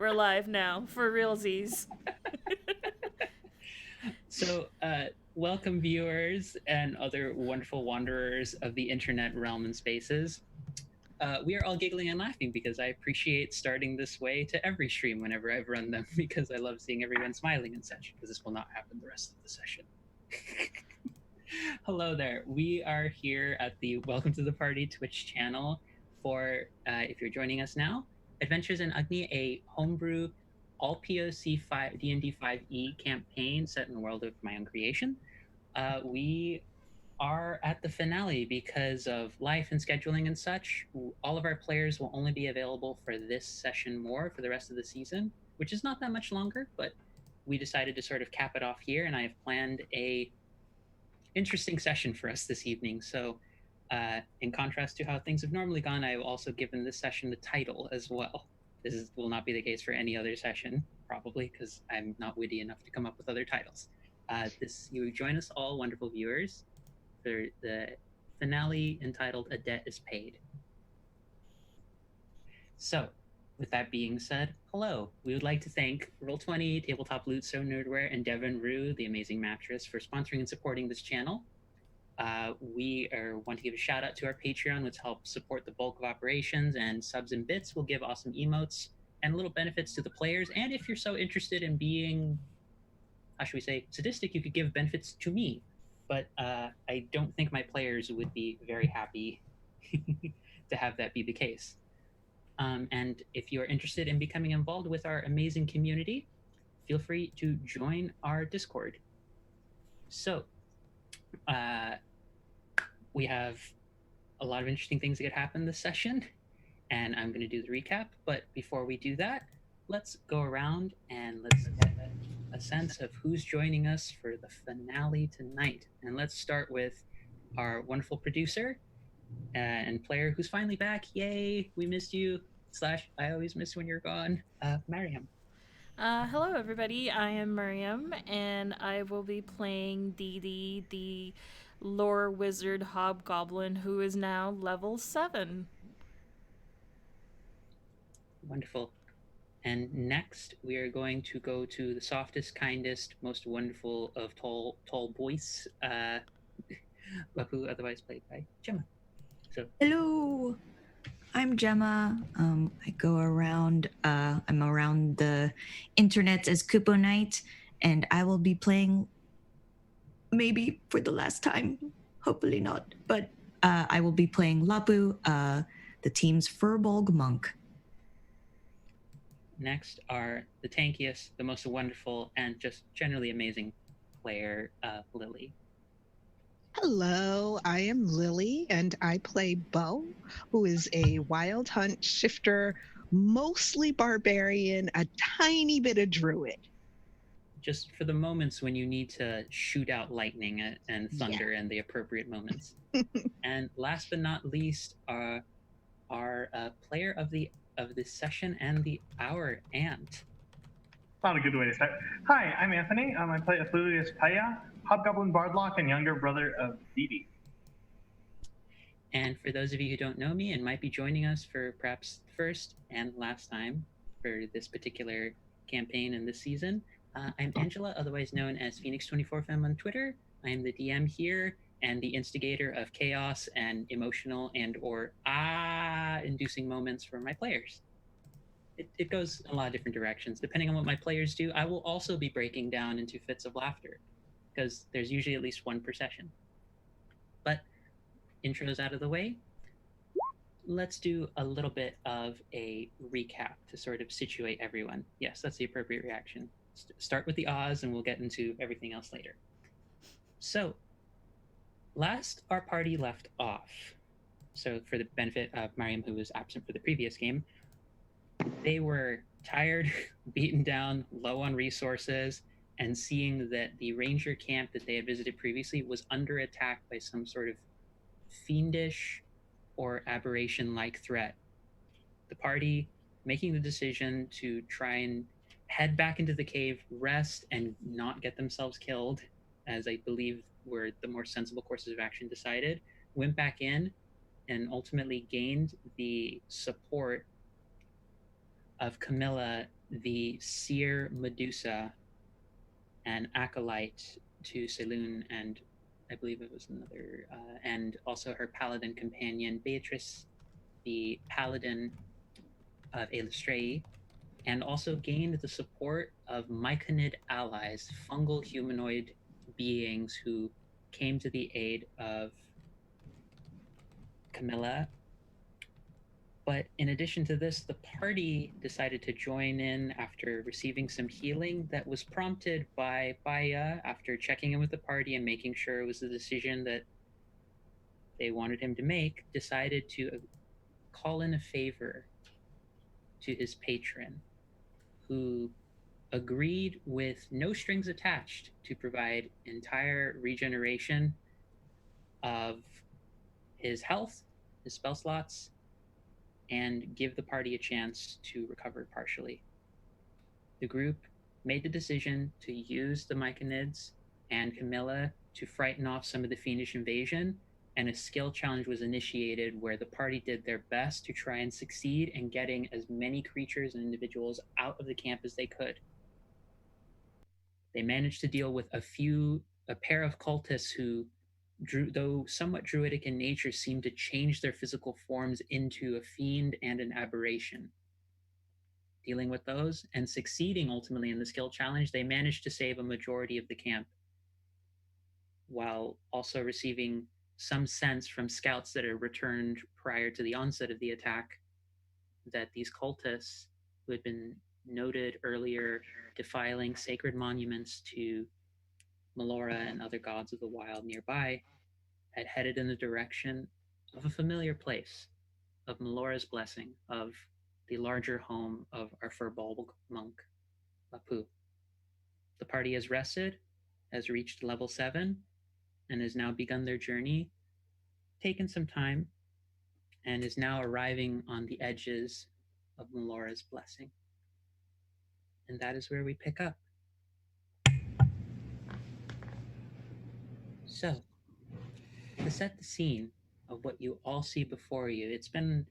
we're live now for realsies. So, welcome viewers and other wonderful wanderers of the internet realm and spaces. We are all giggling and laughing because I appreciate starting this way to every stream whenever I've run them because I love seeing everyone smiling and such, because this will not happen the rest of the session. Hello there. We are here at the Welcome to the Party Twitch channel for, if you're joining us now, Adventures in Agni, a homebrew all PoC D&D 5e campaign set in the world of my own creation. We are at the finale because of life and scheduling and such. All of our players will only be available for this session more for the rest of the season, which is not that much longer, but we decided to sort of cap it off here, and I have planned a interesting session for us this evening. So, in contrast to how things have normally gone, I have also given this session the title as well. Will not be the case for any other session, probably, because I'm not witty enough to come up with other titles. You join us all, wonderful viewers, for the finale entitled "A Debt Is Paid." So, with that being said, hello. We would like to thank Roll20, Tabletop Loot, So Nerdware, and Devin Rue, the amazing mattress, for sponsoring and supporting this channel. We want to give a shout out to our Patreon, which helps support the bulk of operations, and subs and bits will give awesome emotes and little benefits to the players. And if you're so interested in being, how should we say, sadistic, you could give benefits to me. But I don't think my players would be very happy to have that be the case. And if you are interested in becoming involved with our amazing community, feel free to join our Discord. So, we have a lot of interesting things that could happen this session, and I'm going to do the recap. But before we do that, let's go around and let's get a sense of who's joining us for the finale tonight. And let's start with our wonderful producer and player who's finally back. Yay, we missed you. Slash, I always miss when you're gone. Mariam. Hello, everybody. I am Miriam, and I will be playing Dee Dee, the lore wizard hobgoblin who is now level 7. Wonderful. And next, we are going to go to the softest, kindest, most wonderful of tall boys, Bapu, otherwise played by Gemma. So, Hello, I'm Gemma. I go around. I'm around the internet as Kupo Knight, and I will be playing, maybe for the last time. Hopefully not, but I will be playing Lapu, the team's Furbolg monk. next are the tankiest, the most wonderful, and just generally amazing player, Lily. Hello, I am Lily, and I play Bo, who is a wild hunt shifter, mostly barbarian, a tiny bit of druid. Just for the moments when you need to shoot out lightning and thunder and the appropriate moments. And last but not least, our player of this session and the hour, Ant. Not a good way to start. Hi, I'm Anthony. I play Aphelius Paya, Hobgoblin Bardlock, and younger brother of Dee Dee. And for those of you who don't know me and might be joining us for perhaps the first and last time for this particular campaign and this season, I'm Angela, otherwise known as Phoenix24Fem on Twitter. I am the DM here and the instigator of chaos and emotional and or inducing moments for my players. It goes in a lot of different directions. Depending on what my players do, I will also be breaking down into fits of laughter because there's usually at least one per session. But intros out of the way, let's do a little bit of a recap to sort of situate everyone. Yes, that's the appropriate reaction. Start with the ahs and we'll get into everything else later. So, last our party left off, so for the benefit of Mariam, who was absent for the previous game, they were tired, beaten down, low on resources, and seeing that the ranger camp that they had visited previously was under attack by some sort of fiendish or aberration-like threat. The party making the decision to try and head back into the cave, rest, and not get themselves killed, as I believe were the more sensible courses of action decided, went back in and ultimately gained the support of Camilla, the seer Medusa, an acolyte to Saloon, and I believe it was another, and also her paladin companion Beatrice, the paladin of Aelustrae, and also gained the support of Myconid allies, fungal humanoid beings who came to the aid of Camilla. But in addition to this, the party decided to join in after receiving some healing that was prompted by Baya after checking in with the party and making sure it was the decision that they wanted him to make, decided to call in a favor to his patron, who agreed with no strings attached to provide entire regeneration of his health, his spell slots, and give the party a chance to recover partially. The group made the decision to use the Myconids and Camilla to frighten off some of the fiendish invasion, and a skill challenge was initiated where the party did their best to try and succeed in getting as many creatures and individuals out of the camp as they could. They managed to deal with a pair of cultists who, though somewhat druidic in nature, seemed to change their physical forms into a fiend and an aberration. Dealing with those and succeeding ultimately in the skill challenge, they managed to save a majority of the camp, while also receiving some sense from scouts that had returned prior to the onset of the attack that these cultists, who had been noted earlier defiling sacred monuments to Melora and other gods of the wild nearby, had headed in the direction of a familiar place, of Melora's blessing, of the larger home of our furball monk, Lapu. The party has rested, has reached level 7, and has now begun their journey, taken some time, and is now arriving on the edges of Melora's blessing. And that is where we pick up. So, to set the scene of what you all see before you, it's been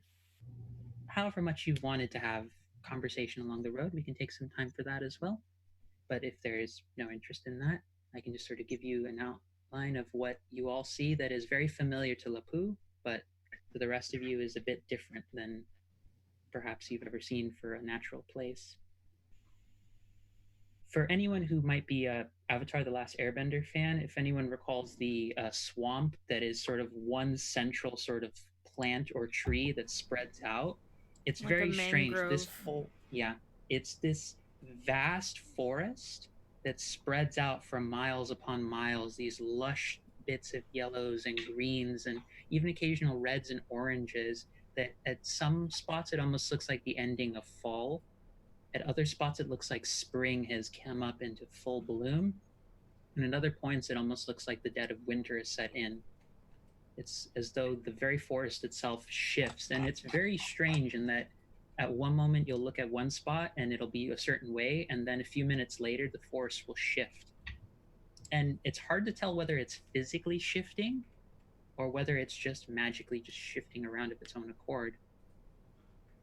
however much you've wanted to have conversation along the road. We can take some time for that as well. But if there is no interest in that, I can just sort of give you an outline of what you all see that is very familiar to Lapu, but to the rest of you is a bit different than perhaps you've ever seen for a natural place. For anyone who might be a Avatar: The Last Airbender fan, if anyone recalls the swamp that is sort of one central sort of plant or tree that spreads out, it's Like very a strange. This mangrove. whole, yeah, it's this vast forest that spreads out for miles upon miles, these lush bits of yellows and greens and even occasional reds and oranges that at some spots it almost looks like the ending of fall. At other spots, it looks like spring has come up into full bloom. And at other points, it almost looks like the dead of winter is set in. It's as though the very forest itself shifts. And it's very strange in that at one moment, you'll look at one spot and it'll be a certain way. And then a few minutes later, the forest will shift. And it's hard to tell whether it's physically shifting or whether it's just magically just shifting around of its own accord.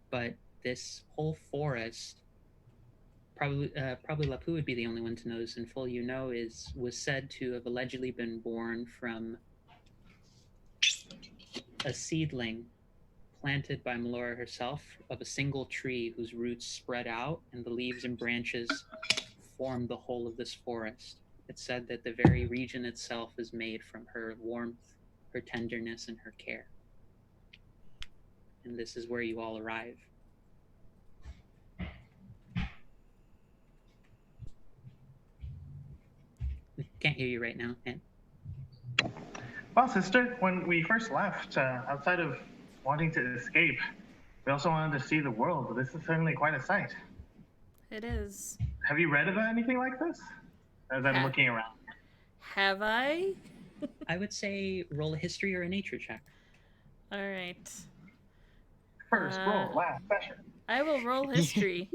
But this whole forest, probably Lapu would be the only one to know this in full. Was said to have allegedly been born from a seedling planted by Melora herself of a single tree whose roots spread out and the leaves and branches form the whole of this forest. It's said that the very region itself is made from her warmth, her tenderness, and her care. And this is where you all arrive. Can't hear you right now. Well, sister, when we first left, outside of wanting to escape, we also wanted to see the world. This is certainly quite a sight. It is. Have you read about anything like this? As I'm looking around. Have I? I would say roll a history or a nature check. All right. First roll, last session. I will roll history.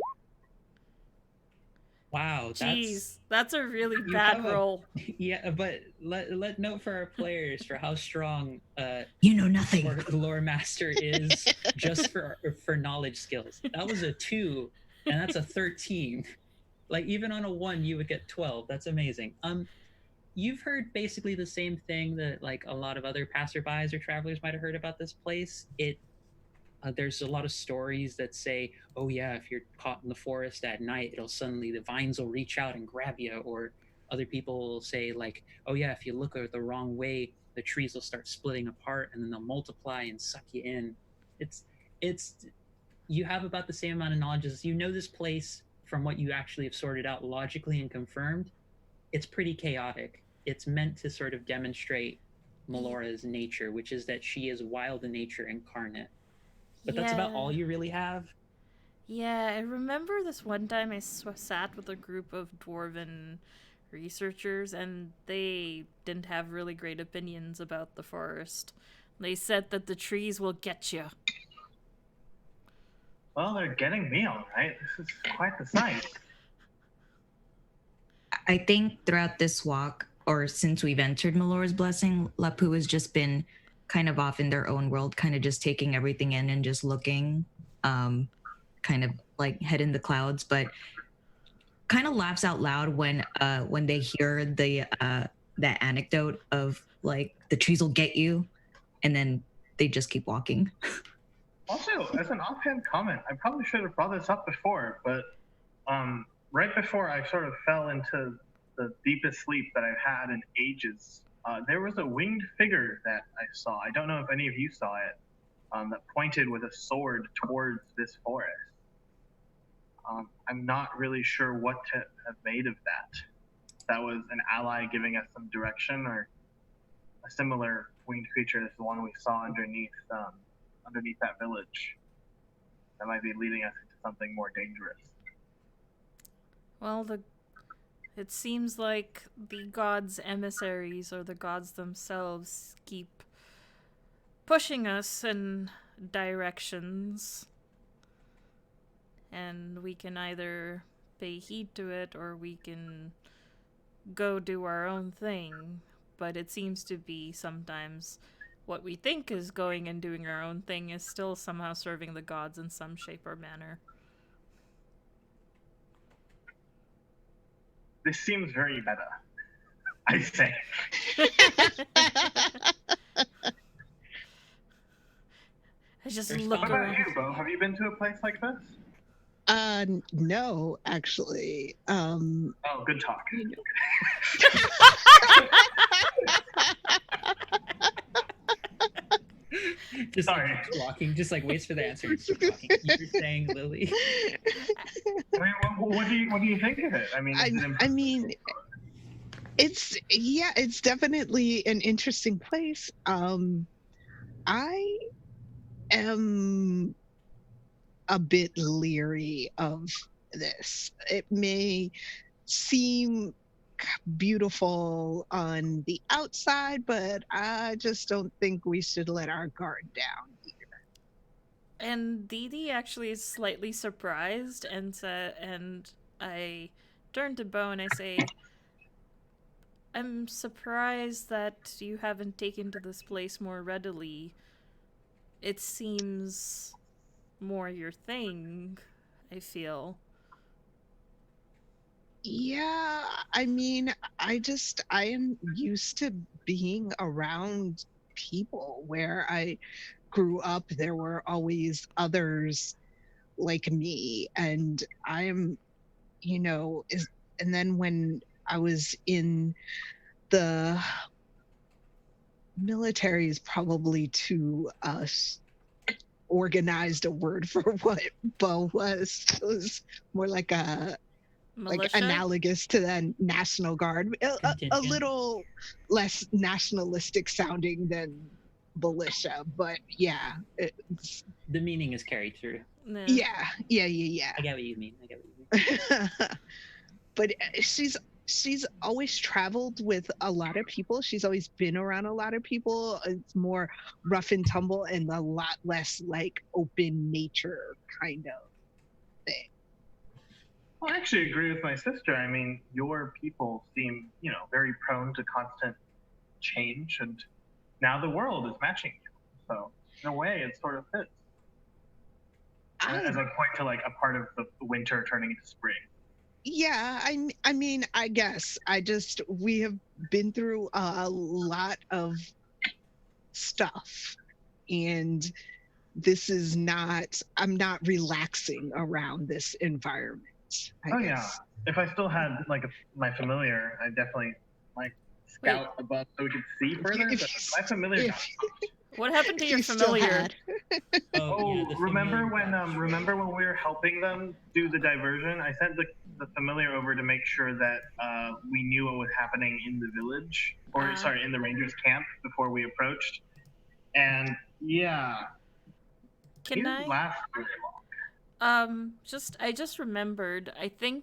Wow, Jeez, that's a really bad roll. Yeah, but let note for our players for how strong you know nothing lore master is just for knowledge skills. That was a 2 and that's a 13. Like even on a 1 you would get 12. That's amazing. You've heard basically the same thing that like a lot of other passerbys or travelers might have heard about this place. There's a lot of stories that say, oh yeah, if you're caught in the forest at night, it'll suddenly the vines will reach out and grab you. Or other people will say like, oh yeah, if you look the wrong way, the trees will start splitting apart and then they'll multiply and suck you in. It's you have about the same amount of knowledge as you know this place from what you actually have sorted out logically and confirmed. It's pretty chaotic. It's meant to sort of demonstrate Melora's nature, which is that she is wild in nature incarnate. But that's about all Yeah. you really have. Yeah, I remember this one time I sat with a group of dwarven researchers, and they didn't have really great opinions about the forest. They said that the trees will get you. Well, they're getting me all right. This is quite the sight. I think throughout this walk, or since we've entered Melora's Blessing, Lapu has just been kind of off in their own world, kind of just taking everything in and just looking, kind of like head in the clouds, but kind of laughs out loud when they hear the that anecdote of like the trees will get you, and then they just keep walking. Also, as an offhand comment, I probably should have brought this up before, but right before I sort of fell into the deepest sleep that I've had in ages, there was a winged figure that I saw. I don't know if any of you saw it, that pointed with a sword towards this forest. I'm not really sure what to have made of that. That was an ally giving us some direction, or a similar winged creature as the one we saw underneath that village. That might be leading us into something more dangerous. Well, it seems like the gods' emissaries or the gods themselves keep pushing us in directions, and we can either pay heed to it or we can go do our own thing. But it seems to be sometimes what we think is going and doing our own thing is still somehow serving the gods in some shape or manner. This seems very meta, I say. I just There's look What about around. you, Bo? Have you been to a place like this? No, actually. Oh, good talk. Just Sorry. like keeps walking, just like waits for the answer and keeps walking. You're saying, Lily. I mean, what do you think of it? I mean, I mean, it's definitely an interesting place. I am a bit leery of this. It may seem beautiful on the outside, but I just don't think we should let our guard down here. And Dee Dee actually is slightly surprised and I turn to Bo and I say, I'm surprised that you haven't taken to this place more readily. It seems more your thing, I feel. Yeah, I mean, I am used to being around people. Where I grew up, there were always others like me, and I am, and then when I was in the military is probably too organized a word for what Bo was. It was more like Militia? analogous to the National Guard, a Contingent. little less nationalistic sounding than militia, but yeah, The meaning is carried through. Nah. yeah. I get what you mean. But she's always traveled with a lot of people. She's always been around a lot of people. It's more rough and tumble and a lot less like open nature kind of thing. Well, I actually agree with my sister. I mean, your people seem, very prone to constant change, and now the world is matching you. So, in a way, it sort of fits. as I point to like a part of the winter turning into spring. Yeah, I mean, I guess we have been through a lot of stuff, and this is not. I'm not relaxing around this environment. I Oh guess. yeah, if I still had like my familiar, I'd definitely like scout above so we could see further. If But you- my familiar. if- What happened to if your you still familiar? had. Oh, yeah, the remember familiar when got remember when we were helping them do the diversion? I sent the familiar over to make sure that we knew what was happening in the village, or sorry, in the rangers camp before we approached. And yeah, he Can didn't I? last very long. I just remembered.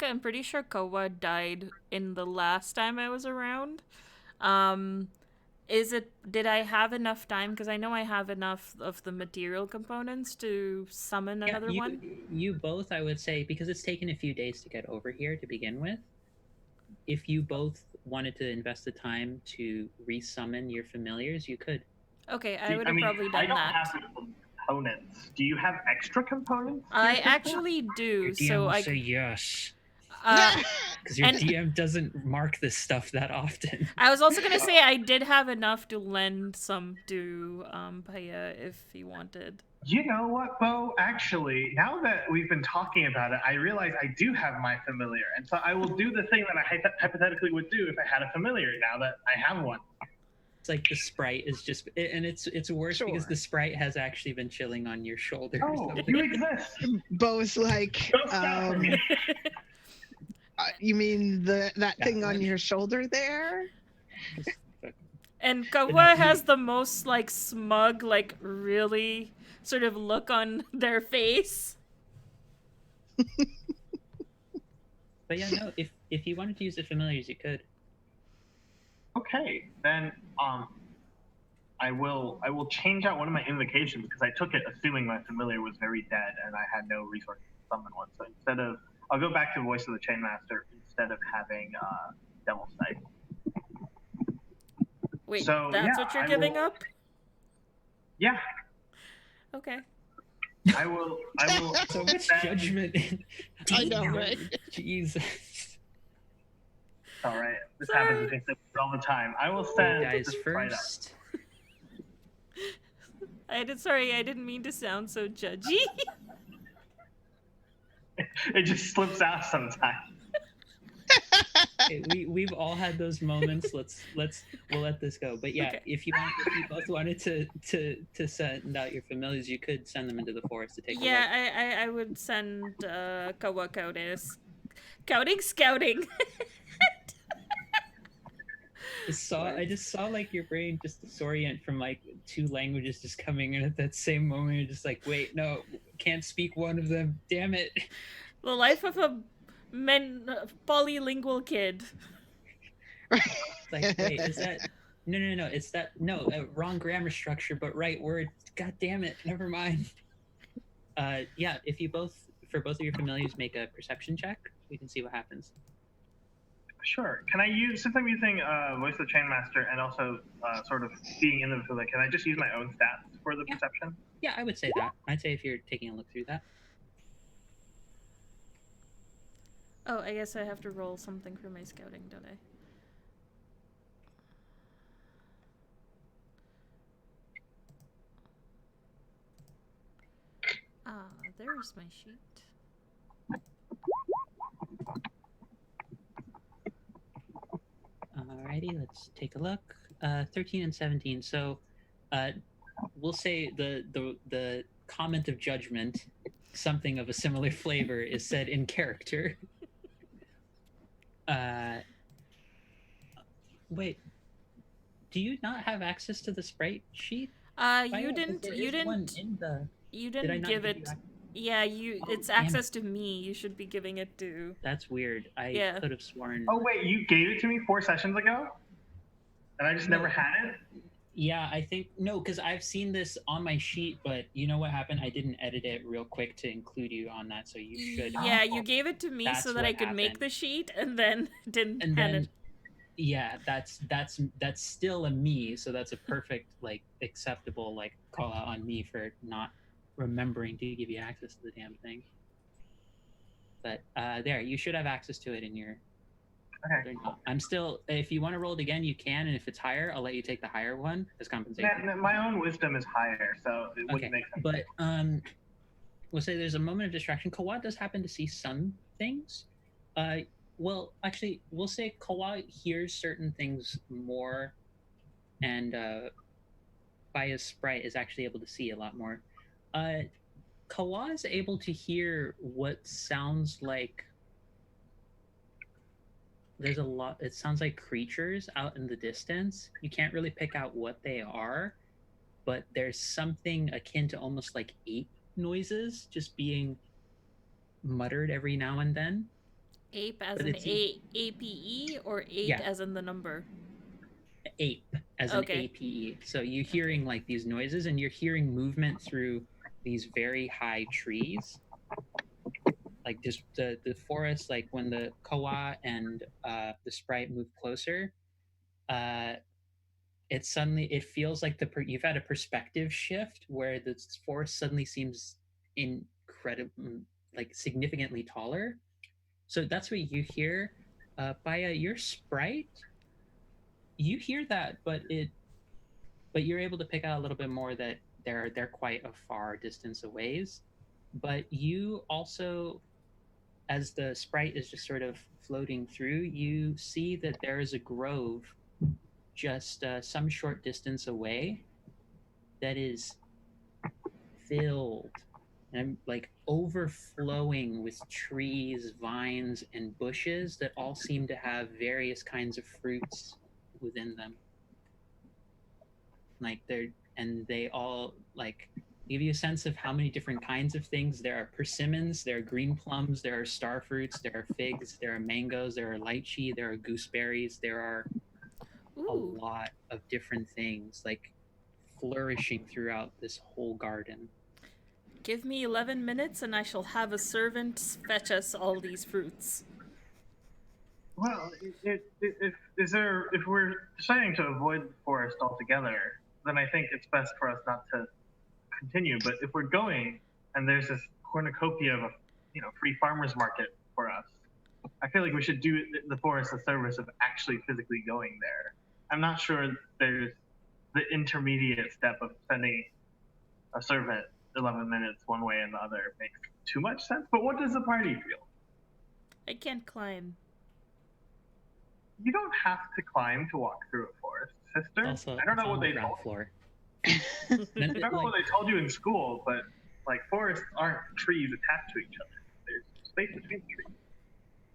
I'm pretty sure Kowa died in the last time I was around. Did I have enough time? Because I know I have enough of the material components to summon another one. You both, I would say, because it's taken a few days to get over here to begin with. If you both wanted to invest the time to resummon your familiars, you could. Okay, I would have probably done I don't that. have the components. Do you have extra components? I actually do. So I say yes. uh, Because your And- DM doesn't mark this stuff that often. I was also gonna say I did have enough to lend some to Paya if he wanted. You know what, Bo? Actually, now that we've been talking about it, I realize I do have my familiar, and so I will do the thing that I hypothetically would do if I had a familiar. Now that I have one. It's like the sprite is just, and it's worse because Sure. the sprite has actually been chilling on your shoulder. or Oh, something. you exist. Bo's like, Don't stop for me. you mean that Yeah, thing on right. your shoulder there? Just fuck- And Kawa has the most like smug, like really sort of look on their face. But yeah, no. If you wanted to use the familiars, you could. Okay, then I will change out one of my invocations because I took it assuming my familiar was very dead and I had no resources to summon one. So I'll go back to Voice of the Chainmaster instead of having Devil's Sight. Wait, So, that's yeah, what you're I giving will- up? Yeah, Okay. I will. So much send- judgment. I know, right? Jesus. All right, this Sorry. happens between siblings all the time. I will send Guys this right up. first. I didn't mean to sound so judgy. It just slips out sometimes. Okay, we've all had those moments. We'll let this go. But yeah, Okay. if you both wanted to send out your familiars, you could send them into the forest to take a look. Yeah, I would send Kawa scouting. I just saw like your brain just disorient from like two languages just coming in at that same moment. You're just like, wait, no, can't speak one of them. Damn it. The life of a polylingual kid. Like, wait, is that? No. It's that. No, wrong grammar structure, but right word. God damn it. Never mind. Yeah. If you both of your familiars make a perception check, we can see what happens. Sure. Can I use, since I'm using Voice of the Chainmaster and also sort of being in the village, can I just use my own stats for the Yeah. perception? Yeah, I would say that. I'd say if you're taking a look through that. Oh, I guess I have to roll something for my scouting, don't I? Ah, there's my sheet. Alrighty, let's take a look. 13 and 17. So, we'll say the comment of judgment, something of a similar flavor, is said in character. Wait, do you not have access to the sprite sheet? You didn't There you is one didn't in the. you Did I didn't not give give you it. ac- Yeah, it's damn it. access to me. You should be giving it to. That's weird. I Yeah. could have sworn. Oh, wait, you gave it to me 4 sessions ago? And I just No. never had it? Yeah, I think no, because I've seen this on my sheet, but you know what happened? I didn't edit it real quick to include you on that, so you should. Yeah, you gave it to me That's so that I what could make happened. the sheet, and then didn't And hand then, it. yeah, that's still a me, so that's a perfect like acceptable like call out on me for not remembering to give you access to the damn thing. But there, you should have access to it in your. Okay. I'm still. If you want to roll it again, you can, and if it's higher, I'll let you take the higher one as compensation. My own wisdom is higher, so it wouldn't make sense. But we'll say there's a moment of distraction. Kawa does happen to see some things. Well, actually, we'll say Kawa hears certain things more, and Baya's sprite is actually able to see a lot more. Kawa is able to hear what sounds like. There's a lot. It sounds like creatures out in the distance. You can't really pick out what they are, but there's something akin to almost like ape noises just being muttered every now and then. Ape as But in it's- APE or 8 Yeah. as in the number? Ape as Okay. an APE. So you're hearing like these noises, and you're hearing movement through these very high trees. Like just the forest, like when the Kawa and the sprite move closer, it feels like you've had a perspective shift where the forest suddenly seems incredible, like significantly taller. So that's what you hear. Baya, your sprite, you hear that, but you're able to pick out a little bit more that they're quite a far distance away. But you also, as the sprite is just sort of floating through, you see that there is a grove just some short distance away that is filled and like overflowing with trees, vines, and bushes that all seem to have various kinds of fruits within them. Like they all like give you a sense of how many different kinds of things. There are persimmons, there are green plums, there are star fruits, there are figs, there are mangoes, there are lychee, there are gooseberries, there are a Ooh. lot of different things like flourishing throughout this whole garden. Give me 11 minutes and I shall have a servant fetch us all these fruits. Well, if we're deciding to avoid the forest altogether, then I think it's best for us not to continue. But if we're going and there's this cornucopia of a free farmers market for us, I feel like we should do the forest a service of actually physically going there. I'm not sure there's the intermediate step of sending a servant 11 minutes one way and the other makes too much sense. But what does the party feel? I can't climb. You don't have to climb to walk through a forest, sister. Also, I don't it's know on what the they ground told you. floor. I don't know what they told you in school, but like forests aren't trees attached to each other. There's space between the trees.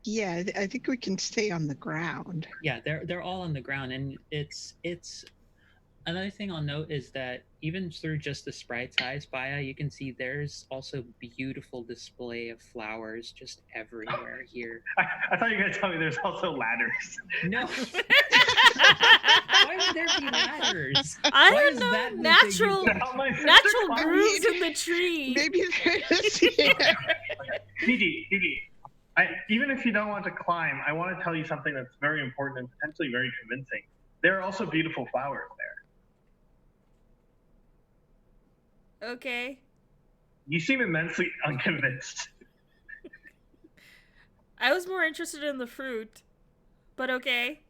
Yeah, I think we can stay on the ground. Yeah, they're all on the ground, and it's another thing I'll note is that even through just the sprite's eyes, Baya, you can see there's also beautiful display of flowers just everywhere here. I thought you were going to tell me there's also ladders. No. Why would there be ladders? I Why don't is know. that the thing Natural, you- To help my sister natural climb. grooves in the tree. Maybe there's yeah. Didi, even if you don't want to climb, I want to tell you something that's very important and potentially very convincing. There are also beautiful flowers there. Okay. You seem immensely unconvinced. I was more interested in the fruit, but okay.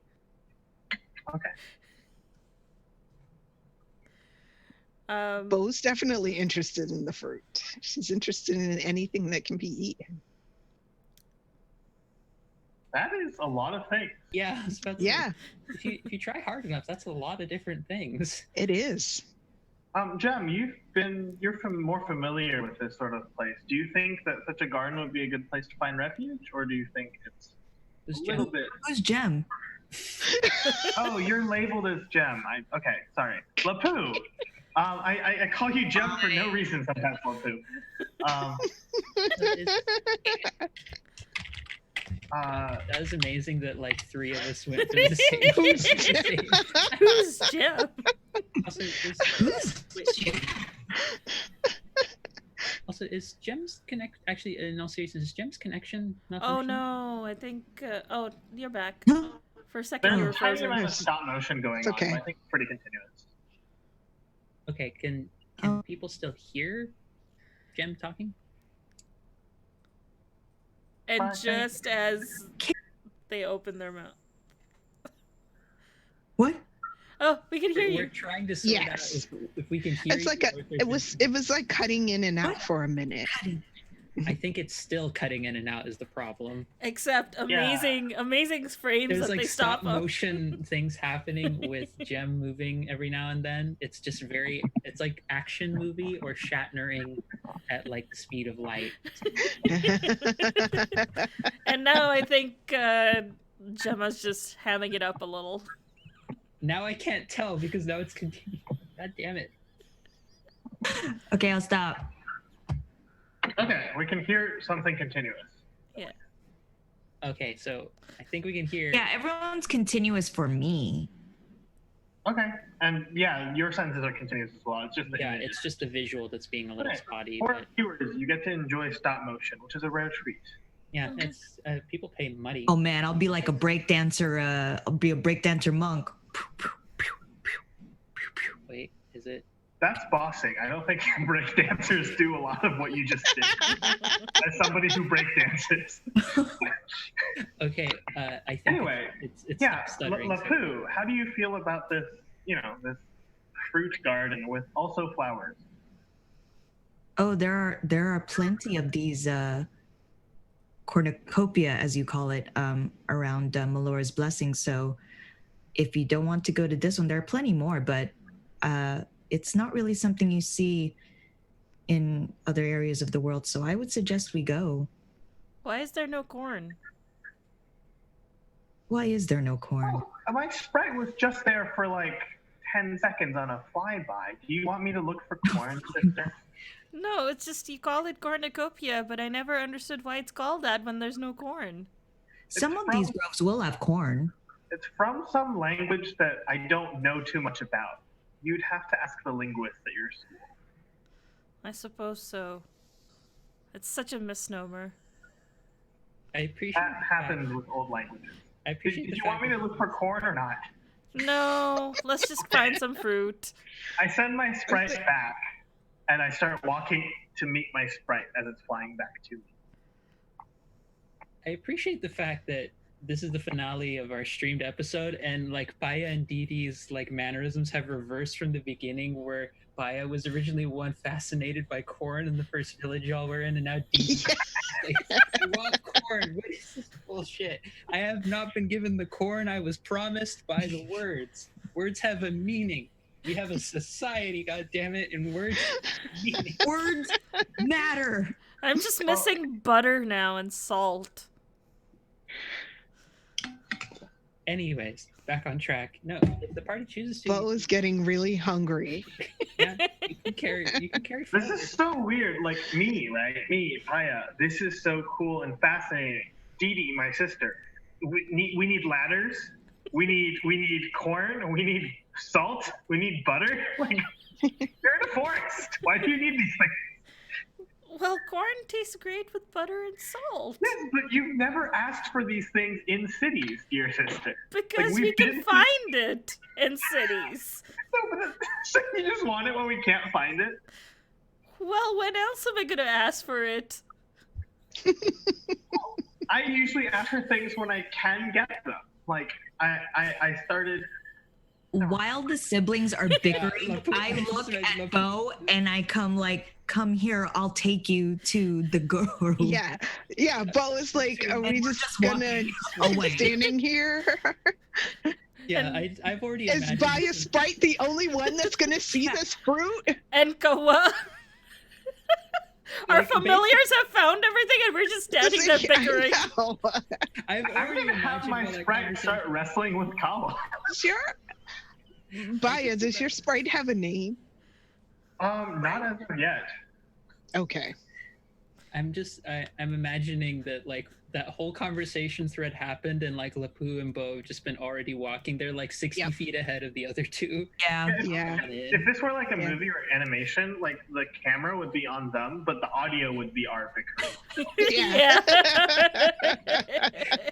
Okay. Bo's definitely interested in the fruit. She's interested in anything that can be eaten. That is a lot of things. Yeah, I was about to Yeah, say, if you try hard enough, that's a lot of different things. it is. Jem, you're more familiar with this sort of place. Do you think that such a garden would be a good place to find refuge, or do you think it's This a little Jem- bit? Who's Jem? Oh, you're labeled as Jem. Okay, sorry. Lapu. I call you Jem for no reason sometimes, Lapu. That is amazing that like three of us went through the same. Who's thing. Who's Jim? Is Gem's connect actually in all seriousness? Is Gem's connection not Oh functioning? Oh, no, I think. Oh, you're back. For a second, you There's were a tiny frozen. amount of stop motion going It's okay. on. But I think it's pretty continuous. Okay, can Oh. people still hear Gem talking? And Fine, thank just as they open their mouth. What? Oh, we can hear We're you. trying to sort Yes. out if we can hear It's you. like or if there's it was like cutting in and out What? for a minute. I think it's still cutting in and out is the problem. Except amazing frames There's that like they stop stop 'em. motion things happening with Gem moving every now and then. It's just it's like action movie or Shatnering at like the speed of light. And now I think Gemma's just hamming it up a little. Now I can't tell because now it's continuing. God damn it. Okay, I'll stop. Okay, we can hear something continuous. Okay, so I think we can hear. Yeah, everyone's continuous for me. Okay, and yeah, your sentences are continuous as well. It's just the Yeah, image. it's just the visual that's being a little Okay, spotty. For But viewers, you get to enjoy stop motion, which is a rare treat. yeah, it's people pay money. Oh man, I'll be like a breakdancer. I'll be a breakdancer monk. Wait, is it? That's bossing. I don't think breakdancers do a lot of what you just did. As somebody who breakdances. Okay, I think Anyway, it's Yeah, stuttering. Lapu, how do you feel about this, this fruit garden with also flowers? Oh, there are plenty of these cornucopia, as you call it, around Melora's blessing. So if you don't want to go to this one, there are plenty more, but it's not really something you see in other areas of the world. So I would suggest we go. Why is there no corn? Why is there no corn? Oh, my sprite was just there for like 10 seconds on a flyby. Do you want me to look for corn, sister? No, it's just you call it cornucopia, but I never understood why it's called that when there's no corn. Some of these groves will have corn. It's from some language that I don't know too much about. You'd have to ask the linguist at your school. I suppose so. It's such a misnomer. I appreciate That happens with old languages. I appreciate Did the you fact want me to look for corn or not? No, let's just find some fruit. I send my sprite back, and I start walking to meet my sprite as it's flying back to me. I appreciate the fact that this is the finale of our streamed episode, and like Paya and Didi's like mannerisms have reversed from the beginning, where Paya was originally one fascinated by corn in the first village y'all were in, and now Didi like, I want corn. What is this bullshit? I have not been given the corn I was promised by the words. Words have a meaning. We have a society, goddammit, and words have meaning. Words matter. I'm just missing butter now and salt. Anyways, back on track. No, if the party chooses to, Bo is getting really hungry. yeah, you can carry This forward. is so weird. Like me, right? Me, Paya. This is so cool and fascinating. Didi, my sister. We need ladders. We need corn. We need salt. We need butter. Like you're in a forest. Why do you need these things? Well, corn tastes great with butter and salt. Yes, but you've never asked for these things in cities, dear sister. Because Like, we we've can been- find it in cities. So you just want it when we can't find it? Well, when else am I gonna ask for it? I usually ask for things when I can get them. Like I started. While the siblings are bickering, Lapu, I look Lapu. at Bo and I come here, I'll take you to the grove. Yeah. Yeah. Bo is like, are we And we're just just gonna walking away. standing here? Yeah, I've already Is imagined. Baya Sprite the only one that's gonna see this fruit? And Kawa. Our Like, familiars have found everything and we're just standing there bickering. I know. I've I'm already gonna have imagined my what that sprite conversation- start wrestling with Kawa. Sure. Baya, does your sprite have a name? Not as of yet. Okay. I'm imagining that like that whole conversation thread happened and like Lapu and Bo have just been already walking. They're like 60 Yep. feet ahead of the other two. Yeah. Yeah. If this were like a Yeah. movie or animation, like the camera would be on them, but the audio would be our bickering. Yeah.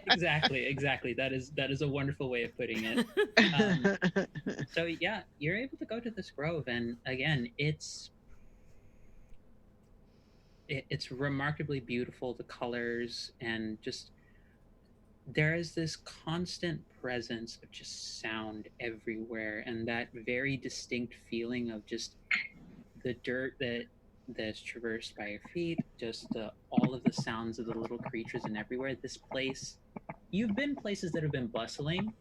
Exactly. That is a wonderful way of putting it. So yeah, you're able to go to this grove, and again, it's it's remarkably beautiful, the colors, and just there is this constant presence of just sound everywhere, and that very distinct feeling of just the dirt that's traversed by your feet, just all of the sounds of the little creatures and everywhere. This place, you've been places that have been bustling,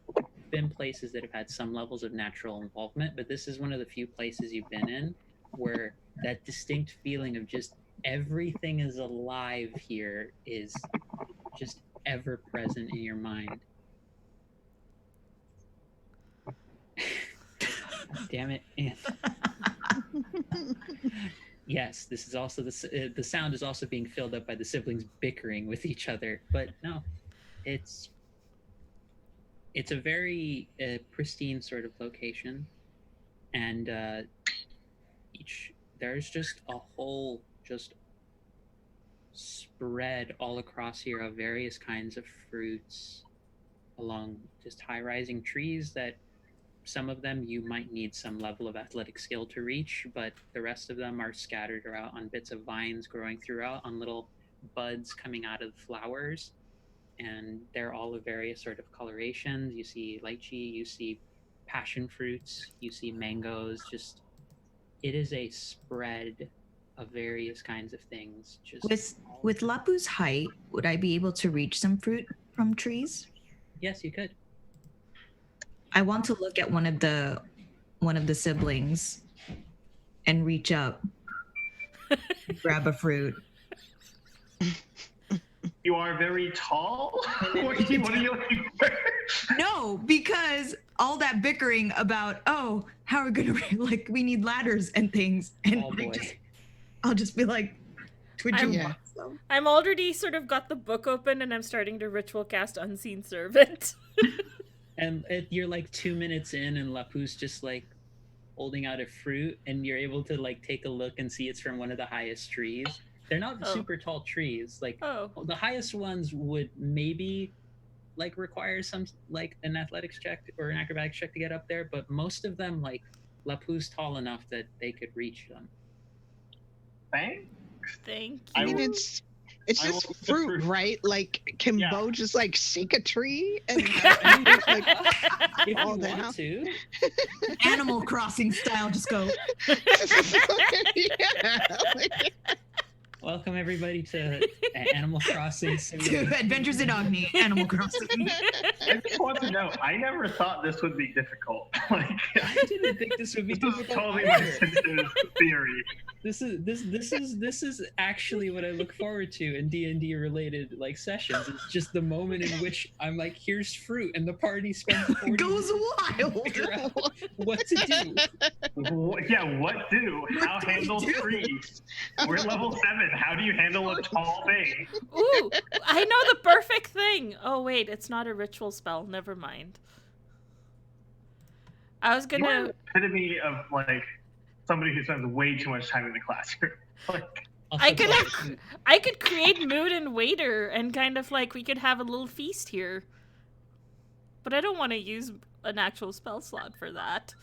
been places that have had some levels of natural involvement, but this is one of the few places you've been in where that distinct feeling of just everything is alive here is just ever present in your mind. Damn it. And yes, this is also the sound is also being filled up by the siblings bickering with each other. But no, it's a very pristine sort of location, and there's just a whole just spread all across here of various kinds of fruits along just high rising trees that some of them you might need some level of athletic skill to reach, but the rest of them are scattered out on bits of vines growing throughout, on little buds coming out of the flowers, and they're all of various sort of colorations. You see lychee, you see passion fruits, you see mangoes. Just it is a spread of various kinds of things. Just With Lapu's height, would I be able to reach some fruit from trees? yes, you could. I want to look at one of the siblings and reach up, grab a fruit. You are very tall. What are you looking for? No, because all that bickering about how are we gonna like we need ladders and things, and Oh boy. I'll just be like twitching. Yeah. I'm already sort of got the book open and I'm starting to ritual cast Unseen Servant. And you're like 2 minutes in, and Lapu's just like holding out a fruit, and you're able to like take a look and see it's from one of the highest trees. They're not Oh. super tall trees. Like Oh. the highest ones would maybe like require some like an athletics check or an acrobatics check to get up there, but most of them like Lapu's tall enough that they could reach them. Thanks. Thank I I you. mean, will- it's I just will eat the fruit, fruit. right? Like, can Yeah. Bo just like shake a tree and like, If you all that want out? to, Animal Crossing style, just go. yeah, like, welcome everybody to Animal Crossing To Simulator. Adventures in Agni, Animal Crossing. I just want to know. I never thought this would be difficult. Like, I didn't think this would be this is difficult totally my either. sensitive theory. This is actually what I look forward to in D&D related like sessions. It's just the moment in which I'm like, here's fruit, and the party spends 40 Goes minutes to wild. figure out what to do. Yeah, what do? How do you handle do? trees? We're level 7. How do you handle a tall thing? Ooh, I know the perfect thing. Oh wait, it's not a ritual spell. Never mind. I was You're gonna. the epitome of like somebody who spends way too much time in the classroom. Like, Also, I could like, have. I could create mood and waiter, and kind of like we could have a little feast here. But I don't want to use an actual spell slot for that.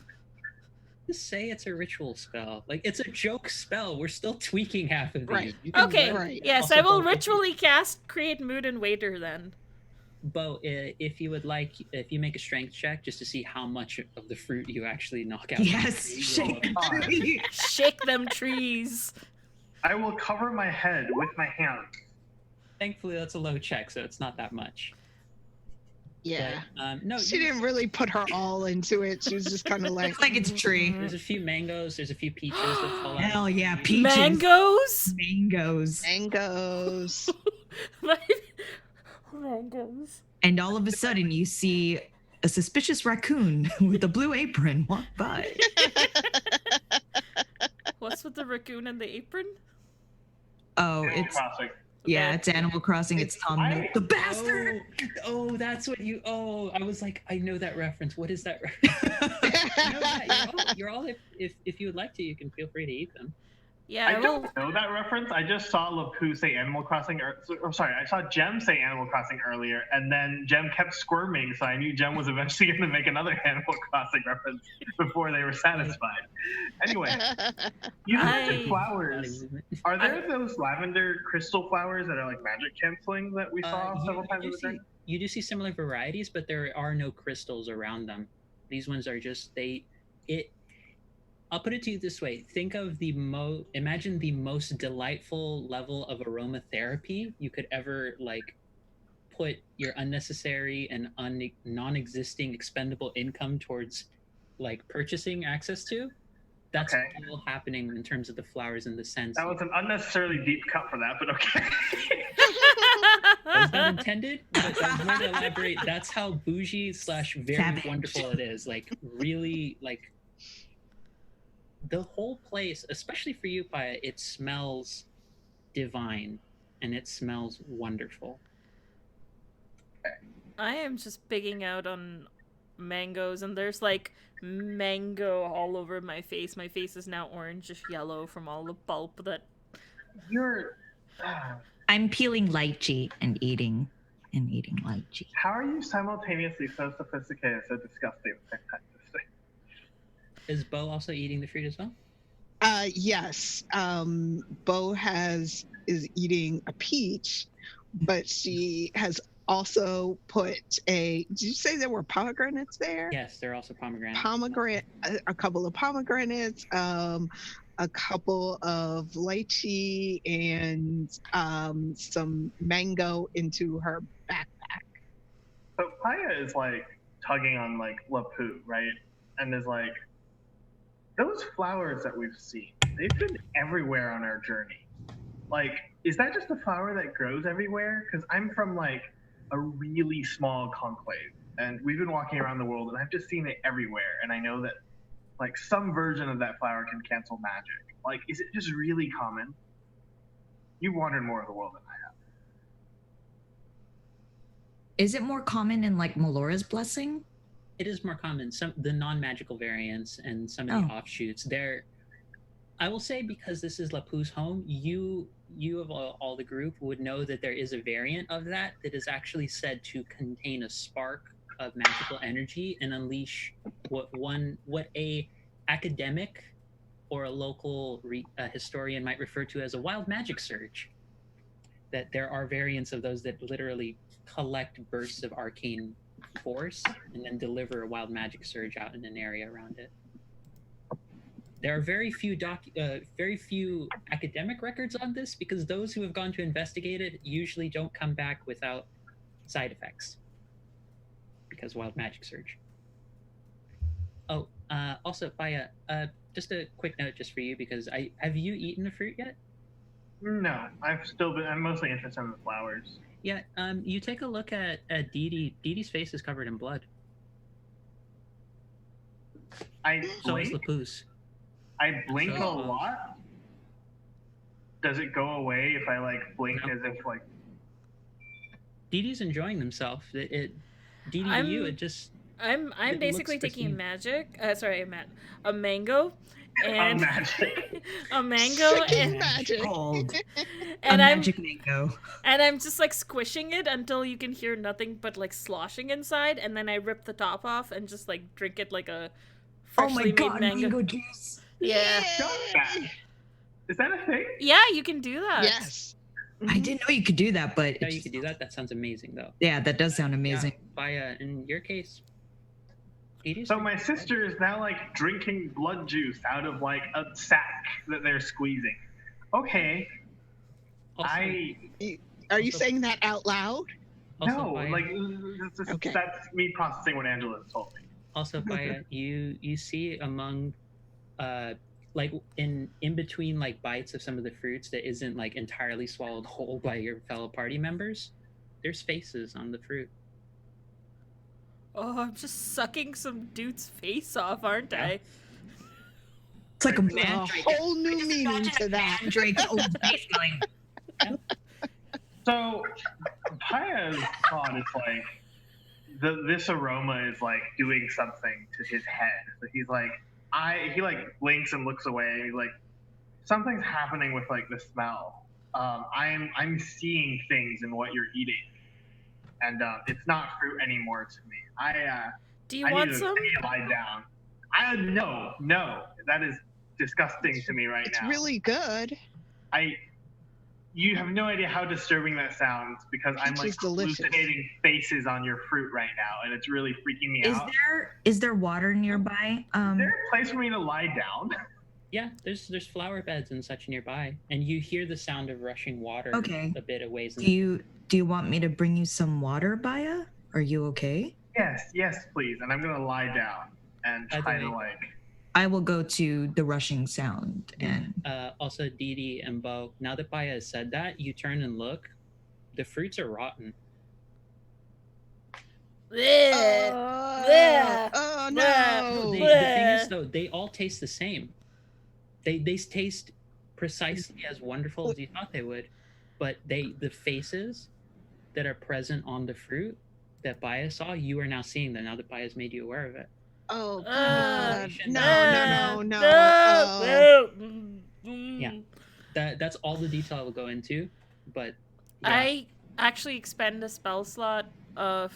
just say it's a ritual spell. Like it's a joke spell. We're still tweaking half of these. Right. You can Okay. Right. Yes, also I will go- ritually cast create mood and waiter then. Bo, if you would like, if you make a strength check just to see how much of the fruit you actually knock out. Yes, You shake roll a a tree. Shake them trees. I will cover my head with my hands. Thankfully, that's a low check, so it's not that much. yeah. But, no, She you- didn't really put her all into it. She was just kind of like, It's like it's a tree. There's a few mangoes. There's a few peaches that fall out. Hell yeah, Peach. peaches. Mangoes. Mangoes. mangoes. Mangoes. And all of a sudden, you see a suspicious raccoon with a blue apron walk by. What's with the raccoon and the apron? Oh, Animal it's Crossing. yeah, it's Animal Crossing. It's Tom Nook. The bastard. Oh, that's what you. Oh, I was like, I know that reference. What is that reference? You know that. You're all if you would like to, you can feel free to eat them. Yeah, I I don't will. know that reference. I just saw Lapu say Animal Crossing, or sorry, I saw Jem say Animal Crossing earlier, and then Jem kept squirming, so I knew Jem was eventually going to make another Animal Crossing reference before they were satisfied. Anyway, you mentioned I- flowers. Are there those lavender crystal flowers that are like magic canceling that we saw several times in the journey? You do see similar varieties, but there are no crystals around them. These ones are just I'll put it to you this way: think of imagine the most delightful level of aromatherapy you could ever put your unnecessary and non-existing expendable income towards purchasing access to. That's Okay. all happening in terms of the flowers and the scents. That was an unnecessarily deep cut for that, but okay. That was not intended, but I was more to elaborate. That's how bougie / very Savage. wonderful it is. Really, the whole place, especially for you, Paya, it smells divine and it smells wonderful. I am just bigging out on mangoes, and there's like mango all over my face. My face is now orangish yellow from all the pulp that. You're. I'm peeling lychee and eating lychee. How are you simultaneously so sophisticated, so disgusting at the same time? Is Bo also eating the fruit as well? Yes. Bo is eating a peach, but she has also put did you say there were pomegranates there? Yes, there are also pomegranates. A couple of pomegranates, a couple of lychee, and some mango into her backpack. So Paya is like tugging on like Lapu, right? And is like, those flowers that we've seen, they've been everywhere on our journey. Like, is that just a flower that grows everywhere? Because I'm from like a really small conclave, and we've been walking around the world, and I've just seen it everywhere. And I know that like some version of that flower can cancel magic. Like, is it just really common? You've wandered more of the world than I have. Is it more common in like Melora's blessing? It is more common. The non-magical variants and some of the offshoots. I will say, because this is Lapu's home, you of all the group would know that there is a variant of that is actually said to contain a spark of magical energy and unleash what a academic or a local historian might refer to as a wild magic surge. That there are variants of those that literally collect bursts of arcane force and then deliver a wild magic surge out in an area around it. There are very few academic records on this, because those who have gone to investigate it usually don't come back without side effects, because wild magic surge. Oh, also, Paya, just a quick note just for you, because have you eaten the fruit yet? No, I'm mostly interested in the flowers. Yeah, you take a look at Dee. Dee's face is covered in blood. So is Lapu's. I blink a lot. Does it go away if I like blink as if like? Dee's enjoying themselves. Dee, to you, it just. I'm basically taking a mango and a mango and magic. And magic mango. And I'm just like squishing it until you can hear nothing but like sloshing inside, and then I rip the top off and just like drink it like a freshly made mango juice. Yeah. Is that a thing? Yeah, you can do that. Yes. I didn't know you could do that, but you could do that. That sounds amazing, though. Yeah, that does sound amazing. Yeah. In your case, so my sister is now like drinking blood juice out of like a sack that they're squeezing. Okay. Also, are you saying that out loud? No, that's me processing what Angela told me. Also, Paya, you see among, like in between like bites of some of the fruits that isn't like entirely swallowed whole by your fellow party members, there's faces on the fruit. Oh, I'm just sucking some dude's face off, aren't I? It's like a mandrake. A whole new meaning to that. Mandrake's old face going. So, Paya's thought is like, this aroma is like doing something to his head. So he's like, he like blinks and looks away. And he's like, something's happening with like the smell. I'm seeing things in what you're eating, and it's not fruit anymore to me. Do you I want need some? to lie down. No, that is disgusting to me right It's now. really good. You have no idea how disturbing that sounds because I'm Peach like is delicious. hallucinating faces on your fruit right now, and it's really freaking me out. Is there water nearby? Is there a place for me to lie down? Yeah, there's flower beds and such nearby, and you hear the sound of rushing water Okay. a bit of ways. Do you want me to bring you some water, Baya? Are you okay? Yes, please. And I'm gonna lie down and By the try to way- like. I will go to the rushing sound and Also, Didi and Bo, now that Baya has said that, you turn and look. The fruits are rotten. Bleh. Bleh. Oh No, no! the thing is, though, they all taste the same. They taste precisely as wonderful as you thought they would, but the faces that are present on the fruit that Baya saw, you are now seeing them now that Baya's made you aware of it. Oh Uh, god! No! Oh. Yeah. That's all the detail I will go into, but yeah. I actually expend a spell slot of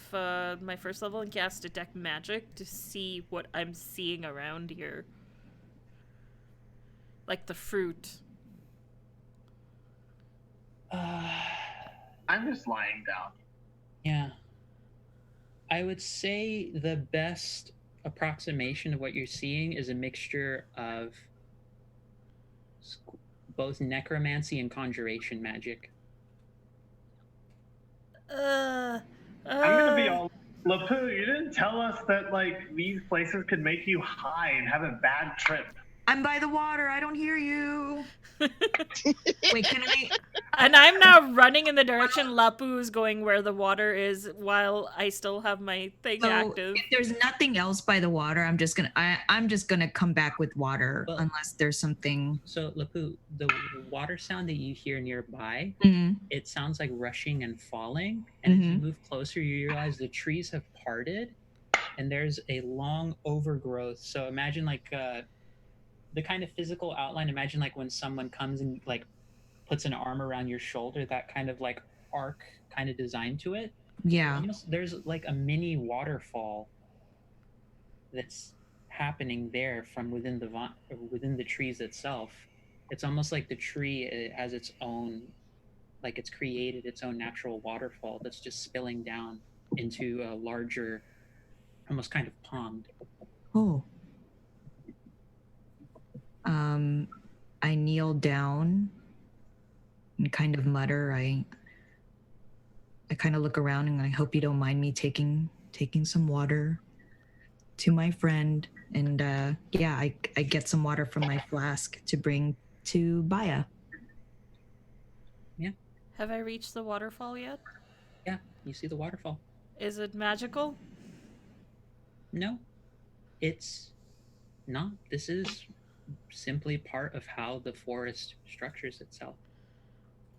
my first level and cast Detect Magic to see what I'm seeing around here. Like the fruit. I'm just lying down. Yeah. I would say the best approximation of what you're seeing is a mixture of both necromancy and conjuration magic. I'm gonna be all Lapu. You didn't tell us that like these places could make you high and have a bad trip. I'm by the water. I don't hear you. Wait, can I? And I'm now running in the direction Lapu is going where the water is while I still have my thing So active. if there's nothing else by the water, I'm just gonna come back with water Well- unless there's something. So, Lapu, the water sound that you hear nearby, Mhm. it sounds like rushing and falling. And as you Mhm. move closer, you realize the trees have parted and there's a long overgrowth. So imagine like the kind of physical outline. Imagine like when someone comes and like puts an arm around your shoulder, that kind of like arc kind of design to it. Yeah. Almost, there's like a mini waterfall that's happening there from within within the trees itself. It's almost like the tree has its own, like it's created its own natural waterfall that's just spilling down into a larger, almost kind of pond. Oh. I kneel down and kind of mutter. I kind of look around and I hope you don't mind me taking some water to my friend. And yeah, I get some water from my flask to bring to Baya. Have I reached the waterfall yet? Yeah, you see the waterfall. Is it magical? No, it's not. This is simply part of how the forest structures itself.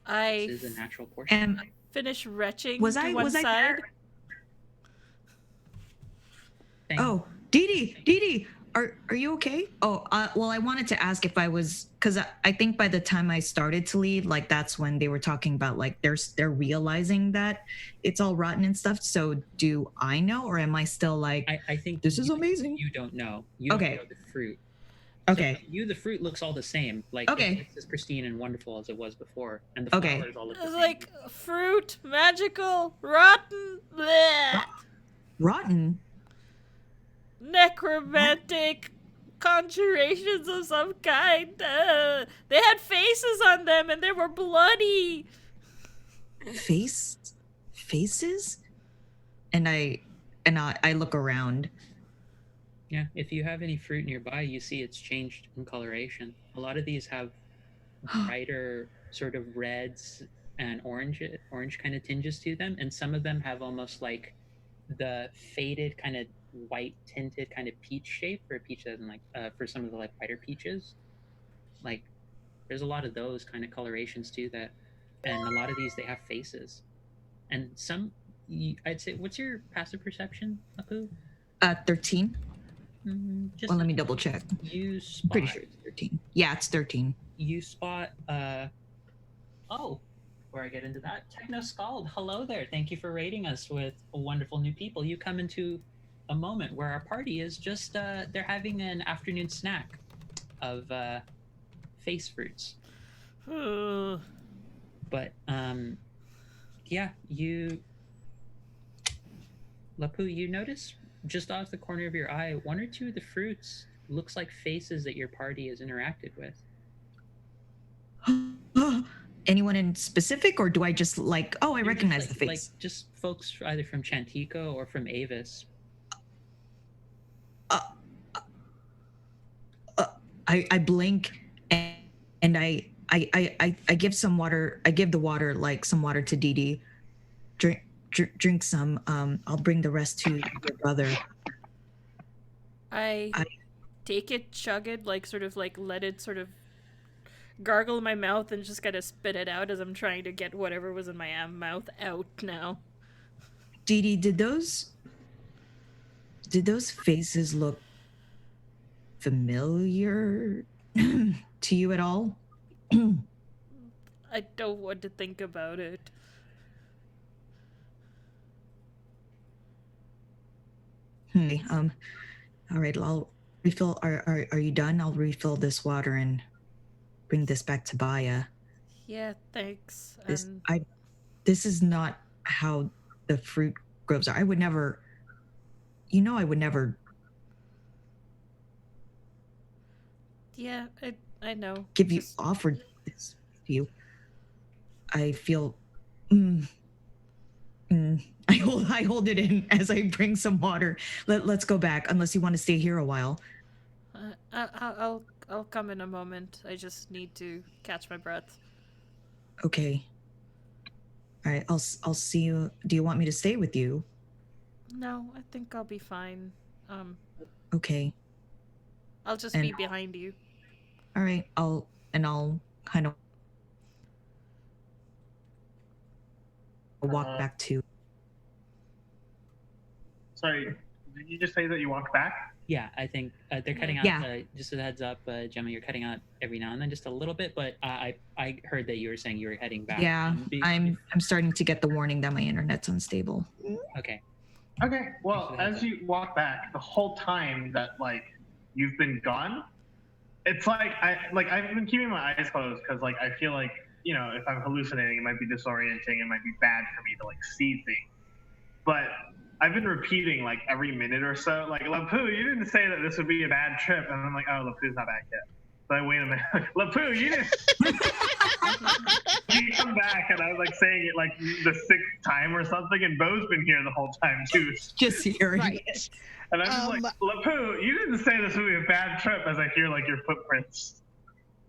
I This is a natural portion. And finish retching was to I one was I side. there? Thing. Oh, Didi, are you okay? Oh, well, I wanted to ask if I was, because I think by the time I started to lead, like that's when they were talking about like they're realizing that it's all rotten and stuff. So do I know, or am I still like, I think this is you- amazing? You don't know. You Okay. don't know the fruit. Okay. So the fruit looks all the same. Like Okay. it's as pristine and wonderful as it was before, and the Okay. flowers all look the It's same. like fruit, magical, rotten, bleh, Rotten? necromantic conjurations of some kind. They had faces on them and they were bloody. Faces? And I look around. Yeah, if you have any fruit nearby, you see it's changed in coloration. A lot of these have brighter sort of reds and orange kind of tinges to them, and some of them have almost like the faded kind of white tinted kind of peach shape for a peach doesn't like for some of the like whiter peaches. Like there's a lot of those kind of colorations too that, and a lot of these they have faces, and some I'd say what's your passive perception, Apu? 13. Just Well, let me double check. use spot. Pretty sure it's 13. Yeah, it's 13. you spot before I get into that, Techno Scald, hello there. Thank you for raiding us with wonderful new people. You come into a moment where our party is just they're having an afternoon snack of face fruits. But yeah, Lapu, you notice just off the corner of your eye, one or two of the fruits looks like faces that your party has interacted with. Anyone in specific, or do I just like, oh, I They're recognize just the like face? just folks either from Chantico or from Avis. I blink and I give some water. I give the water, like some water to Dee Dee. Drink some. I'll bring the rest to your brother. I take it, chug it, like sort of like let it sort of gargle in my mouth and just kind of spit it out as I'm trying to get whatever was in my mouth out now. Dee Dee, did those faces look familiar to you at all? I don't want to think about it. All right, I'll refill. Are you done? I'll refill this water and bring this back to Baya. Yeah, thanks. This is not how the fruit groves are. I would never. I would never. Yeah, I know. Offered this to you. I feel. I hold it in as I bring some water. Let's go back, unless you want to stay here a while. I'll come in a moment. I just need to catch my breath. Okay. All right. I'll see you. Do you want me to stay with you? No, I think I'll be fine. Okay. I'll just be behind you. All right. I'll kind of walk back to. Sorry, did you just say that you walk back? Yeah, I think they're cutting out. Just a heads up, Gemma, you're cutting out every now and then, just a little bit. But I heard that you were saying you were heading back. Yeah, I'm starting to get the warning that my internet's unstable. Okay. Okay. Well, as you walk back, the whole time that like you've been gone, it's like I've been keeping my eyes closed because like I feel like if I'm hallucinating, it might be disorienting. It might be bad for me to like see things, but I've been repeating like every minute or so, like, Lapu, you didn't say that this would be a bad trip. And I'm like, oh, Lapu's not back yet. So I wait a minute. Lapu, you didn't. You come back, and I was like saying it like the 6th time or something, and Bo's been here the whole time too. Just hearing it. And I'm just like, Lapu, you didn't say this would be a bad trip, as I hear like your footprints.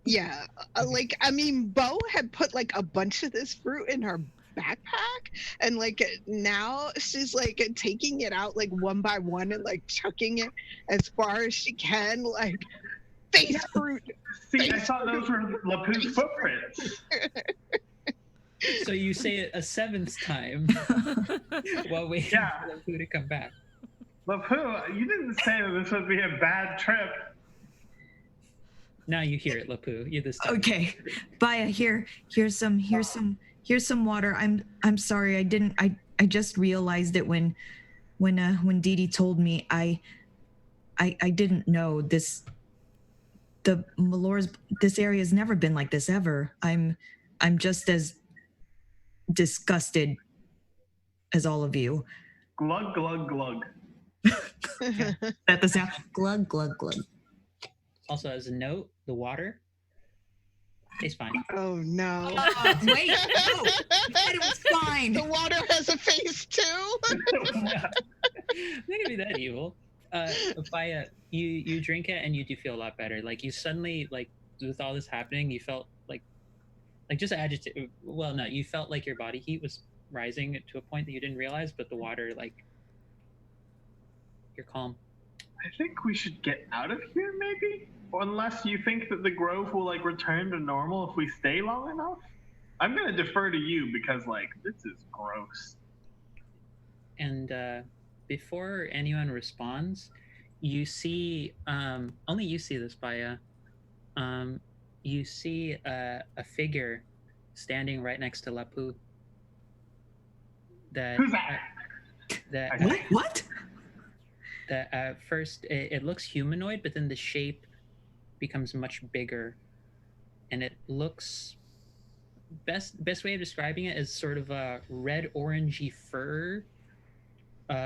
Yeah, I mean, Bo had put like a bunch of this fruit in her backpack, and like now she's like taking it out like one by one and like chucking it as far as she can, like face fruit. See, I thought those were Lapu's footprints. So you say it a 7th time while waiting for Lapu to come back. Lapu, you didn't say that this would be a bad trip. Now you hear it, Lapu. You this time. Okay, Baya, here's some water. I'm sorry. I just realized it when Dee Dee told me. I didn't know this. The Malore's, this area has never been like this ever. I'm just as disgusted as all of you. Glug glug glug. That the sound. Glug glug glug. Also, as a note, the water tastes fine. Oh no! Wait, no, you said it was fine. The water has a face too. Not gonna be that evil. Baya, you drink it and you do feel a lot better. Like you suddenly, like with all this happening, you felt like just agitated. Well, no, you felt like your body heat was rising to a point that you didn't realize, but the water, like, you're calm. I think we should get out of here, maybe? Unless you think that the grove will like return to normal if we stay long enough. I'm gonna defer to you because like this is gross. And before anyone responds, you see only you see this, Baya. you see a figure standing right next to Lapu. That Who's that? that What? that at first it looks humanoid, but then the shape becomes much bigger, and it looks best way of describing it is sort of a red orangey fur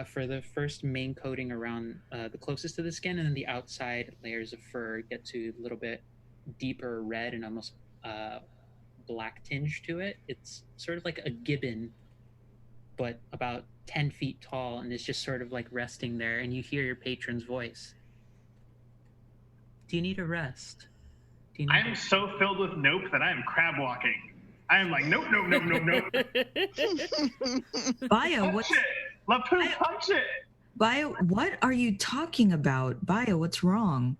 for the first main coating around the closest to the skin, and then the outside layers of fur get to a little bit deeper red and almost black tinge to it. It's sort of like a gibbon, but about 10 feet tall, and it's just sort of like resting there, and you hear your patron's voice. Do you need a rest? Do you need I'm so filled with nope that I am crab walking. I am like, nope, nope, nope, nope, nope. Baya, Punch what's it! Lapu, punch it! Baya? What are you talking about? Baya, what's wrong?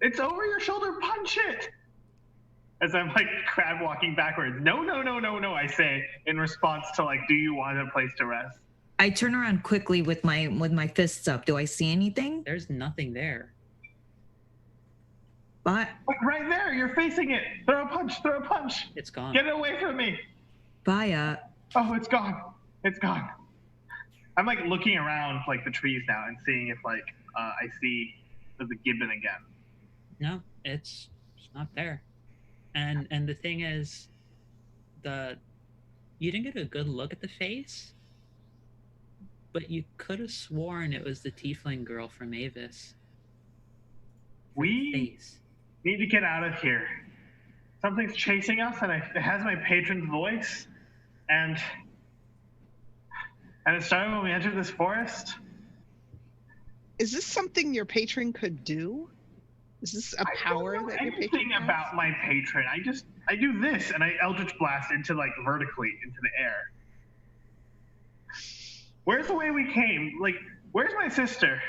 It's over your shoulder, punch it! As I'm like crab walking backwards. No, no, no, no, no, I say in response to like, do you want a place to rest? I turn around quickly with my fists up. Do I see anything? There's nothing there. But Like right there, you're facing it. Throw a punch, throw a punch. It's gone. Get it away from me. Baya, Oh, it's gone. It's gone. I'm like looking around like the trees now and seeing if like I see the gibbon again. No, it's not there. And the thing is, you didn't get a good look at the face, but you could have sworn it was the tiefling girl from Avis. We Face. need to get out of here. Something's chasing us, and it has my patron's voice. And it started when we entered this forest. Is this something your patron could do? Is this a power I don't know that your patron anything has? about my patron. I do this, and I Eldritch Blast into like vertically into the air. Where's the way we came? Like, where's my sister?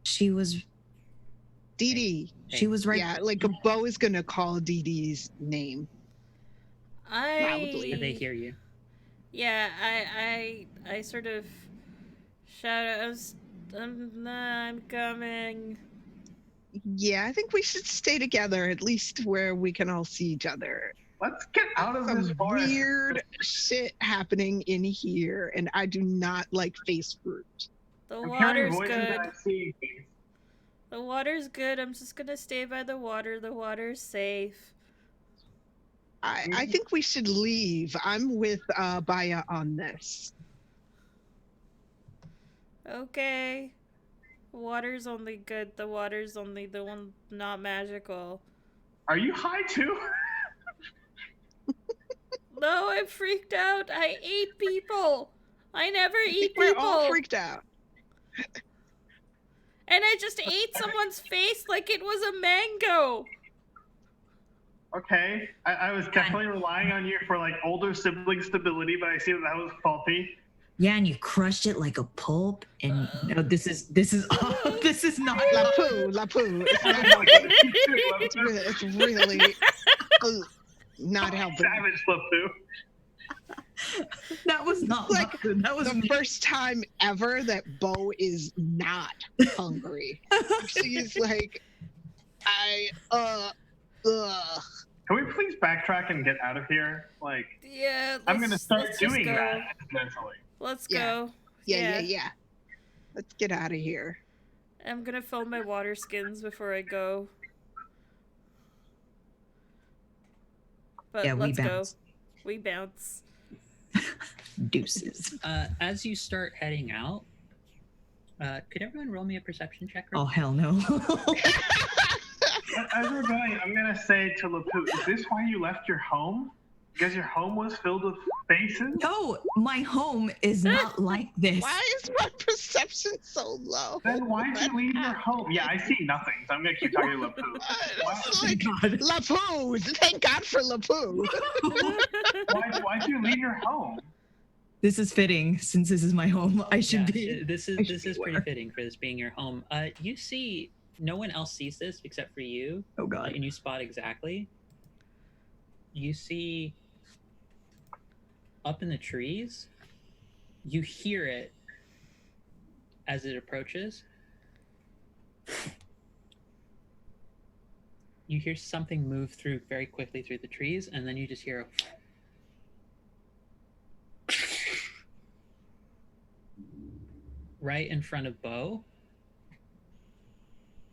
she was Dee Dee. she was right. Yeah, like a Bo is gonna call Dee Dee's name. Loudly. Did they hear you? Yeah, I sort of shout out, I'm coming. Yeah, I think we should stay together, at least where we can all see each other. Let's get out of this Some forest. weird shit happening in here, and I do not like face fruit. The I'm hearing water's voices good. and I'm seeing things. The water's good. I'm just gonna stay by the water. The water's safe. I think we should leave. I'm with Baya on this. Okay. The water's only good. The water's only the one not magical. Are you high too? No, I'm freaked out. I ate people. I never I eat think we're all people. freaked out. And I just ate someone's face like it was a mango. Okay. I was definitely relying on you for like older sibling stability, but I see that was faulty. Yeah, and you crushed it like a pulp. And no, this is this is not. Lapu. It's not helping. It's really not helping. Savage Lapu. That was not Like, Lapu, that was The me. first time ever that Bo is not hungry. She's like, ugh. Can we please backtrack and get out of here? Like, Yeah, I'm gonna start let's just doing go. that mentally. Let's Yeah. go. Yeah. Let's get out of here. I'm gonna fill my water skins before I go. But Yeah, we let's go. bounce. We bounce. Deuces. As you start heading out, could everyone roll me a perception check? Oh hell no. As we're going, I'm gonna say to Lapu, is this why you left your home? Because your home was filled with faces? No, my home is not like this. Why is my perception so low? Then why'd you leave your home? Yeah, I see nothing, so I'm gonna keep talking to Lapu. It's like God. Lapu. Thank God for Lapu. Why'd you leave your home? This is fitting since this is my home. I should Yeah, be. This I is should be pretty aware. fitting for this being your home. You see, no one else sees this except for you, Oh god. and you spot exactly. You see, up in the trees, you hear it as it approaches. you hear something move through very quickly through the trees, and then you just hear a right in front of Bo.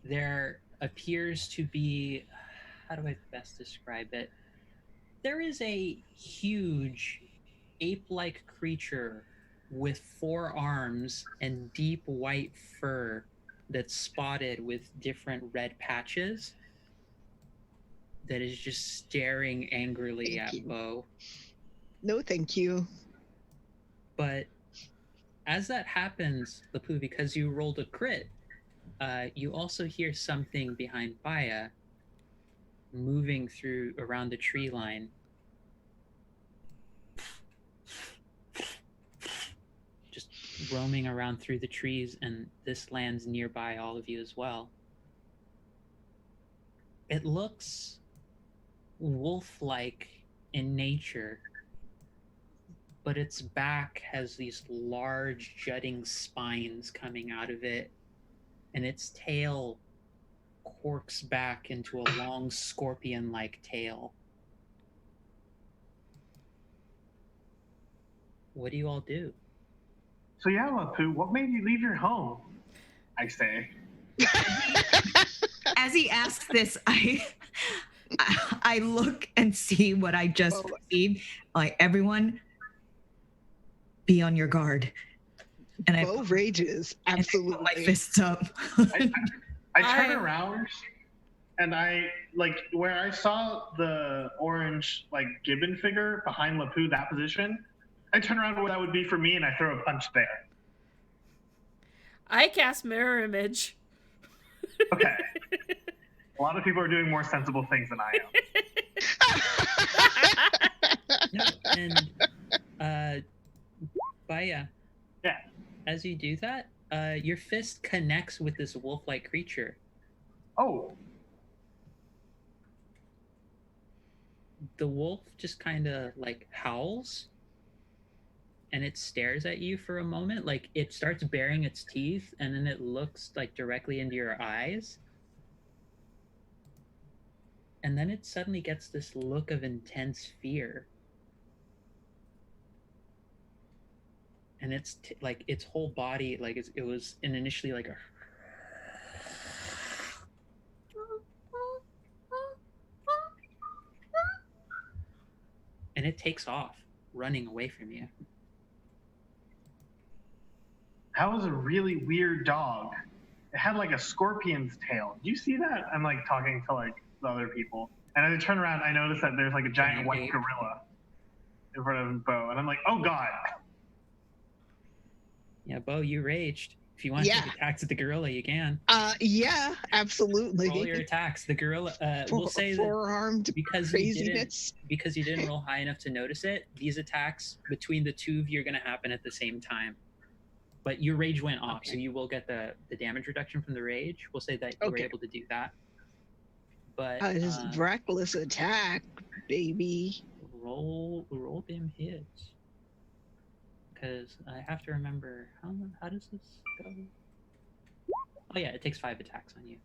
There appears to be, how do I best describe it? There is a huge ape-like creature with 4 arms and deep white fur that's spotted with different red patches that is just staring angrily Thank at you. Bo. No, thank you. But as that happens, Lapu, because you rolled a crit, you also hear something behind Baya moving through around the tree line. Just roaming around through the trees, and this lands nearby all of you as well. It looks wolf-like in nature, but its back has these large jutting spines coming out of it, and its tail corks back into a long scorpion-like tail. What do you all do? So yeah, Lapu, what made you leave your home? I say. As he asks this, I look and see what I just Oh. received. Like, everyone, be on your guard. And I Bo rages, put my absolutely. fists up. I turn around and I like where I saw the orange like gibbon figure behind Lapu, that position. I turn around where that would be for me and I throw a punch there. I cast mirror image. Okay. A lot of people are doing more sensible things than I am. No, and Baya. Yeah. As you do that, your fist connects with this wolf-like creature. Oh, The wolf just kind of like howls, and it stares at you for a moment. Like, it starts baring its teeth, and then it looks like directly into your eyes. And then it suddenly gets this look of intense fear. And it's like its whole body, like it was initially like a. And it takes off, running away from you. that was a really weird dog. It had like a scorpion's tail. Do you see that? I'm like talking to like the other people. And as I turn around, I notice that there's like a giant white ape. gorilla in front of Bo. And I'm like, oh God. Yeah, Bo, you raged. If you want to take attacks at the gorilla, you can. Yeah, absolutely. Roll your attacks. The gorilla, we'll say that four-armed because craziness. you didn't roll high enough to notice it, these attacks between the two of you are going to happen at the same time. But your rage went off, so you will get the damage reduction from the rage. We'll say that you were able to do that. But His reckless attack, baby. roll them hits. Because I have to remember how does this go? Oh yeah, it takes 5 attacks on you.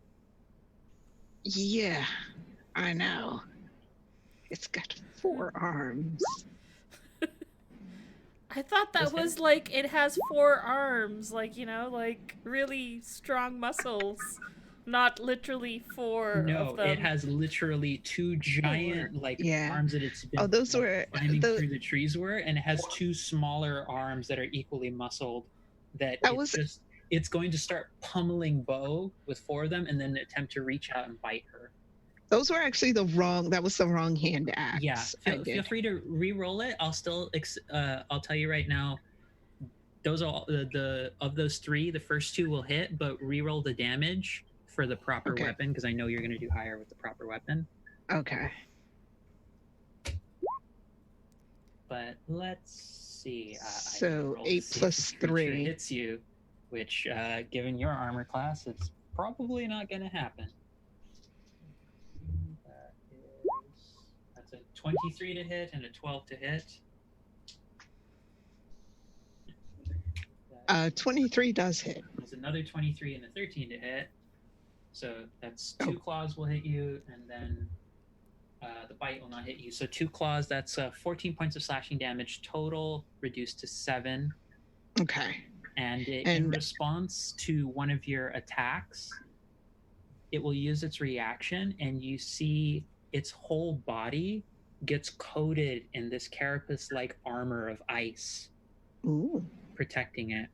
Yeah, I know. It's got 4 arms. I thought that was like it has 4 arms, like, you know, like really strong muscles, not literally 4 No, of them. it has literally 2 giant arms that it's been those were climbing through the trees and it has 2 smaller arms that are equally muscled. It's going to start pummeling Bo with 4 of them and then attempt to reach out and bite her. Those were actually the wrong hand axe. Yeah, feel free to re-roll it. I'll still I'll tell you right now, those are all, of those 3, the first 2 will hit, but re-roll the damage for the proper weapon, because I know you're going to do higher with the proper weapon. Okay. But let's see. So 8 plus 3 hits you, which, given your armor class, it's probably not going to happen. That's a 23 to hit and a 12 to hit. 23 does hit. There's another 23 and a 13 to hit. So that's 2 claws will hit you, and then the bite will not hit you. So 2 claws, that's 14 points of slashing damage total, reduced to 7. Okay. And in And response to one of your attacks, it will use its reaction, and you see its whole body gets coated in this carapace-like armor of ice, ooh, protecting it.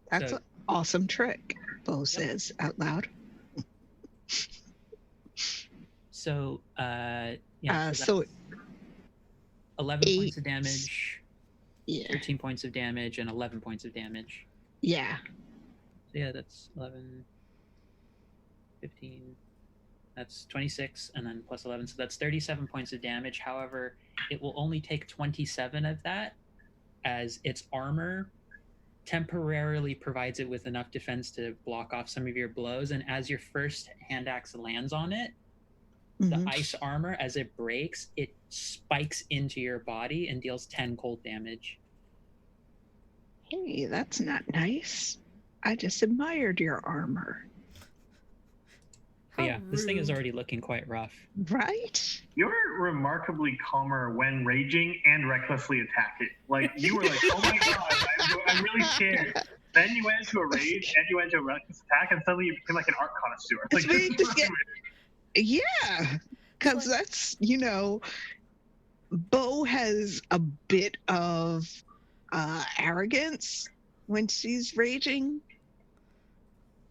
that's So- an awesome trick, Bo says out loud. So, so So that's 11 8. points of damage, Yeah. 13 points of damage, and 11 points of damage. Yeah. So yeah, that's 11, 15, that's 26, and then plus 11. So that's 37 points of damage. However, it will only take 27 of that, as its armor temporarily provides it with enough defense to block off some of your blows. And as your first hand axe lands on it, the Mhm. ice armor, as it breaks, it spikes into your body and deals 10 cold damage. Hey, that's not nice. I just admired your armor. But How yeah, this thing is rude. already looking quite rough. Right? You're remarkably calmer when raging and recklessly attack it. Like, you were like, oh my god, I'm really scared. Then you went into a rage and you went into a reckless attack, and suddenly you became like an art connoisseur. Like, It's very this is dis- Yeah. Because Like- that's, Bo has a bit of arrogance when she's raging.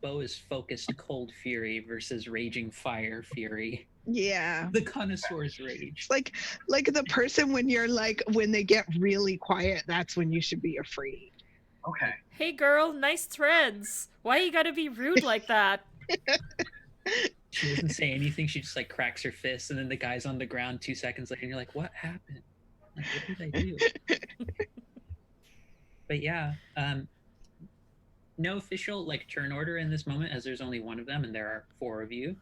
Bo is focused cold fury versus raging fire fury. Yeah. The connoisseur's rage. It's like the person when they get really quiet, that's when you should be afraid. Okay. Hey girl, nice threads. Why you gotta be rude like that? She doesn't say anything. She just like cracks her fist, and then the guy's on the ground 2 seconds later, and you're like, "What happened? Like, what did I do?" But yeah, no official like turn order in this moment, as there's only one of them, and there are 4 of you.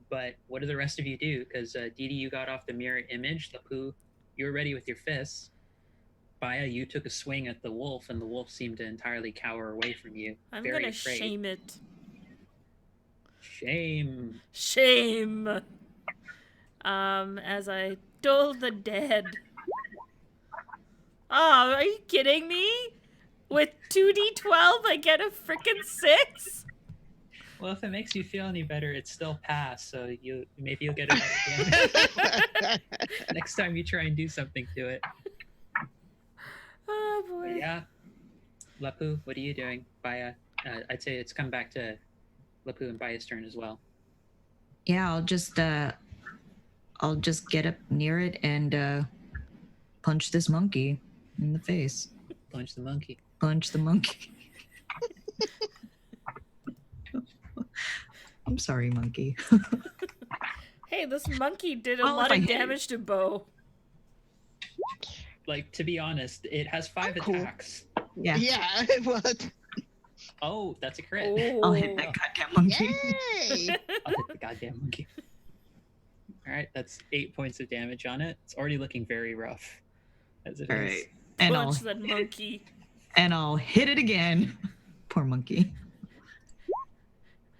But what do the rest of you do? Because Didi, you got off the mirror image. Lapu, you were ready with your fists. Baya, you took a swing at the wolf, and the wolf seemed to entirely cower away from you. I'm very gonna afraid. shame it. Shame. Shame. As I dull the dead. Oh, are you kidding me? With 2d12, I get a frickin' 6? Well, if it makes you feel any better, it's still pass, so maybe you'll get it again next time you try and do something to it. Oh But boy. yeah, Lapu, what are you doing? Baya, I'd say it's come back to Lapu and Baya's turn as well. Yeah, I'll just get up near it and punch this monkey in the face. Punch the monkey. Punch the monkey. I'm sorry, monkey. Hey, this monkey did a Well, lot if I of hit it- damage to Bo. Like, to be honest, it has 5 Oh, cool. attacks. Yeah, Yeah. Well, Oh, that's a crit. Oh. I'll hit that goddamn monkey. yay! I'll hit the goddamn monkey. All right, that's 8 points of damage on it. It's already looking very rough, as it is. All right, and Punch that monkey. I'll hit it again. Poor monkey.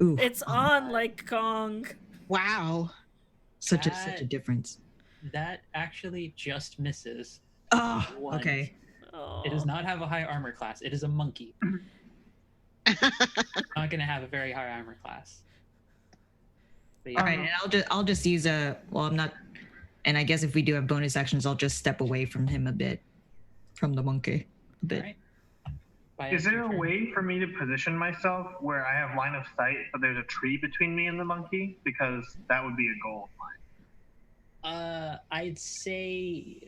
Ooh, It's on like Kong. Wow. such a that- difference. That actually just misses. Oh, One. okay. Oh. It does not have a high armor class. It is a monkey. Not going to have a very high armor class. But yeah. All right, and I'll just use I'm not, and I guess if we do have bonus actions, I'll just step away from him a bit, from the monkey a bit. All right. Baya, Is there your a turn. way for me to position myself where I have line of sight, but there's a tree between me and the monkey? Because that would be a goal of mine. I'd say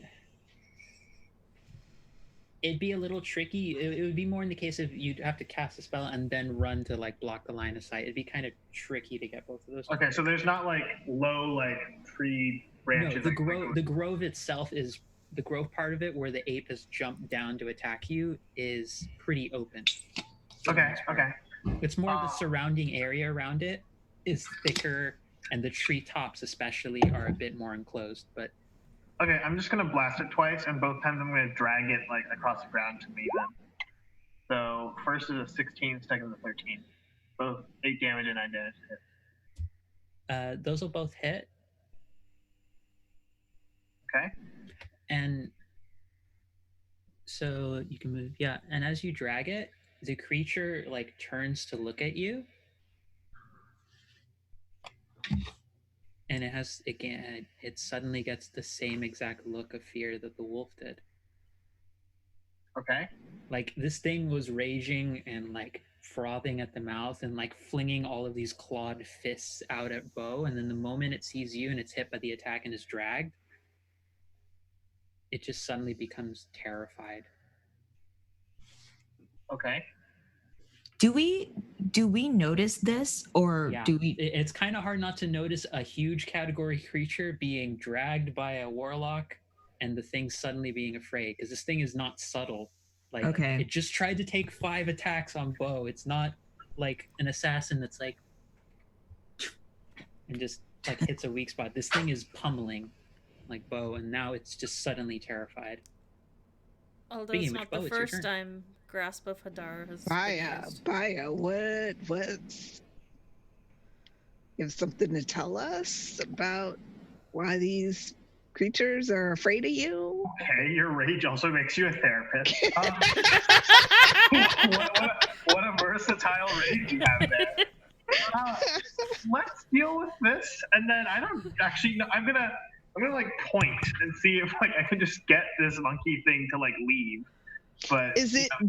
it'd be a little tricky. It would be more in the case of you'd have to cast a spell and then run to like block the line of sight. It'd be kind of tricky to get both of those. Okay, so there's not like low like tree branches. No, the that can grove. go- The grove itself is the grove part of it where the ape has jumped down to attack you is pretty open. Okay, okay. It's more the surrounding area around it is thicker, and the treetops especially are a bit more enclosed. But Okay, I'm just gonna blast it twice, and both times I'm gonna drag it like across the ground to me then. So first is a 16, second is a 13. Both 8 damage and 9 damage to hit. Those will both hit, Okay. and so you can move. Yeah, and as you drag it, the creature like turns to look at you, and it has again. It suddenly gets the same exact look of fear that the wolf did. Okay. Like this thing was raging and like frothing at the mouth and like flinging all of these clawed fists out at Bo, and then the moment it sees you and it's hit by the attack and is dragged, it just suddenly becomes terrified. Okay. Do we notice this, or Yeah, do we? it's kind of hard not to notice a huge category creature being dragged by a warlock and the thing suddenly being afraid, because this thing is not subtle. Like Okay. it just tried to take 5 attacks on Bo. It's not like an assassin that's like and just like hits a weak spot. This thing is pummeling like Bo, and now it's just suddenly terrified. Although Speaking it's of not which, the Bo, it's your first turn. time Grasp of Hadar has been used. Baya, what's you have something to tell us about why these creatures are afraid of you? Okay, your rage also makes you a therapist. What a versatile rage you have there. Let's deal with this, and then I don't actually know. I'm gonna like point and see if like I can just get this monkey thing to like leave. But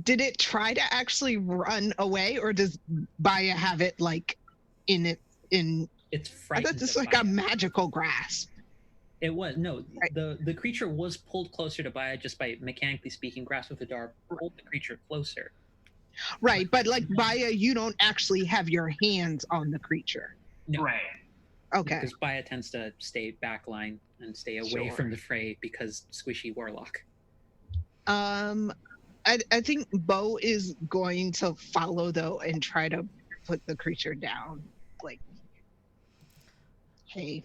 Did it try to actually run away, or does Baya have it like in It's I frightened. thought this was of like a Baya. magical grasp. It was no. Right. The creature was pulled closer to Baya just by mechanically speaking. Grasp of Hadar pulled the creature closer. Right, but like Baya, you don't actually have your hands on the creature. No, right. Okay. because Baya tends to stay backline and stay away Sure. from the fray because squishy warlock. I think Bo is going to follow though and try to put the creature down. Like, hey.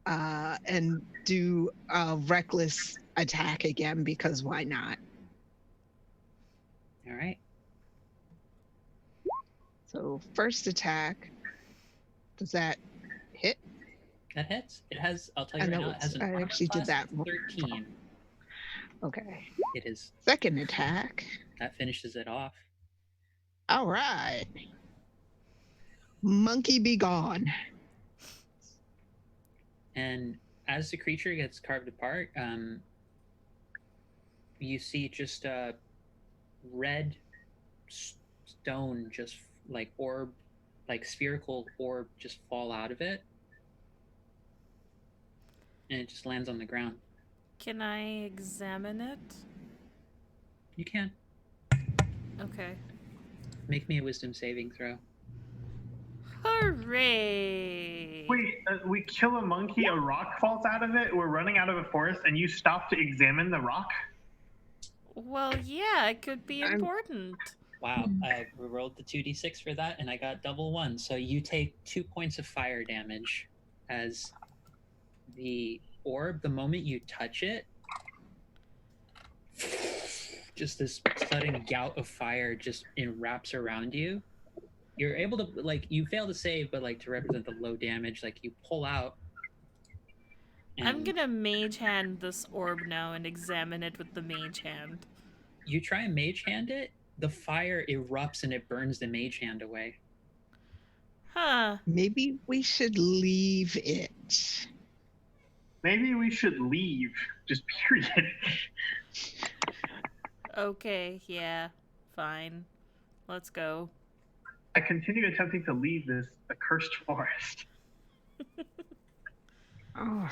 And do a reckless attack again, because why not? All right. So first attack, does that hit? That hits. It has. I'll tell you I right know now. It has an I armor actually did class that. of 13. Okay. It is. Second attack. That finishes it off. All right. Monkey be gone. And as the creature gets carved apart, you see just a red stone, just like orb, like spherical orb, just fall out of it, and it just lands on the ground. Can I examine it? You can Okay. make me a wisdom saving throw. Hooray! Wait, we kill a monkey, a rock falls out of it, we're running out of a forest, and you stop to examine the rock? Well, yeah, it could be important. Wow, I rolled the 2d6 for that, and I got double 1. So you take 2 points of fire damage as the orb, the moment you touch it, just this sudden gout of fire just wraps around you. You're able to, like, you fail to save, but, like, to represent the low damage, like, you pull out. I'm gonna mage hand this orb now and examine it with the mage hand. You try and mage hand it, the fire erupts and it burns the mage hand away. Huh. Maybe we should leave it. Maybe we should leave, just period. Okay, yeah. Fine. Let's go. I continue attempting to leave this accursed forest. Oh.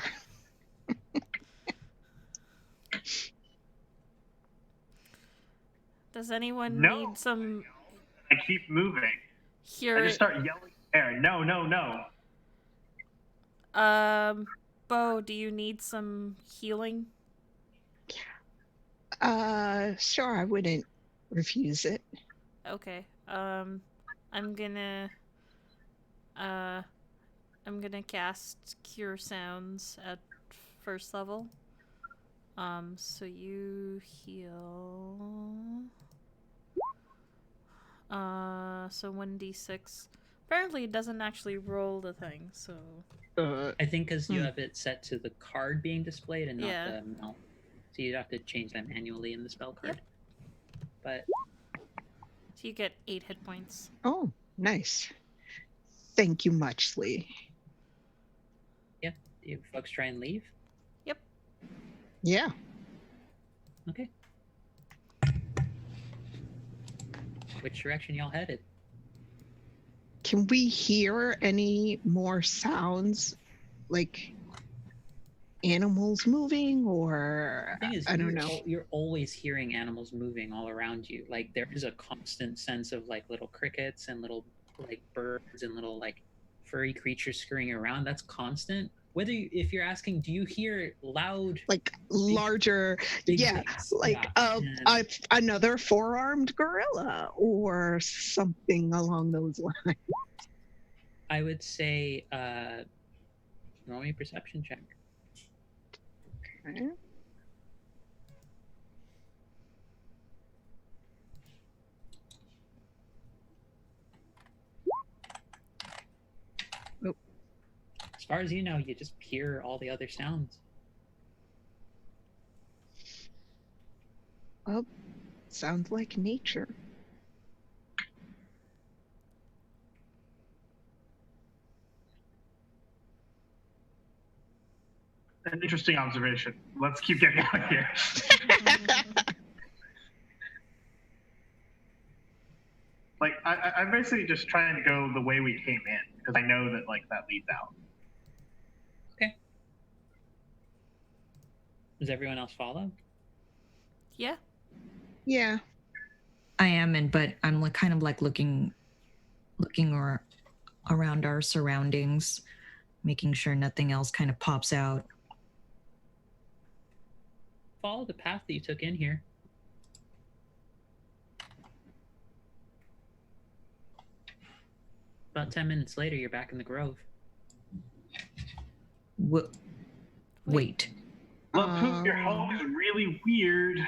Does anyone No. need some I keep moving. I just start yelling there. No, no, no. Bo, do you need some healing? Sure, I wouldn't refuse it. Okay. I'm gonna cast Cure Sounds at first level. So you heal So 1d6. Apparently, it doesn't actually roll the thing, so. I think because you Hmm. have it set to the card being displayed and not Yeah. the mount. So you'd have to change that manually in the spell card. But So you get 8 hit points. Oh, nice. Thank you muchly. yeah, do you folks try and leave? Yep. Yeah. Okay. Which direction y'all headed? Can we hear any more sounds, like animals moving, or The thing is, I don't know? you're always hearing animals moving all around you. Like there is a constant sense of like little crickets and little like birds and little like furry creatures scurrying around. That's constant. Whether if you're asking, do you hear loud Like larger, big yeah, things? like Yeah. And another four-armed gorilla or something along those lines. I would say, roll me a perception check. Okay. As far as you know, you just hear all the other sounds. Well, sounds like nature. An interesting observation. Let's keep getting out of here. Like I'm basically just trying to go the way we came in because I know that like that leads out. Does everyone else follow? Yeah. Yeah. I am, but I'm like kind of like looking around our surroundings, making sure nothing else kind of pops out. Follow the path that you took in here. About 10 minutes later, you're back in the grove. Wait. Look, Poop, your home is really weird.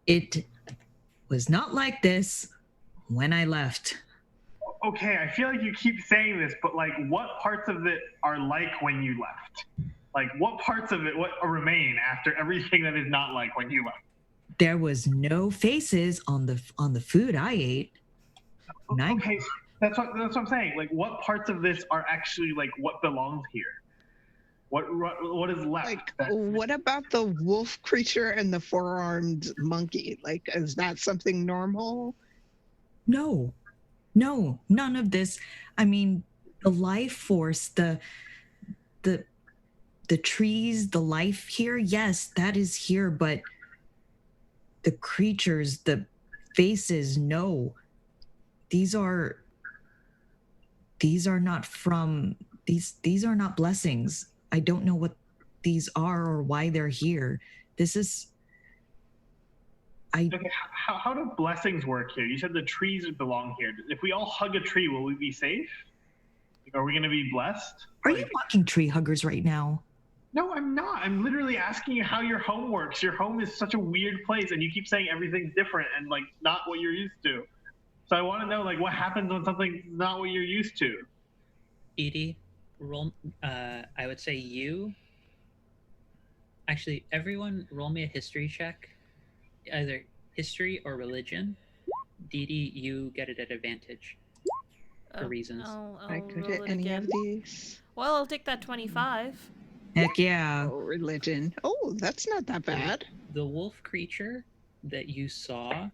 It was not like this when I left. Okay, I feel like you keep saying this, but like, what parts of it are like when you left? Like, what parts of it what remain after everything that is not like when you left? There was no faces on the food I ate. Okay, that's what I'm saying. Like, what parts of this are actually like what belongs here? What is left? Like, what about the wolf creature and the four-armed monkey? Like, is that something normal? No, none of this. I mean, the life force, the trees, the life here, yes, that is here, but the creatures, the faces, no. These are not from these are not blessings. I don't know what these are or why they're here. This is Okay, how do blessings work here? You said the trees belong here. If we all hug a tree, will we be safe? Like, are we going to be blessed? Are Like, you mocking tree huggers right now? No, I'm not. I'm literally asking you how your home works. Your home is such a weird place, and you keep saying everything's different and like not what you're used to. So I want to know like what happens when something's not what you're used to. Edie, roll. I would say you. Actually, everyone, roll me a history check, either history or religion. Dee Dee, you get it at advantage for reasons. I'll I could roll at it any again. of these. Well, I'll take that 25. Heck yeah. Oh, religion. Oh, that's not that bad. The wolf creature that you saw,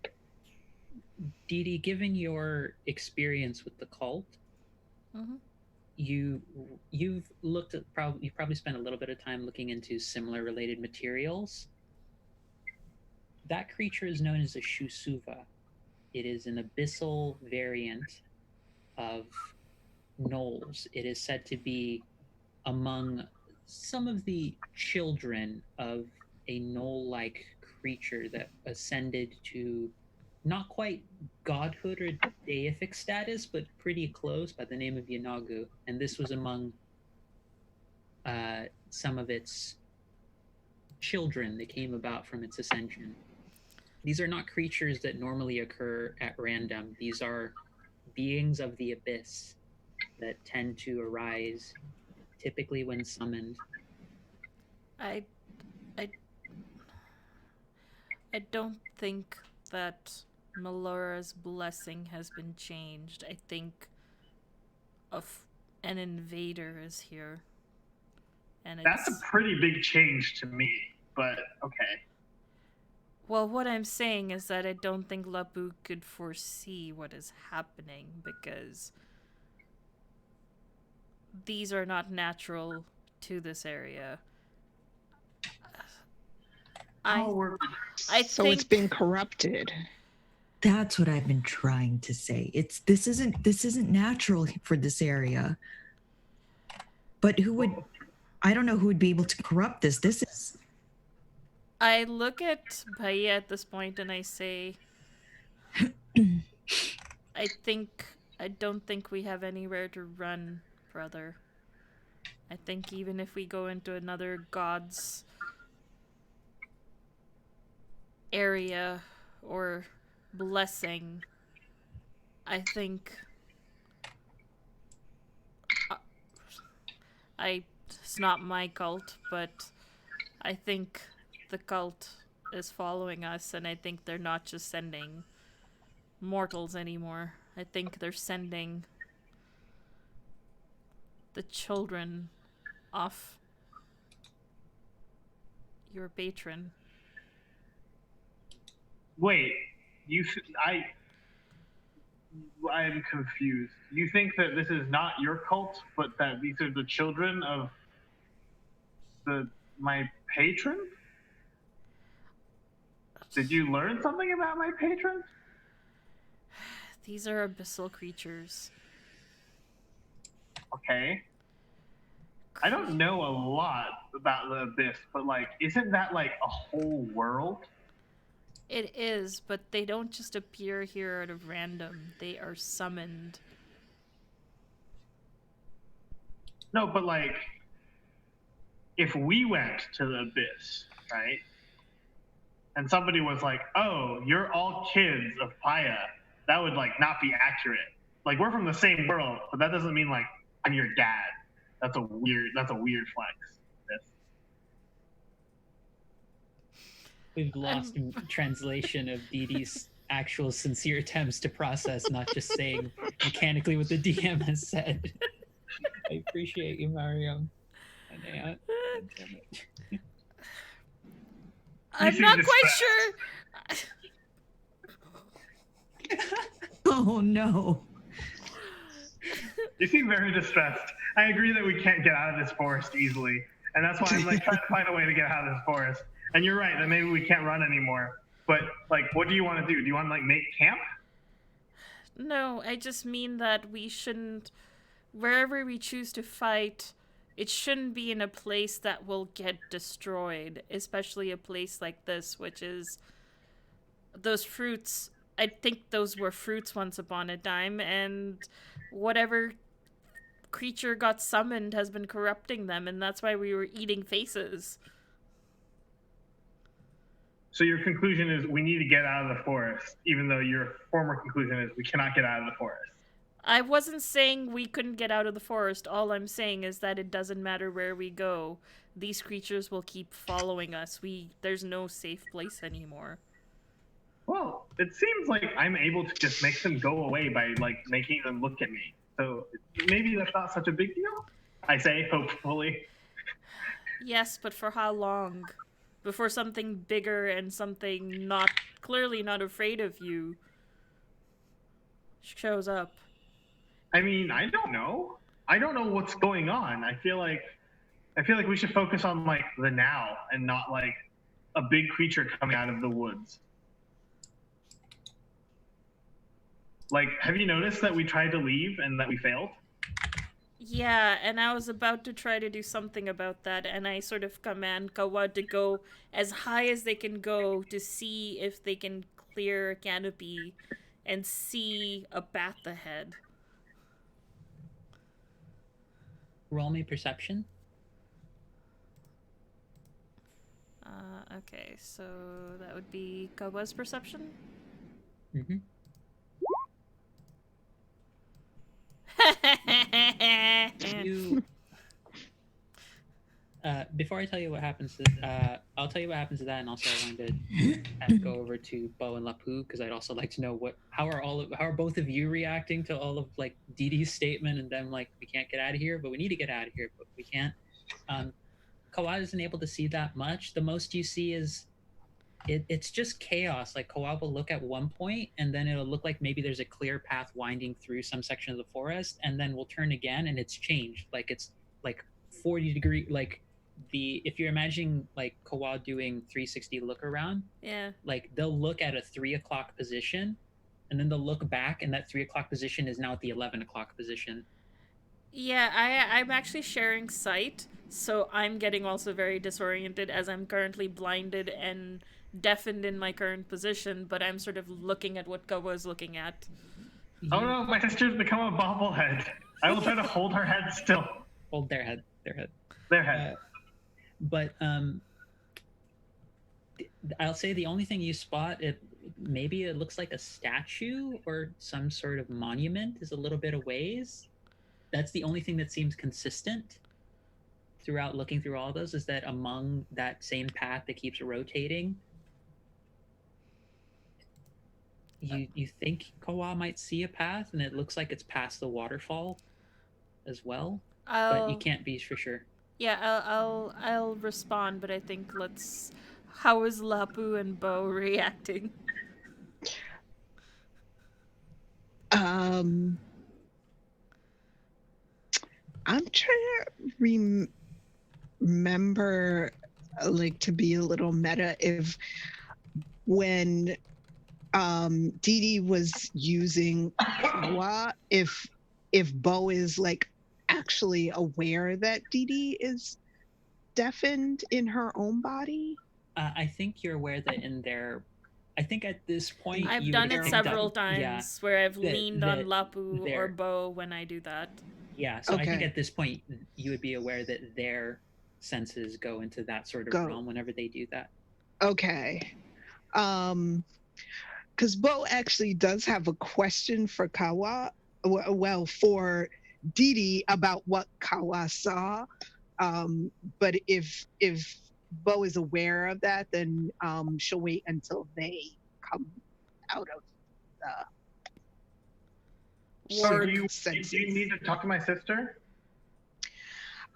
Dee Dee, given your experience with the cult, Mm-hmm. you've looked at you've probably spent a little bit of time looking into similar related materials. That creature is known as a Shusuva. It is an abyssal variant of gnolls. It is said to be among some of the children of a gnoll-like creature that ascended to not quite godhood or deific status, but pretty close, by the name of Yanagu. And this was among some of its children that came about from its ascension. These are not creatures that normally occur at random. These are beings of the abyss that tend to arise typically when summoned. I, I, I don't think that Melora's blessing has been changed. I think of an invader is here, and That's a it's pretty big change to me, but okay. well. What I'm saying is that I don't think Labu could foresee what is happening because these are not natural to this area. I Oh, we're I So it's think been corrupted. That's what I've been trying to say. This isn't natural for this area. But who would I don't know who would be able to corrupt this. This is I look at Bahia at this point and I say, I don't think we have anywhere to run, brother. I think even if we go into another god's area or blessing, I think uh, it's not my cult, but I think the cult is following us, and I think they're not just sending mortals anymore. I think they're sending the children off your patron. wait. You, I'm confused. You think that this is not your cult, but that these are the children of the my patron? Did you learn something about my patron? These are abyssal creatures. Okay. I don't know a lot about the abyss, but like, isn't that like a whole world? It is, but they don't just appear here out of random. They are summoned. No, but like, if we went to the abyss, right? And somebody was like, "Oh, you're all kids of Paya," that would like not be accurate. Like we're from the same world, but that doesn't mean like I'm your dad. That's a weird flex. This. We've lost translation of Dee Dee's actual sincere attempts to process, not just saying mechanically what the DM has said. I appreciate you, Mario. And damn it. I'm seem not quite distressed. sure. oh no. You seem very distressed. I agree that we can't get out of this forest easily, and that's why I'm like trying to find a way to get out of this forest. And you're right that maybe we can't run anymore. But like, what do you want to do? Do you want to like make camp? No, I just mean that we shouldn't. Wherever we choose to fight, it shouldn't be in a place that will get destroyed, especially a place like this, which is those fruits. I think those were fruits once upon a time, and whatever creature got summoned has been corrupting them, and that's why we were eating faces. So your conclusion is we need to get out of the forest, even though your former conclusion is we cannot get out of the forest. I wasn't saying we couldn't get out of the forest. All I'm saying is that it doesn't matter where we go. These creatures will keep following us. There's no safe place anymore. Well, it seems like I'm able to just make them go away by like making them look at me. So maybe that's not such a big deal. I say hopefully. Yes, but for how long? Before something bigger and something not clearly not afraid of you shows up. I mean, I don't know. I don't know what's going on. I feel like we should focus on like the now and not like a big creature coming out of the woods. Like, have you noticed that we tried to leave and that we failed? Yeah, and I was about to try to do something about that, and I sort of command Kawa to go as high as they can go to see if they can clear a canopy and see a path ahead. Roll me perception. Okay, so that would be Koba's perception. Mm-hmm. You. Before I tell you what happens to, I'll tell you what happens to that, and also I wanted to go over to Bo and Lapu because I'd also like to know how are both of you reacting to all of like Dee Dee's statement and them like we can't get out of here, but we need to get out of here, but we can't. Kawa isn't able to see that much. The most you see is it's just chaos. Like Kawa will look at one point and then it'll look like maybe there's a clear path winding through some section of the forest, and then we'll turn again and it's changed. Like it's like 40-degree, like if you're imagining like Kawa doing 360 look around, Yeah. like they'll look at a 3 o'clock position and then they'll look back and that 3 o'clock position is now at the 11 o'clock position. Yeah, I'm actually sharing sight, so I'm getting also very disoriented as I'm currently blinded and deafened in my current position, but I'm sort of looking at what Koba is looking at. Oh no, my sister's become a bobblehead. I will try to hold her head still. Hold their head. Their head. But I'll say the only thing you spot, maybe it looks like a statue or some sort of monument is a little bit of ways. That's the only thing that seems consistent throughout looking through all those, is that among that same path that keeps rotating, you think Kawa might see a path, and it looks like it's past the waterfall as well, but you can't be for sure. Yeah, I'll respond, but I think how is Lapu and Bo reacting? I'm trying to remember, like, to be a little meta, if when Dee Dee was using Kawa, if Bo is like actually aware that Dee Dee is deafened in her own body. I think you're aware that in their. I think at this point I've you done would it think several that, times where I've leaned on Lapu their- or Bo when I do that. Yeah, so I think Okay. at this point you would be aware that their senses go into that sort of realm whenever they do that. Okay. Because Bo actually does have a question for Kawa, well, for Dee Dee about what Kawa saw. But if Bo is aware of that, then she'll wait until they come out of the So ward do you senses. need to talk to my sister?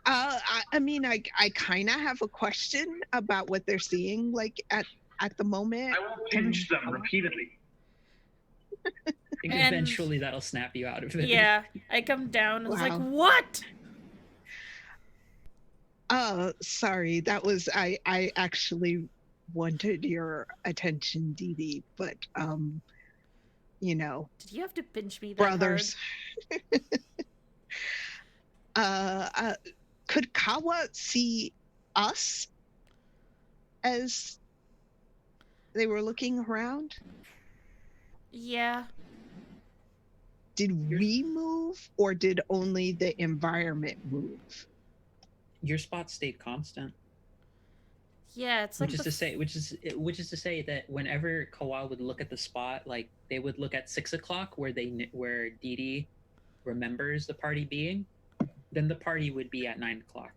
I mean, I kind of have a question about what they're seeing, like at the moment. I will pinch them repeatedly. I think And- eventually that'll snap you out of it. Yeah, I come down and it's like, Wow. what? Sorry, that was I actually wanted your attention, Dee Dee, but you know, Did you have to pinch me that brothers. Could Kawa see us as they were looking around? hard? Yeah. Did we move, or did only the environment move? Your spot stayed constant. Yeah, it's like Which is to say that whenever Kawa would look at the spot, like they would look at 6 o'clock where where Dee Dee remembers the party being, then the party would be at 9 o'clock.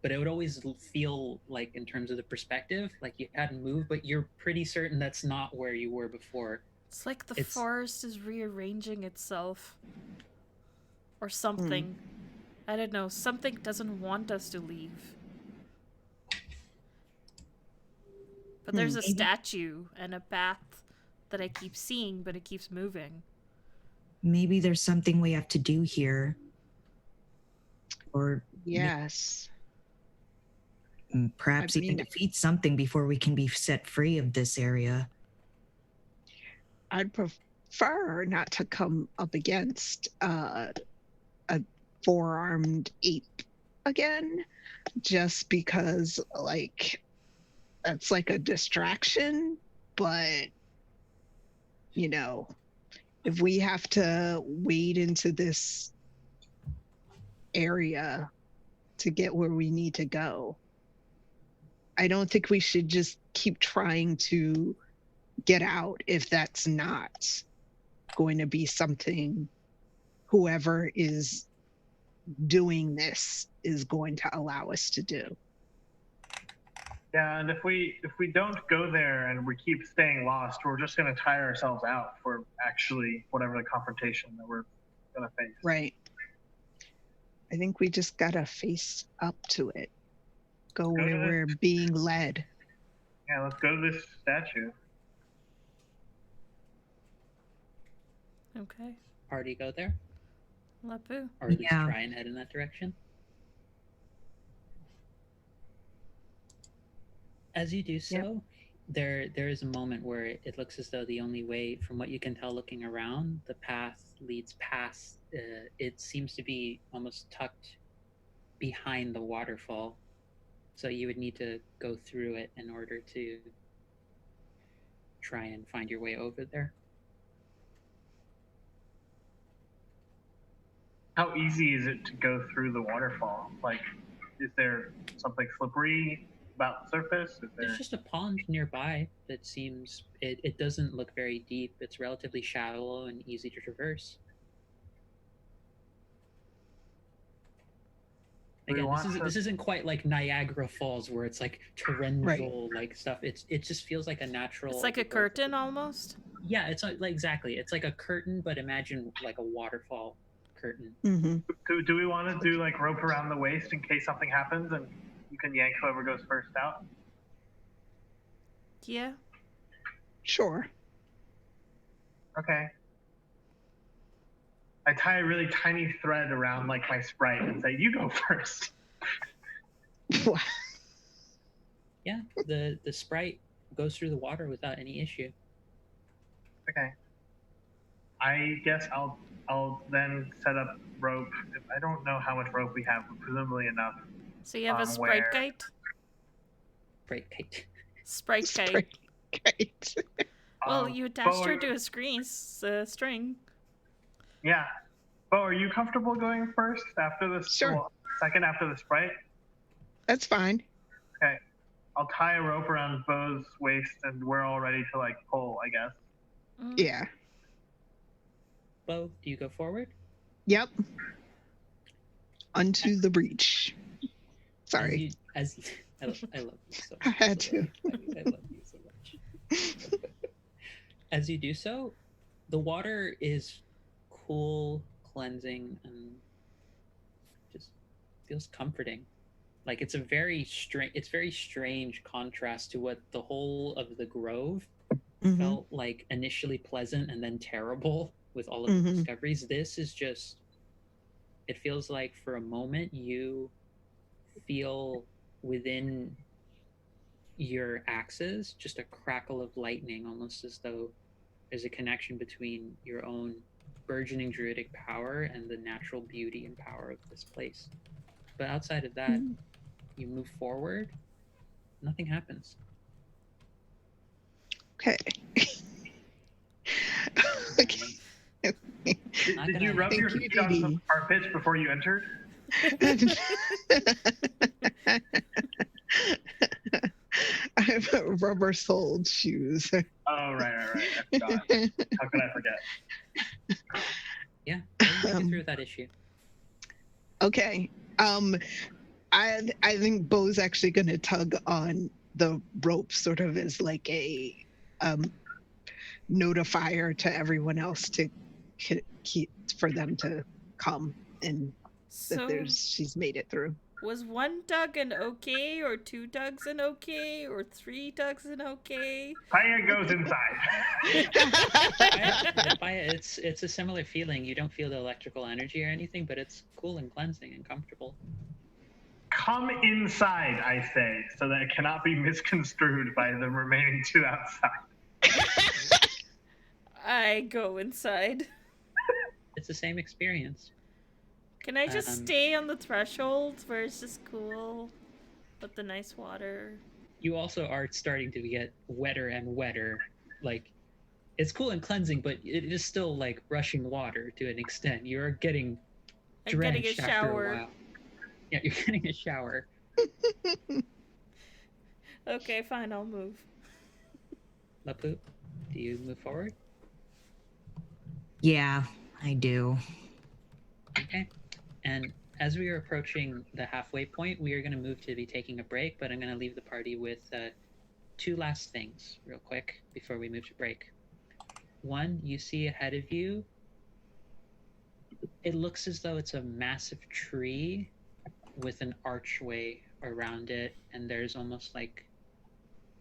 But it would always feel like, in terms of the perspective, like you hadn't moved, but you're pretty certain that's not where you were before. It's like the forest is rearranging itself. Or something. I don't know. Something doesn't want us to leave. But there's a statue and a path that I keep seeing, but it keeps moving. Maybe there's something we have to do here. Or Yes. perhaps even defeat something before we can be set free of this area. I'd prefer not to come up against a four-armed ape again, just because, like, that's like a distraction. But, you know, if we have to wade into this area to get where we need to go. I don't think we should just keep trying to get out if that's not going to be something whoever is doing this is going to allow us to do. Yeah, and if we don't go there and we keep staying lost, we're just going to tire ourselves out for actually whatever the confrontation that we're going to face. Right. I think we just got to face up to it. Go where to we're being led. Yeah, let's go to this statue. Okay. Party go there, Lapu. or at least Yeah. try and head in that direction. As you do so, there is a moment where it looks as though the only way, from what you can tell looking around, the path leads past. It seems to be almost tucked behind the waterfall, so you would need to go through it in order to try and find your way over there. How easy is it to go through the waterfall? Like, is there something slippery about the surface? Is there... There's just a pond nearby that seems it doesn't look very deep. It's relatively shallow and easy to traverse. Again, this isn't quite like Niagara Falls where it's like torrential like stuff. It just feels like a natural. It's like a curtain almost. Yeah, it's like exactly. It's like a curtain, but imagine like a waterfall curtain. Mm-hmm. Do we want to do like rope around the waist in case something happens and you can yank whoever goes first out? Yeah. Sure. Okay. I tie a really tiny thread around like my sprite and say, "You go first." Yeah, the sprite goes through the water without any issue. Okay. I guess I'll then set up rope. I don't know how much rope we have, but presumably enough. So you have a sprite kite? Sprite kite. Sprite kite. Kite. Well, you attached her to a string. Yeah. Bo, are you comfortable going first after the second after the sprite? That's fine. Okay. I'll tie a rope around Bo's waist and we're all ready to like pull, I guess. Yeah. Bo, do you go forward? Yep. Unto the breach. Sorry. I love you so much. I had to. I love you so much. As you do so, the water is cool, cleansing, and just feels comforting. Like it's a very strange contrast to what the whole of the grove felt like initially pleasant and then terrible with all of the discoveries. This is just, it feels like for a moment you feel within your axes just a crackle of lightning, almost as though there's a connection between your own burgeoning druidic power and the natural beauty and power of this place. But outside of that, you move forward, nothing happens. Okay. Okay. Did you rub your feet on some carpets before you entered? I have rubber soled shoes. Oh, right. I forgot. How could I forget? Yeah, get through that issue. Okay. I think Bo's actually going to tug on the rope, sort of as like a notifier to everyone else to keep for them to come and that she's made it through. Was one tug an okay, or two tugs an okay, or three tugs an okay? Paya goes inside. It's a similar feeling. You don't feel the electrical energy or anything, but it's cool and cleansing and comfortable. Come inside, I say, so that it cannot be misconstrued by the remaining two outside. I go inside. It's the same experience. Can I just stay on the threshold where it's just cool with the nice water? You also are starting to get wetter and wetter. Like, it's cool and cleansing, but it is still like rushing water to an extent. You're getting drenched after a while. Yeah, you're getting a shower. Okay, fine, I'll move. Lapu, do you move forward? Yeah, I do. Okay. And as we are approaching the halfway point, we are going to move to be taking a break, but I'm going to leave the party with two last things real quick before we move to break. One, you see ahead of you, it looks as though it's a massive tree with an archway around it, and there's almost like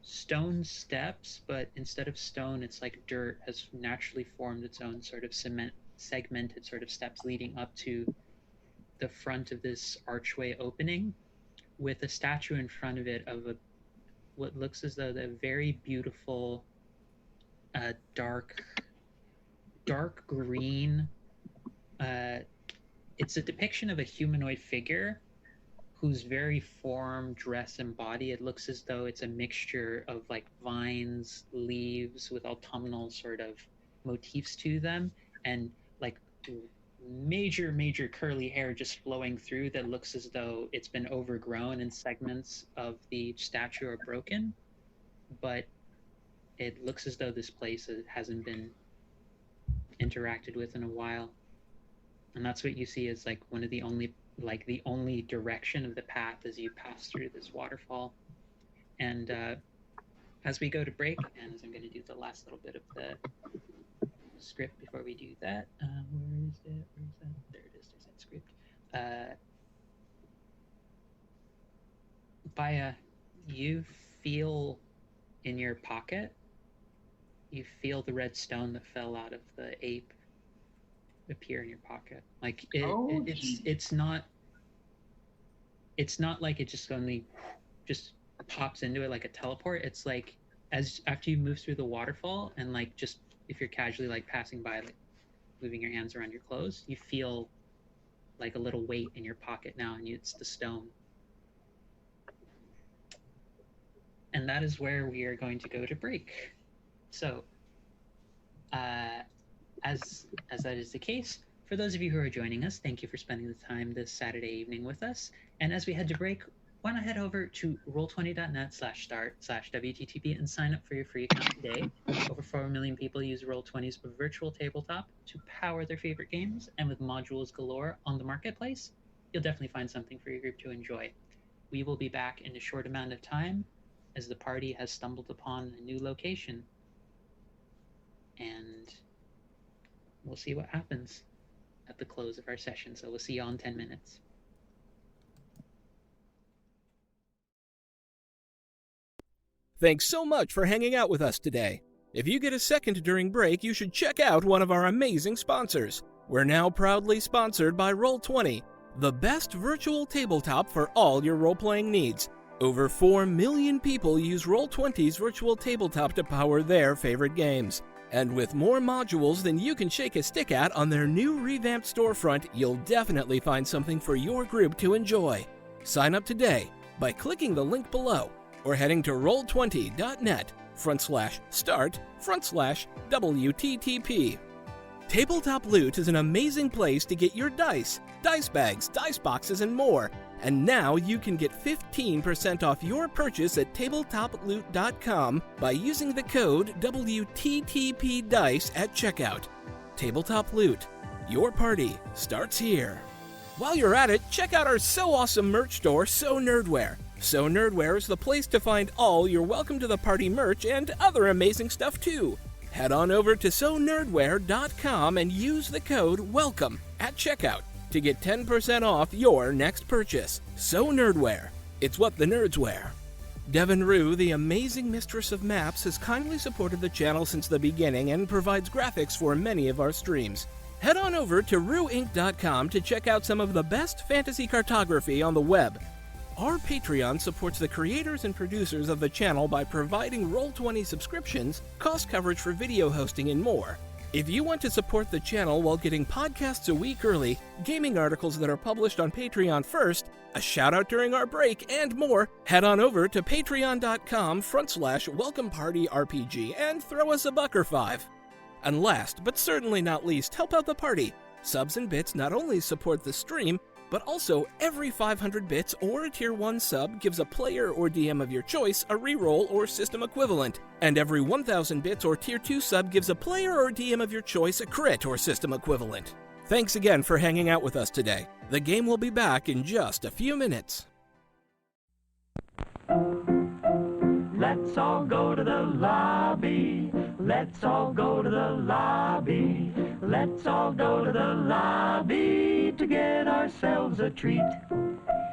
stone steps, but instead of stone, it's like dirt has naturally formed its own sort of segmented sort of steps leading up to the front of this archway opening, with a statue in front of it of what looks as though the very beautiful dark green. It's a depiction of a humanoid figure whose very form, dress, and body, it looks as though it's a mixture of like vines, leaves with autumnal sort of motifs to them, and like major curly hair just flowing through that looks as though it's been overgrown and segments of the statue are broken, but it looks as though this place hasn't been interacted with in a while. And that's what you see as like one of the only direction of the path as you pass through this waterfall. And as we go to break, and as I'm going to do the last little bit of the script before we do that, where is it? There it is. There's that script. Baya, you feel in your pocket, you feel the red stone that fell out of the ape appear in your pocket. Like it's not like it just only just pops into it like a teleport. It's like as after you move through the waterfall and like just if you're casually like passing by, like moving your hands around your clothes, you feel like a little weight in your pocket now, and it's the stone. And that is where we are going to go to break. So as that is the case, for those of you who are joining us, thank you for spending the time this Saturday evening with us. And as we head to break, why not head over to roll20.net/start/WTTP and sign up for your free account today. Over 4 million people use Roll20's virtual tabletop to power their favorite games, and with modules galore on the marketplace, you'll definitely find something for your group to enjoy. We will be back in a short amount of time as the party has stumbled upon a new location. And we'll see what happens at the close of our session. So we'll see you all in 10 minutes. Thanks so much for hanging out with us today. If you get a second during break, you should check out one of our amazing sponsors. We're now proudly sponsored by Roll20, the best virtual tabletop for all your role-playing needs. Over 4 million people use Roll20's virtual tabletop to power their favorite games. And with more modules than you can shake a stick at on their new revamped storefront, you'll definitely find something for your group to enjoy. Sign up today by clicking the link below or heading to roll20.net/start/WTTP. Tabletop Loot is an amazing place to get your dice bags, dice boxes, and more. And now you can get 15% off your purchase at tabletoploot.com by using the code WTTPDICE at checkout. Tabletop Loot. Your party starts here. While you're at it, check out our so awesome merch store, So Nerdware. So Nerdware is the place to find all your Welcome to the Party merch and other amazing stuff too. Head on over to sonerdware.com and use the code WELCOME at checkout to get 10% off your next purchase. So Nerdware. It's what the nerds wear. Devin Rue, the amazing mistress of maps, has kindly supported the channel since the beginning and provides graphics for many of our streams. Head on over to rueinc.com to check out some of the best fantasy cartography on the web. Our Patreon supports the creators and producers of the channel by providing Roll20 subscriptions, cost coverage for video hosting, and more. If you want to support the channel while getting podcasts a week early, gaming articles that are published on Patreon first, a shout out during our break, and more, head on over to patreon.com/welcomepartyrpg and throw us a buck or $5. And last, but certainly not least, help out the party. Subs and bits not only support the stream, But also, every 500 bits or a Tier 1 sub gives a player or DM of your choice a reroll or system equivalent. And every 1000 bits or Tier 2 sub gives a player or DM of your choice a crit or system equivalent. Thanks again for hanging out with us today. The game will be back in just a few minutes. Let's all go to the lobby. Let's all go to the lobby. Let's all go to the lobby to get ourselves a treat.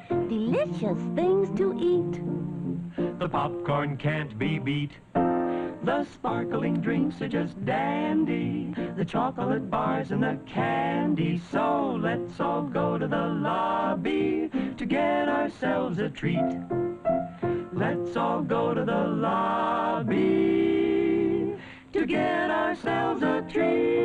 Delicious things to eat. The popcorn can't be beat. The sparkling drinks are just dandy. The chocolate bars and the candy. So let's all go to the lobby to get ourselves a treat. Let's all go to the lobby to get ourselves a treat.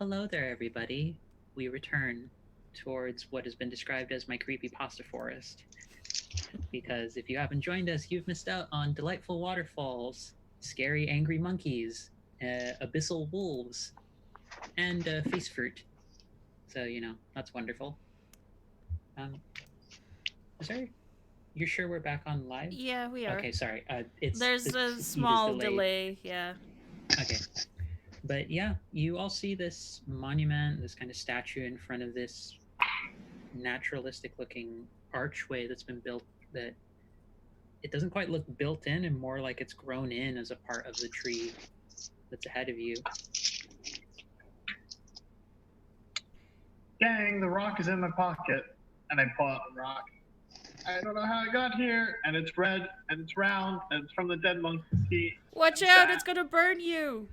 Hello there, everybody. We return towards what has been described as my creepy pasta forest. Because if you haven't joined us, you've missed out on delightful waterfalls, scary angry monkeys, abyssal wolves, and face fruit. So, that's wonderful. Is there... You're sure we're back on live? Yeah, we are. Okay, sorry. There's the a feed is small delayed. delay, yeah. Okay. But yeah, you all see this monument, this kind of statue in front of this naturalistic looking archway that's been built that it doesn't quite look built in and more like it's grown in as a part of the tree that's ahead of you. Dang, the rock is in my pocket. And I pull out the rock. I don't know how it got here. And it's red, and it's round, and it's from the dead monkey. Watch out, it's gonna burn you!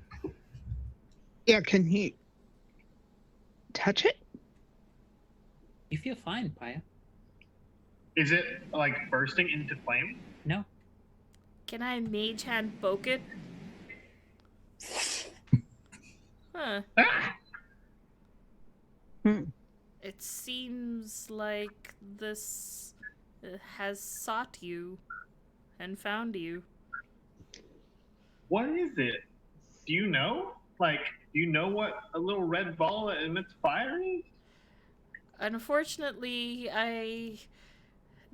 Yeah, can he touch it? You feel fine, Paya. Is it, like, bursting into flame? No. Can I mage hand poke it? Huh. Ah! It seems like this has sought you and found you. What is it? Do you know? Like, do you know what a little red ball that emits fire is? Unfortunately, I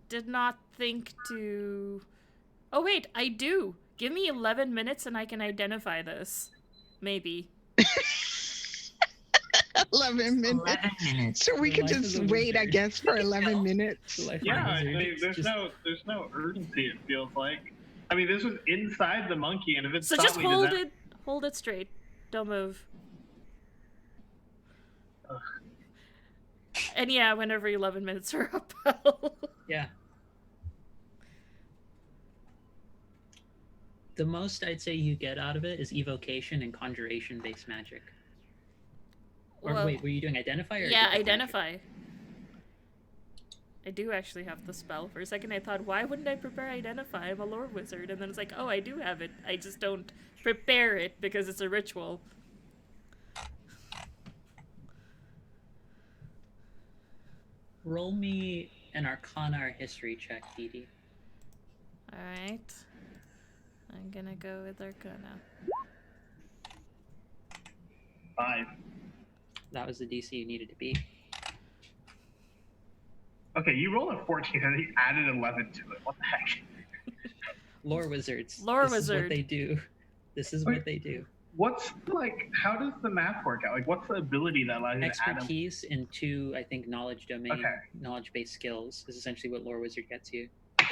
did not think to... Oh wait, I do! Give me 11 minutes and I can identify this. Maybe. 11 minutes. 11 minutes. So we The can life just of a wait, I wizard. guess, for 11 minutes. The life of a Yeah, I wizard. mean, It's there's just- no urgency. It feels like. I mean, this was inside the monkey, and if it So stopped just me, does that... hold it straight. Don't move. Ugh. And yeah, whenever 11 minutes are up. Yeah. The most I'd say you get out of it is evocation and conjuration based magic. Or Well, wait, were you doing identify or yeah, detect magic? identify. I do actually have the spell. For a second I thought, why wouldn't I prepare identify? I'm a lore wizard. And then it's like, oh, I do have it. I just don't prepare it because it's a ritual. Roll me an Arcana or History check, Dee Dee. Alright. I'm gonna go with Arcana. 5. That was the DC you needed to beat. Okay, you rolled a 14, and he added 11 to it. What the heck? Lore wizards. Lore This is wizard. what they do. This is Wait. what they do. What's, like, how does the math work out? Like, what's the ability that allows you to add Expertise into, I think, knowledge domain, Okay. knowledge-based skills is essentially what Lore Wizard gets you.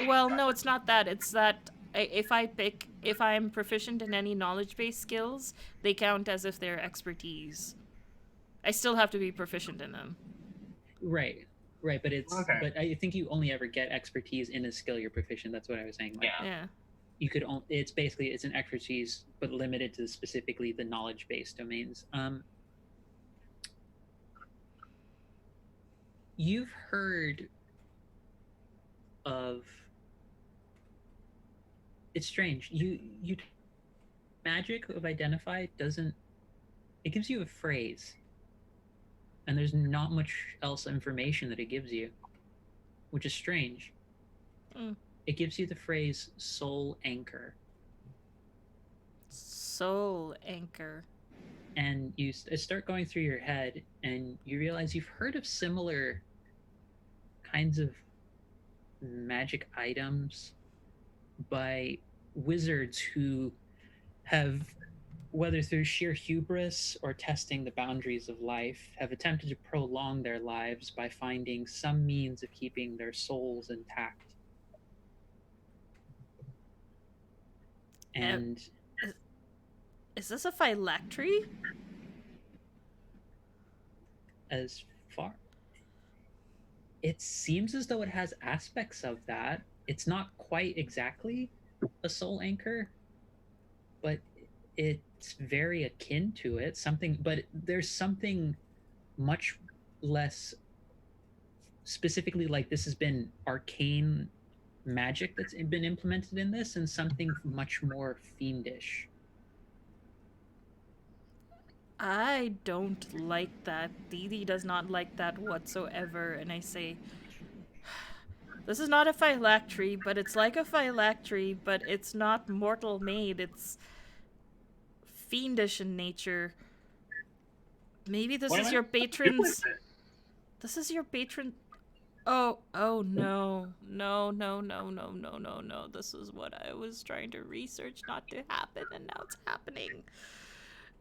Well, no, it's not that. It's that if I'm proficient in any knowledge-based skills, they count as if they're expertise. I still have to be proficient in them. Right, but it's Okay. but I think you only ever get expertise in a skill you're proficient. That's what I was saying. Like, Yeah. you could it's basically it's an expertise but limited to specifically the knowledge-based domains. You've heard of... It's strange. You magic of identify doesn't... It gives you a phrase, and there's not much else information that it gives you, which is strange. Mm. It gives you the phrase soul anchor, Soul anchor. and you start going through your head, and you realize you've heard of similar kinds of magic items by wizards who have, whether through sheer hubris or testing the boundaries of life, have attempted to prolong their lives by finding some means of keeping their souls intact. And Is this a phylactery? as far... It seems as though it has aspects of that. It's not quite exactly a soul anchor, but it's very akin to it. But there's something much less specifically, like, this has been arcane magic that's been implemented in this, and something much more fiendish. I don't like that. Didi does not like that whatsoever. And I say, this is not a phylactery, but it's like a phylactery, but it's not mortal made. It's fiendish in nature. Maybe this What is am I your supposed to do with patron's. it? This is your patron. Oh no. No. This is what I was trying to research not to happen, and now it's happening.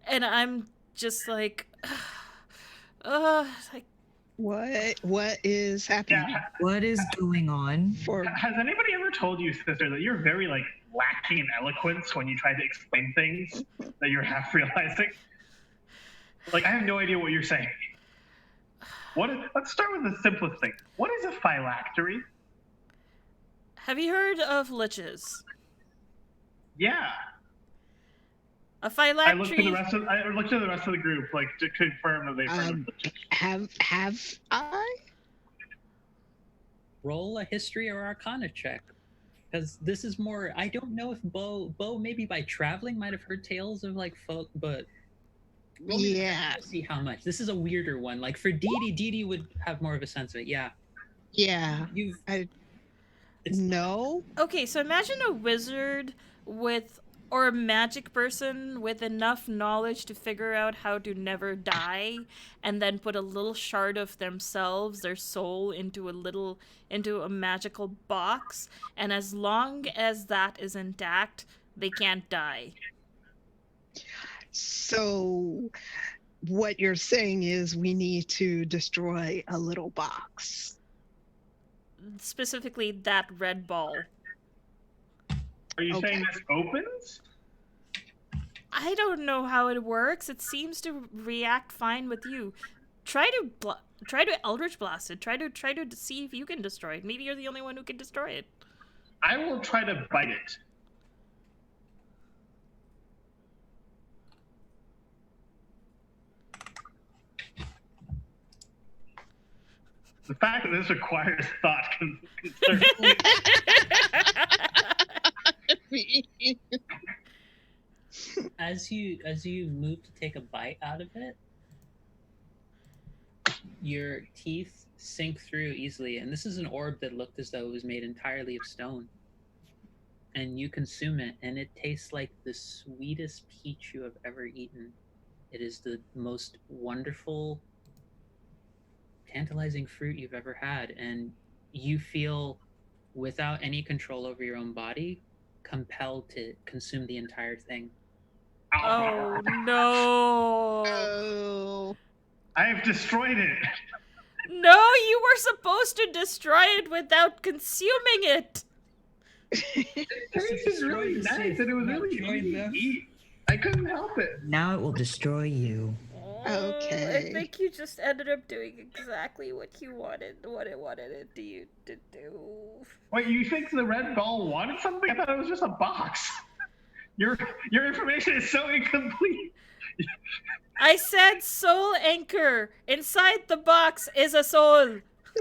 And I'm just like, like, What is happening? Yeah. What is going on? For Has anybody ever told you, sister, that you're very like lacking in eloquence when you try to explain things that you're half realizing? Like, I have no idea what you're saying. Let's start with the simplest thing. What is a phylactery? have you heard of liches? Yeah. A I looked to phylactery. the rest of the group, like, to confirm that they've heard of it. have I? Roll a history or arcana check. Because this is more, I don't know if Bo maybe by traveling might have heard tales of like folk, but roll me a check Yeah. to see how much. This is a weirder one. Like for Didi would have more of a sense of it. Yeah. Yeah. You've it's No. Okay, so imagine a wizard or a magic person with enough knowledge to figure out how to never die, and then put a little shard of themselves, their soul, into a magical box, and as long as that is intact, they can't die. So what you're saying is we need to destroy a little box. Specifically, that red ball. Are you Okay. saying this opens? I don't know how it works. It seems to react fine with you. Try to Eldritch Blast it. Try to see if you can destroy it. Maybe you're the only one who can destroy it. I will try to bite it. The fact that this requires thought concerns me. as you move to take a bite out of it, your teeth sink through easily, and this is an orb that looked as though it was made entirely of stone. And you consume it, and it tastes like the sweetest peach you have ever eaten. It is the most wonderful, tantalizing fruit you've ever had, and you feel, without any control over your own body, compelled to consume the entire thing. Oh no! Oh. I have destroyed it. No, you were supposed to destroy it without consuming it. It tasted really nice, and it was really easy to eat. I couldn't help it. Now it will destroy you. Okay. I think you just ended up doing exactly what it wanted it to do. Wait, you think the red ball wanted something? I thought it was just a box. Your information is so incomplete. I said soul anchor. Inside the box is a soul.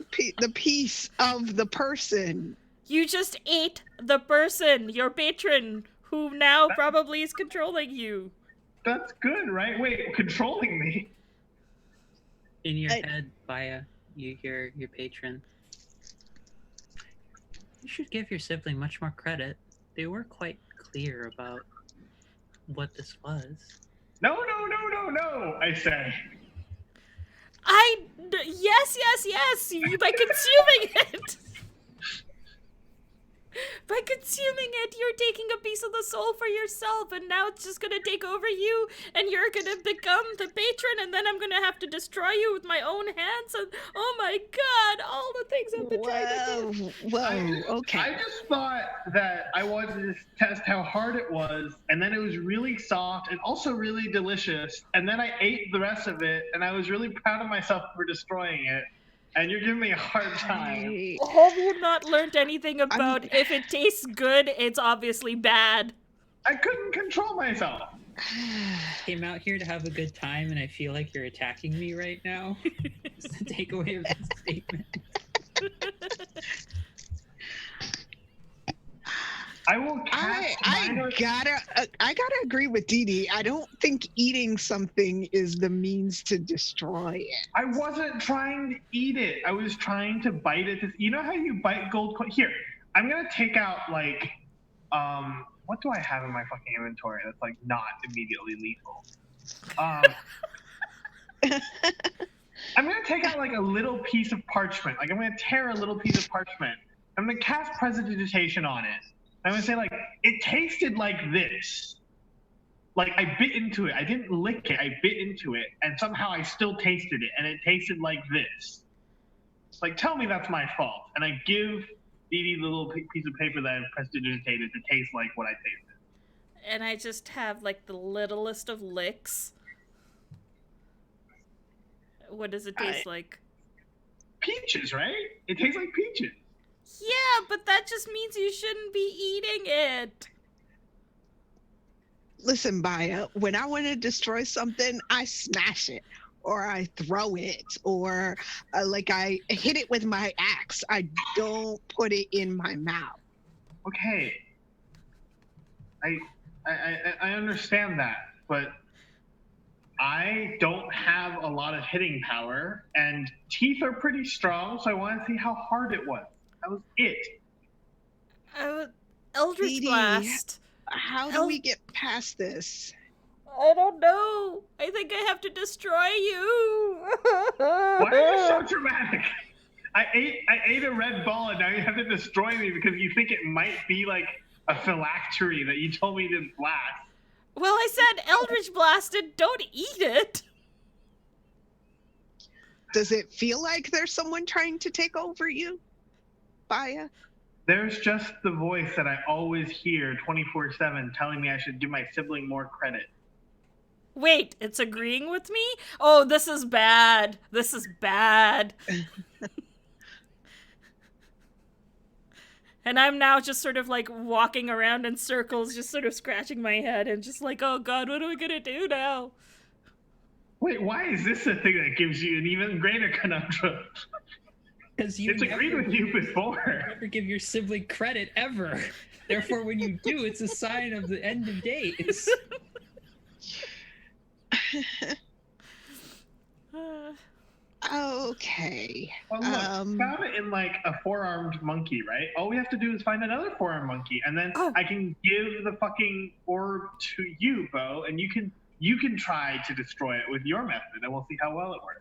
The piece of the person. You just ate the person, your patron, who now probably is controlling you. That's good, right? Wait, controlling me? In your head, Baya, you hear your patron. You should give your sibling much more credit. They were quite clear about what this was. No, I say. Yes, by consuming it. By consuming it, you're taking a piece of the soul for yourself, and now it's just gonna take over you, and you're gonna become the patron, and then I'm gonna have to destroy you with my own hands, and oh my god, all the things I've been trying to do. Whoa, okay. I just thought that I wanted to test how hard it was, and then it was really soft and also really delicious, and then I ate the rest of it, and I was really proud of myself for destroying it. And you're giving me a hard time. Have you not learned anything about if it tastes good, it's obviously bad? I couldn't control myself. Came out here to have a good time, and I feel like you're attacking me right now. It's the takeaway of this statement. I will cast minor. I gotta agree with Dee Dee. I don't think eating something is the means to destroy it. I wasn't trying to eat it. I was trying to bite it. You know how you bite gold coin? Here, I'm gonna take out like, what do I have in my fucking inventory that's like not immediately lethal? I'm gonna take out like a little piece of parchment. Like I'm gonna tear a little piece of parchment. I'm gonna cast prestidigitation on it. I'm gonna say like, it tasted like this. Like I bit into it. I didn't lick it. I bit into it, and somehow I still tasted it, and it tasted like this. Like, tell me that's my fault. And I give Dee Dee the little piece of paper that I've prestidigitated to taste like what I tasted. And I just have like the littlest of licks. What does it taste like? Peaches, right? It tastes like peaches. Yeah, but that just means you shouldn't be eating it. Listen, Baya, when I want to destroy something, I smash it, or I throw it, or like I hit it with my axe. I don't put it in my mouth. Okay. I understand that, but I don't have a lot of hitting power, and teeth are pretty strong, so I want to see how hard it was. That was it. Eldritch Dee Dee, Blast. How do we get past this? I don't know. I think I have to destroy you. Why are you so dramatic? I ate a red ball, and now you have to destroy me because you think it might be like a phylactery that you told me to blast. Well, I said Eldritch Blasted, don't eat it. Does it feel like there's someone trying to take over you, Baya? There's just the voice that I always hear 24/7 telling me I should give my sibling more credit. Wait, it's agreeing with me? Oh, this is bad. This is bad. And I'm now just sort of like walking around in circles, just sort of scratching my head and just like, oh God, what are we gonna do now? Wait, why is this a thing that gives you an even greater conundrum? Because you It's agreed with you before. never give your sibling credit ever. Therefore, when you do, it's a sign of the end of days. Okay. Well, look, found it in like a four-armed monkey, right? All we have to do is find another four-armed monkey, and then I can give the fucking orb to you, Bo, and you can try to destroy it with your method, and we'll see how well it works.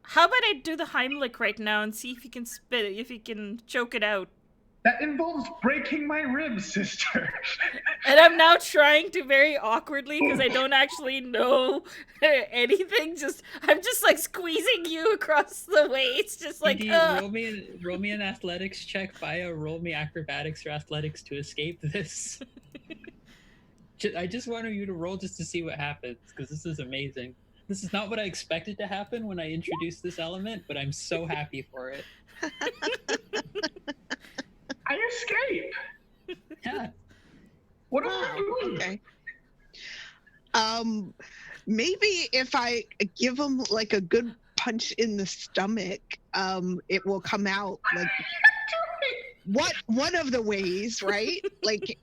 How about I do the Heimlich right now and see if he can spit it, if he can choke it out. That involves breaking my ribs, sister. And I'm now trying to very awkwardly, because I don't actually know anything, I'm just like squeezing you across the waist, just like, roll me an athletics check, Baya. Roll me acrobatics or athletics to escape this. I just wanted you to roll just to see what happens, because this is amazing. This is not what I expected to happen when I introduced this element, but I'm so happy for it. I escape. Yeah. What am I doing? Okay. Maybe if I give him like a good punch in the stomach, it will come out like one of the ways, right? Like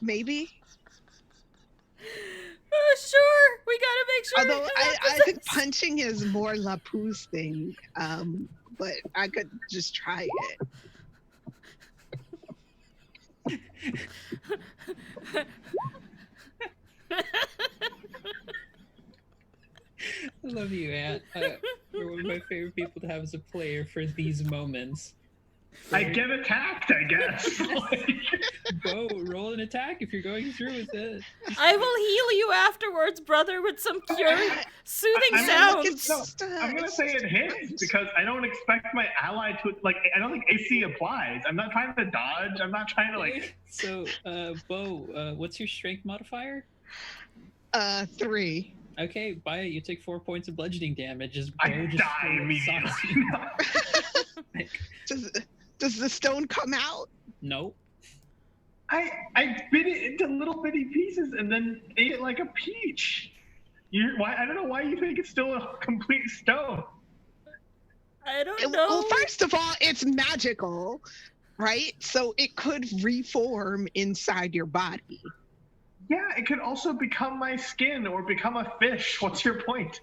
maybe. Sure, we gotta make sure. Although I think punching is more Lapu's thing, but I could just try it. I love you, Aunt. You're one of my favorite people to have as a player for these moments. I get attacked, I guess. Go roll an attack if you're going through with it. I will heal you afterwards, brother, with some pure soothing sounds. I'm gonna say it hits because I don't expect my ally to I don't think AC applies. I'm not trying to dodge. I'm not trying to like. So, Bo, what's your strength modifier? 3. Okay, Baya, you take 4 points of bludgeoning damage. I die immediately. Does the stone come out? Nope. I bit it into little bitty pieces and then ate it like a peach. I don't know why you think it's still a complete stone. I don't know. Well, first of all, it's magical. right? So it could reform inside your body. Yeah, it could also become my skin or become a fish. What's your point?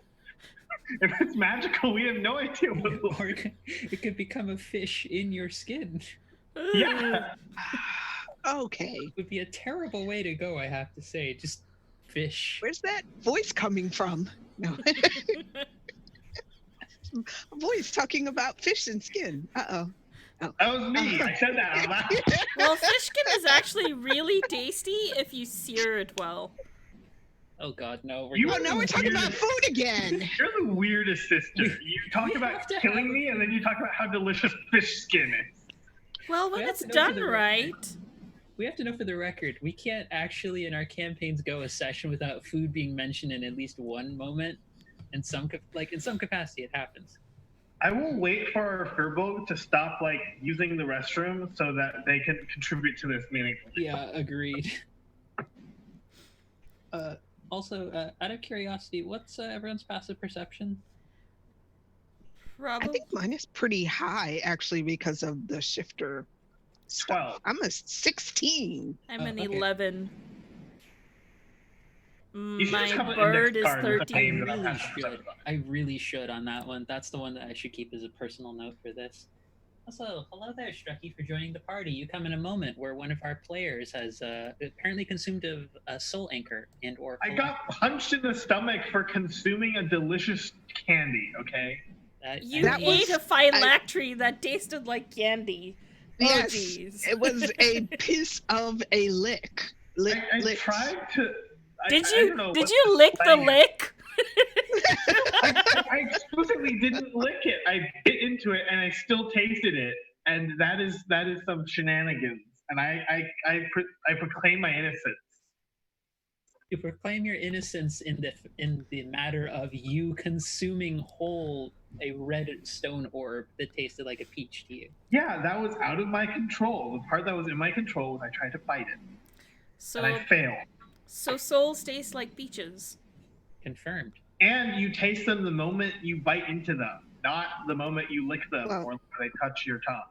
If it's magical, we have no idea what will. Or it could become a fish in your skin. Yeah. Okay. It would be a terrible way to go, I have to say. Just fish. Where's that voice coming from? No. A voice talking about fish and skin. Uh-oh. Oh. That was me. I said that out loud. Well, fish skin is actually really tasty if you sear it well. Oh God, no. Oh, now we're talking about food again. You're the weirdest sister. You talk about killing me, and then you talk about how delicious fish skin is. Well, when We have it's to know done for the right. We have to know for the record, we can't actually in our campaigns go a session without food being mentioned in at least one moment. In some capacity, it happens. I will wait for our Furbo to stop using the restroom so that they can contribute to this meaningfully. Yeah, agreed. Also, out of curiosity, what's everyone's passive perception? I Probably. think mine is pretty high, actually, because of the shifter stuff. 12. I'm a 16. I'm an okay. 11. should My just have an bird index is card with a 13. name. I really should on that one. That's the one that I should keep as a personal note for this. Also, hello there, Strucky, for joining the party. You come in a moment where one of our players has apparently consumed a soul anchor and/or. I got punched in the stomach for consuming a delicious candy. Okay. You That ate was- a phylactery that tasted like candy. Oh, Yes, jeez. it was a piece of a lick. I tried to. Did I don't know you what lick the saying. lick? I explicitly didn't lick it. I bit into it and I still tasted it, and that is some shenanigans. And I proclaim my innocence. You proclaim your innocence in the matter of you consuming whole a red stone orb that tasted like a peach to you. Yeah, that was out of my control. The part that was in my control was I tried to fight it, So, and I failed. so souls taste like peaches. Confirmed. And you taste them the moment you bite into them, not the moment you lick them Well- or they touch your tongue.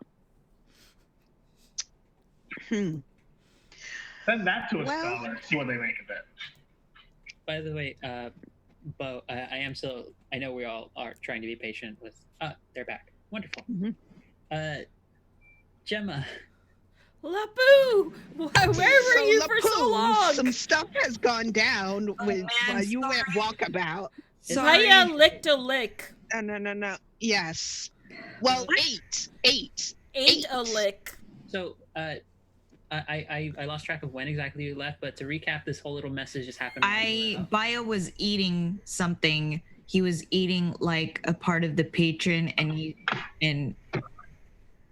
Send that to a Well- scholar. See what they make of it. By the way, Bo, I know we all are trying to be patient with. They're back. Wonderful. Mhm. Gemma, Lapu! Where were you for so Lapu, long? Some stuff has gone down man, while you went sorry. walkabout. Sorry. Zaya licked a lick. No. Yes. Well, What? eight. Ate a lick. so I lost track of when exactly you left, but to recap, this whole little message just happened. while you were out. Bio was eating something. He was eating like a part of the patron, and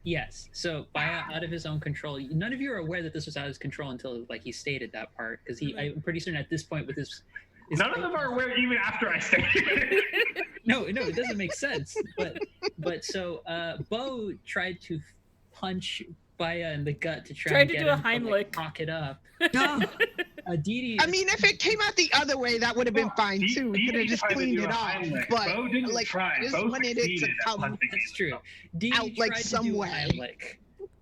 Yes. So by out of his own control, none of you are aware that this was out of his control until he stated that part, because I'm pretty certain at this point with his None of them are aware even after I say it. No, it doesn't make sense. But so Bo tried to punch Baya in the gut to try Tried and to get do a him to Heimlich. cock it up. no, Didi. I mean, if it came out the other way, that would have been fine too. We could have just cleaned it off. But Bo didn't try. I just Bo wanted it to succeeded at come punching That's it. true. Didi out, like, tried to some do a way. Heimlich,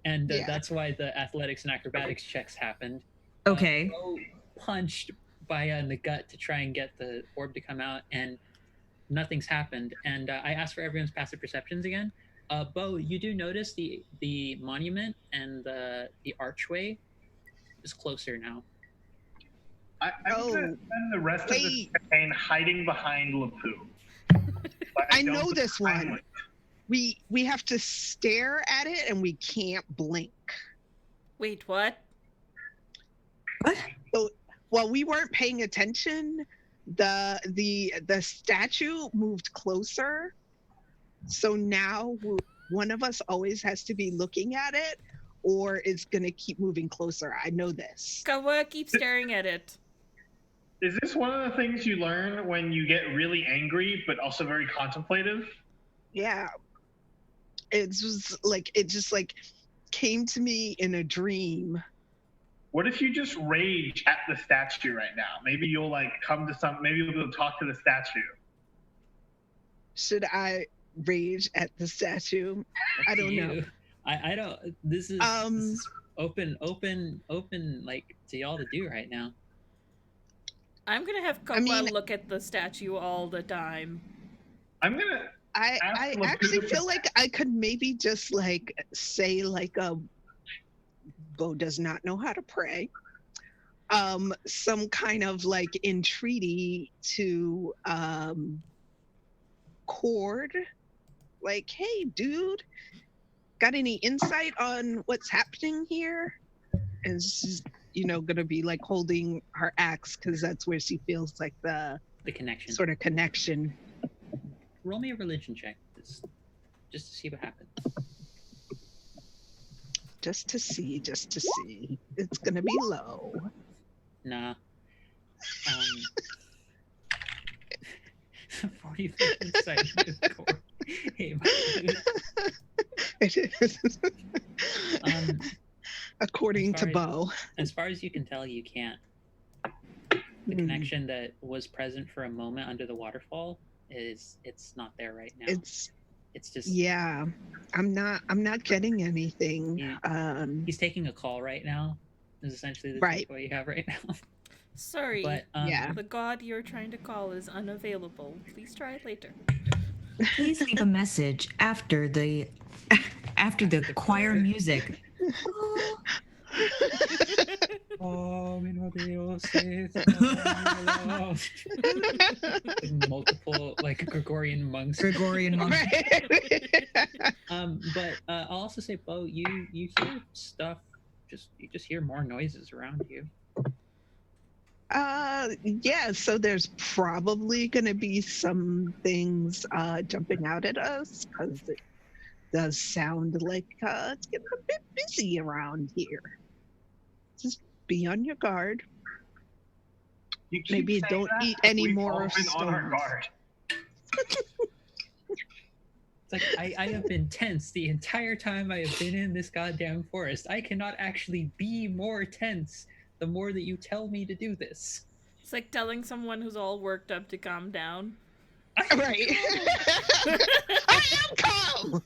and Yeah. that's why the athletics and acrobatics checks happened. okay. Bo punched Baya in the gut to try and get the orb to come out, and nothing's happened. And I asked for everyone's passive perceptions again. Bo, you do notice the monument and the archway is closer now. I'm Oh, gonna spend the rest of this wait. campaign hiding behind Lapu. But I don't know think this I'm one. We have to stare at it and we can't blink. Wait, what? What? While we weren't paying attention, the statue moved closer. So now one of us always has to be looking at it, or it's gonna keep moving closer. I know this. Kawa, keep staring at it. Is this one of the things you learn when you get really angry, but also very contemplative? Yeah, it just came to me in a dream. What if you just rage at the statue right now? Maybe you'll maybe you'll be able to talk to the statue. Should I rage at the statue? I don't know. You. I don't. This is open, like to y'all to do right now. I'm gonna have Copa look at the statue all the time. I'm gonna. I actually feel like I could maybe just like say like Bo does not know how to pray. Some kind of like entreaty to Cord, like, hey dude, got any insight on what's happening here? And she's, gonna be like holding her axe because that's where she feels like the connection. Sort of connection. Roll me a religion check, just to see what happens. Just to see. It's gonna be low. Nah. 45 insight. Hey, it is. According to Bo. As far as you can tell, you can't. The connection that was present for a moment under the waterfall it's not there right now. It's just I'm not getting anything. He's taking a call right now. Is essentially the what you have right now. Sorry, but the god you're trying to call is unavailable. Please try it later. Please leave a message after the choir music. Multiple like Gregorian monks. But I'll also say, Bo, you hear stuff. You just hear more noises around you. So there's probably gonna be some things jumping out at us because it does sound like it's getting a bit busy around here. Just be on your guard. Maybe don't eat any more stones. On our guard. It's like I have been tense the entire time I have been in this goddamn forest. I cannot actually be more tense the more that you tell me to do this. It's like telling someone who's all worked up to calm down. Right. I am calm.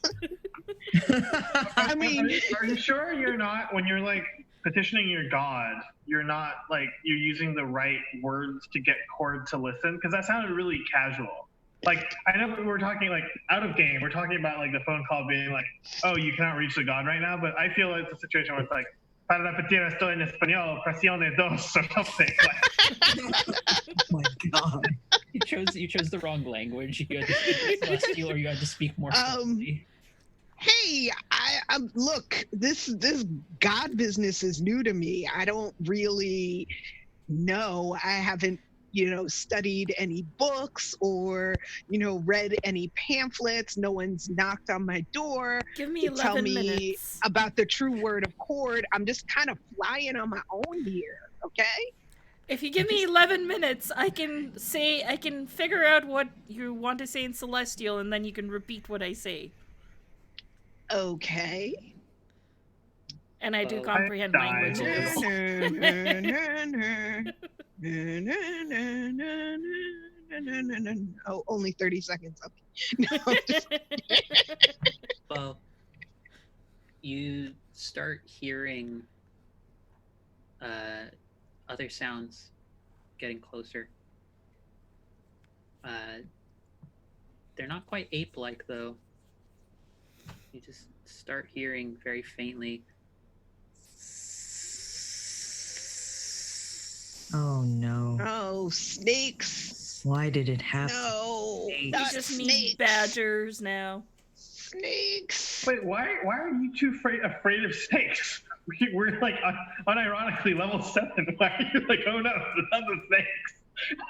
I mean, are you sure you're not, when you're like petitioning your god, you're not like you're using the right words to get Cord to listen? Because that sounded really casual. Like, I know we're talking like out of game, we're talking about like the phone call being like, oh, you cannot reach the god right now, but I feel it's a situation where it's like, para repetir esto en español, presione dos, or something. Oh my god. You chose the wrong language. You had to speak celestial, or you had to speak more slowly. Hey, I look, this god business is new to me. I don't really know. I haven't, studied any books or, read any pamphlets. No one's knocked on my door Give me to 11 tell me minutes. about the true word of Cord. I'm just kind of flying on my own here, okay? If you give me 11 minutes, I can figure out what you want to say in Celestial, and then you can repeat what I say. Okay. And I do comprehend languages. Oh, only 30 seconds. Okay. Well, you start hearing other sounds getting closer. They're not quite ape-like, though. You just start hearing very faintly. Oh no. Oh, snakes. Why did it happen? No. You Not just snakes. need badgers now. Snakes. Wait, why are you two afraid of snakes? We're like unironically level 7. Why are you like, oh no, not the snakes?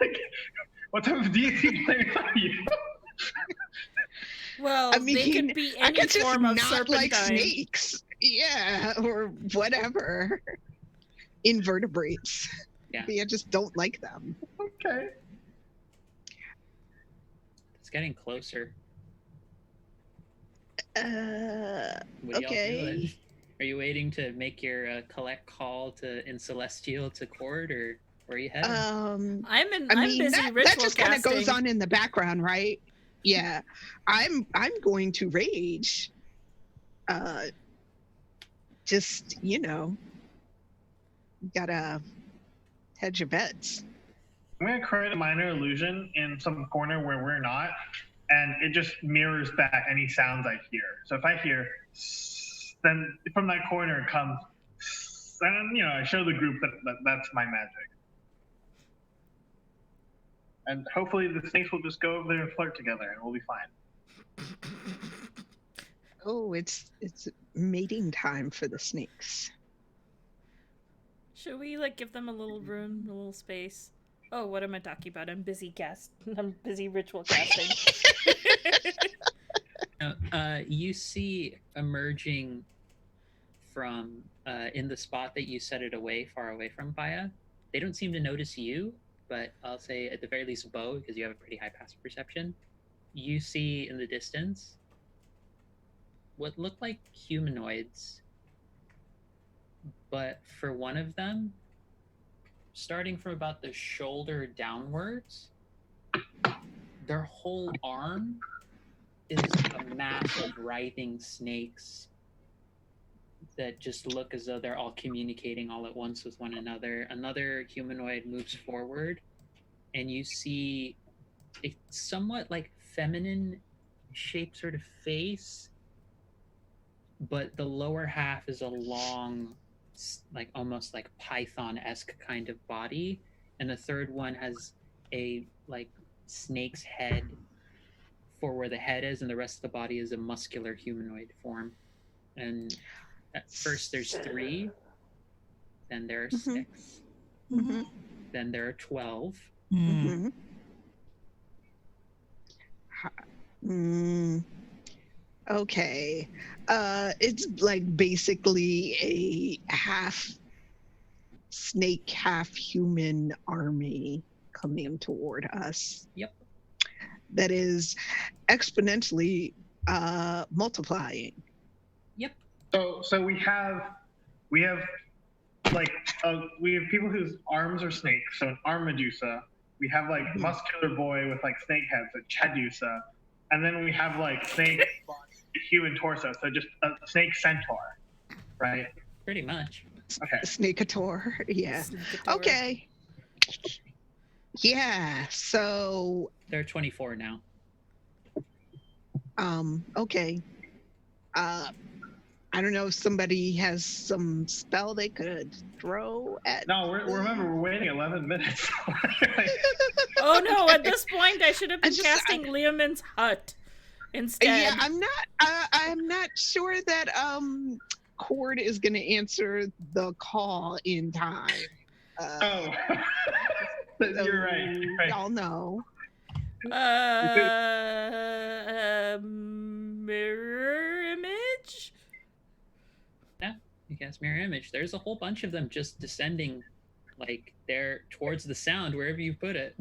Like, what type of deity player are you? Well, they could be any form of serpentine. Like snakes. Yeah, or whatever. Invertebrates. Yeah. I just don't like them. Okay. It's getting closer. What are y'all doing? Are you waiting to make your collect call in Celestial to Cord, or where are you headed? I'm busy that ritual just kind of casting. goes on in the background, right? Yeah. I'm going to rage just, gotta hedge your bets. I'm gonna create a minor illusion in some corner where we're not, and it just mirrors back any sounds I hear. So if I hear, then from that corner comes, and I show the group that's my magic. And hopefully the snakes will just go over there and flirt together, and we'll be fine. Oh, it's mating time for the snakes. Should we give them a little room, a little space? Oh, what am I talking about? I'm busy I'm busy ritual casting. You see emerging from in the spot that you set it far away from Paya. They don't seem to notice you, but I'll say at the very least Bo, because you have a pretty high passive perception. You see in the distance what look like humanoids, but for one of them, starting from about the shoulder downwards, their whole arm is a mass of writhing snakes that just look as though they're all communicating all at once with one another. Another humanoid moves forward, and you see a somewhat feminine shaped sort of face, but the lower half is a long, almost python-esque kind of body, and the third one has a snake's head for where the head is, and the rest of the body is a muscular humanoid form. And at first there's 3, then there are 6, then there are 12. Okay. It's basically a half snake, half human army coming toward us. Yep. That is exponentially multiplying. Yep. So we have people whose arms are snakes, so an arm Medusa. We have muscular boy with snake heads, a Chadusa, and then we have snake human torso, so just a snake centaur, right? Pretty much. Okay. Snakeator, yeah. Snakeator. Okay. Yeah. So. There are 24 now. Okay. I don't know if somebody has some spell they could throw at. No, remember we're waiting 11 minutes. Oh no! At this point, I should have been casting Leomin's hut instead. Yeah, I'm not sure that Cord is going to answer the call in time. You're right. Y'all know. Mirror image? Yeah, you cast mirror image. There's a whole bunch of them just descending, they're towards the sound wherever you put it.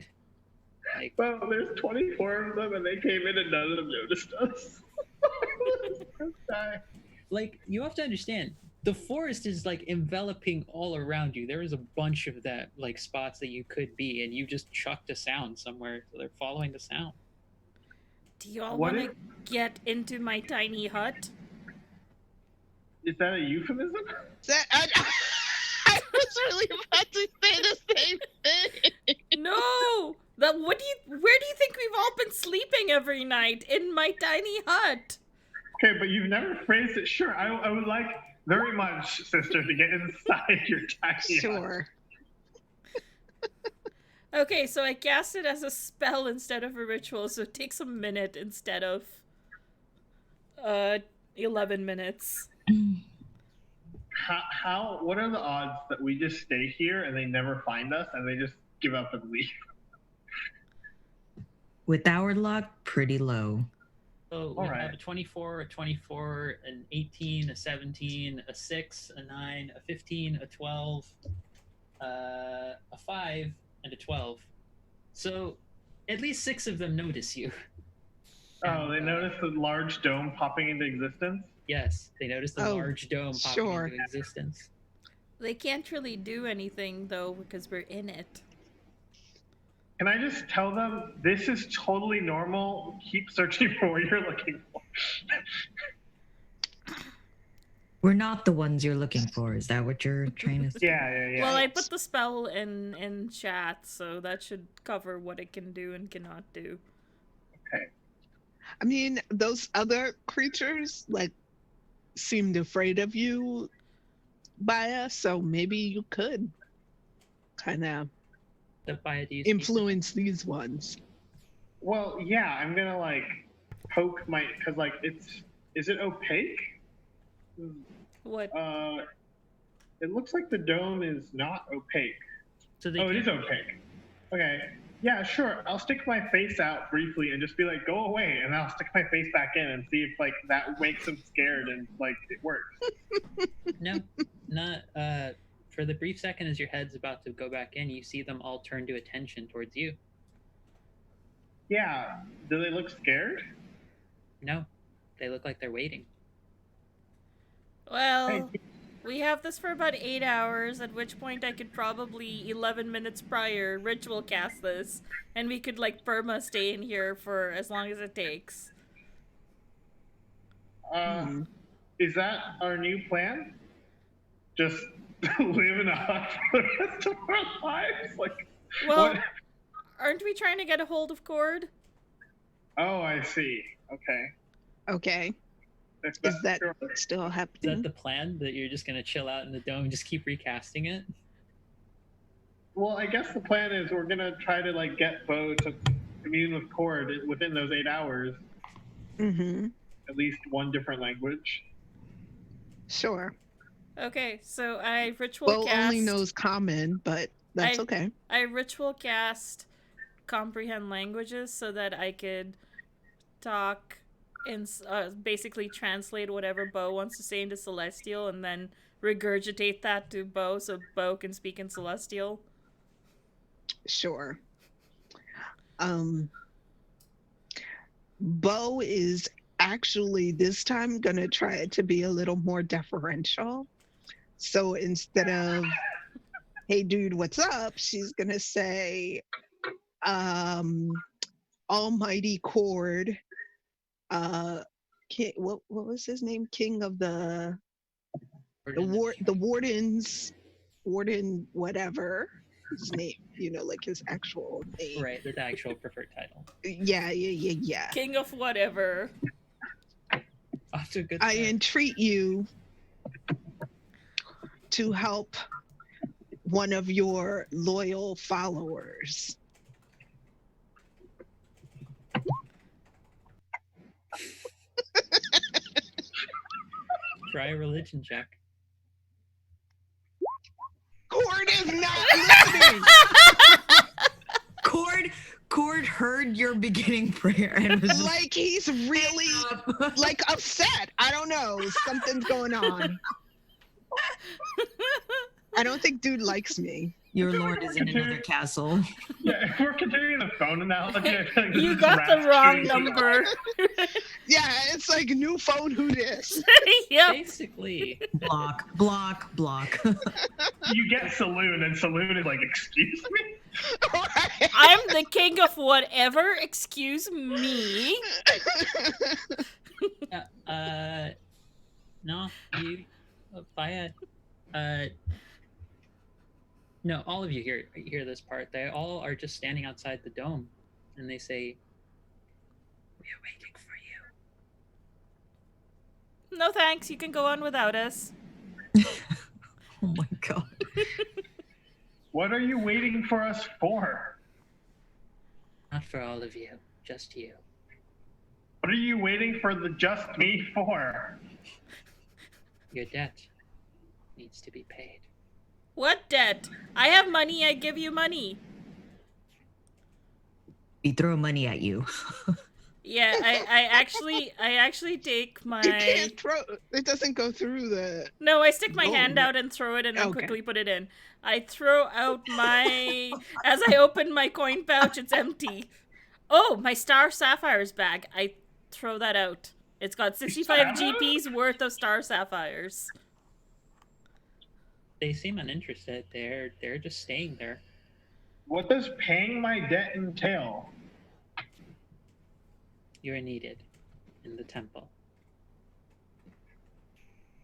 Well, there's 24 of them, and they came in and none of them noticed us. You have to understand, the forest is enveloping all around you. There is a bunch of that spots that you could be, and you just chucked a sound somewhere, so they're following the sound. Do y'all want to get into my tiny hut? Is that a euphemism? I was really about to say the same thing. No! Where do you think we've all been sleeping every night? In my tiny hut. Okay, but you've never phrased it. Sure, I would like very much, sister, to get inside your tiny hut. Sure. Okay, so I cast it as a spell instead of a ritual, so it takes a minute instead of 11 minutes. What are the odds that we just stay here and they never find us and they just give up and leave? With our luck, pretty low. So we have a 24, a 24, an 18, a 17, a 6, a 9, a 15, a 12, a 5, and a 12. So at least 6 of them notice you. Oh, they notice the large dome popping into existence? Yes, they notice the large dome popping into existence. They can't really do anything, though, because we're in it. Can I just tell them, this is totally normal. Keep searching for what you're looking for. We're not the ones you're looking for. Is that what you're trying to say? Yeah. Well, I put the spell in chat, so that should cover what it can do and cannot do. Okay. I mean, those other creatures like seemed afraid of you, Baya, so maybe you could kind of So, Baya, do you speak influence these ones. Well, yeah, I'm gonna like poke my because like is it opaque? What? It looks like the dome is not opaque. So they Oh, it is can't- opaque. Okay. Yeah, sure. I'll stick my face out briefly and just be like, "Go away," and I'll stick my face back in and see if like that makes them scared and like it works. No, not. For the brief second as your head's about to go back in, you see them all turn to attention towards you. Yeah. Do they look scared? No, they look like they're waiting. Well, we have this for about 8 hours, at which point I could probably 11 minutes prior ritual cast this, and we could like perma stay in here for as long as it takes. Is that our new plan? Just live in a hut for the rest of our lives? Like, Well, what? aren't we trying to get a hold of Cord? Oh, I see. Okay. Okay. If Is that's that sure. still Is that happening? the plan, that you're just gonna chill out in the dome and just keep recasting it? Well, I guess the plan is we're gonna try to like get Bo to commune with Cord within those 8 hours, Mm-hmm. at least one different language. Sure. Okay, so I ritual Bo cast. only knows common, but that's I- okay. I ritual cast comprehend languages so that I could talk and basically translate whatever Bo wants to say into Celestial and then regurgitate that to Bo so Bo can speak in Celestial. Sure. Bo is actually this time gonna try to be a little more deferential. So instead of "Hey dude, what's up?" she's gonna say, Almighty Cord, what was his name? King of the wardens, warden whatever his name, like his actual name. Right, the actual preferred title. Yeah. King of whatever. Off to a good I start. entreat you to help one of your loyal followers. Try a religion check. Cord is not listening. Cord heard your beginning prayer and was just Like he's really like upset. I don't know. Something's going on. I don't think dude likes me. your lord is in another castle. Yeah, if we're continuing the phone analogy, I feel like this You is got the rats wrong shooting through the- number. Yeah, it's like new phone. Who dis? Yep. Basically, Block. You get Saloon, and Saloon is like, "Excuse me." I'm the king of whatever. Excuse me. no, you, Baya, no, all of you hear this part. They all are just standing outside the dome, and they say, "We are waiting for you." No thanks. You can go on without us. Oh my god. What are you waiting for us for? Not for all of you, just you. What are you waiting for the just me for? Your debt needs to be paid. What debt? I have money. I give you money. We throw money at you. Yeah, I actually take You my. can't throw. It doesn't go through the. No, I stick my Oh, hand no. out and throw it and then Okay. quickly put it in. I throw out my. As I open my coin pouch, it's empty. Oh, my star sapphires bag. I throw that out. It's got 65 GPs worth of star sapphires. They seem uninterested. They're just staying there. What does paying my debt entail? You're needed in the temple.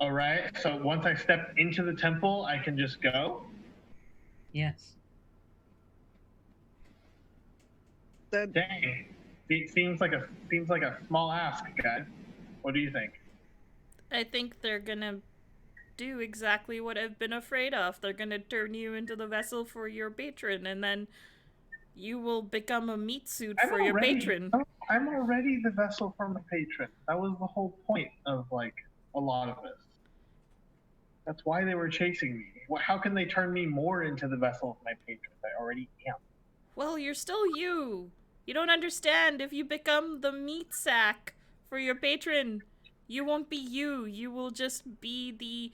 All right. So once I step into the temple, I can just go. Yes. Dang. It seems like a small ask, guys. What do you think? I think they're gonna do exactly what I've been afraid of. They're gonna turn you into the vessel for your patron, and then you will become a meat suit for your patron. I'm already the vessel for my patron. That was the whole point of like a lot of this. That's why they were chasing me. How can they turn me more into the vessel of my patron? I already am. Well, you're still you. You don't understand. If you become the meat sack for your patron, you won't be you. You will just be the.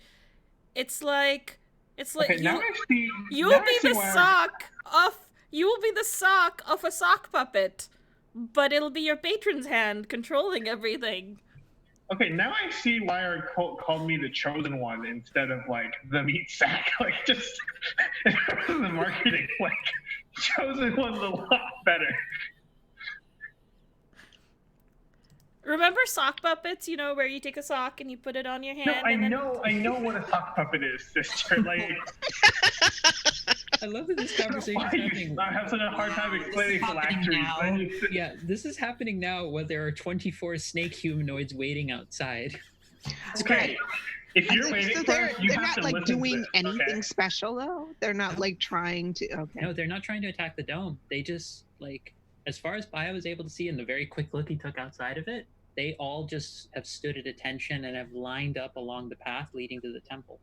It's like Okay, now I see. You'll now I be see the why sock of. You will be the sock of a sock puppet, but it'll be your patron's hand controlling everything. Okay, now I see why I called me the chosen one instead of like the meat sack. Like just the marketing, like chosen one's a lot better. Remember sock puppets? You know, where you take a sock and you put it on your hand. No, and then... I know what a sock puppet is, sister. Like, I love that this conversation is happening. I have such a hard time explaining phylacteries. Yeah, this is happening now where there are 24 snake humanoids waiting outside. Okay. If you're waiting so for they're, us, you they're have not to like listen doing to this, anything okay? special though. They're not like trying to. Okay. No, they're not trying to attack the dome. They just, like, as far as Baya was able to see in the very quick look he took outside of it, they all just have stood at attention and have lined up along the path leading to the temple.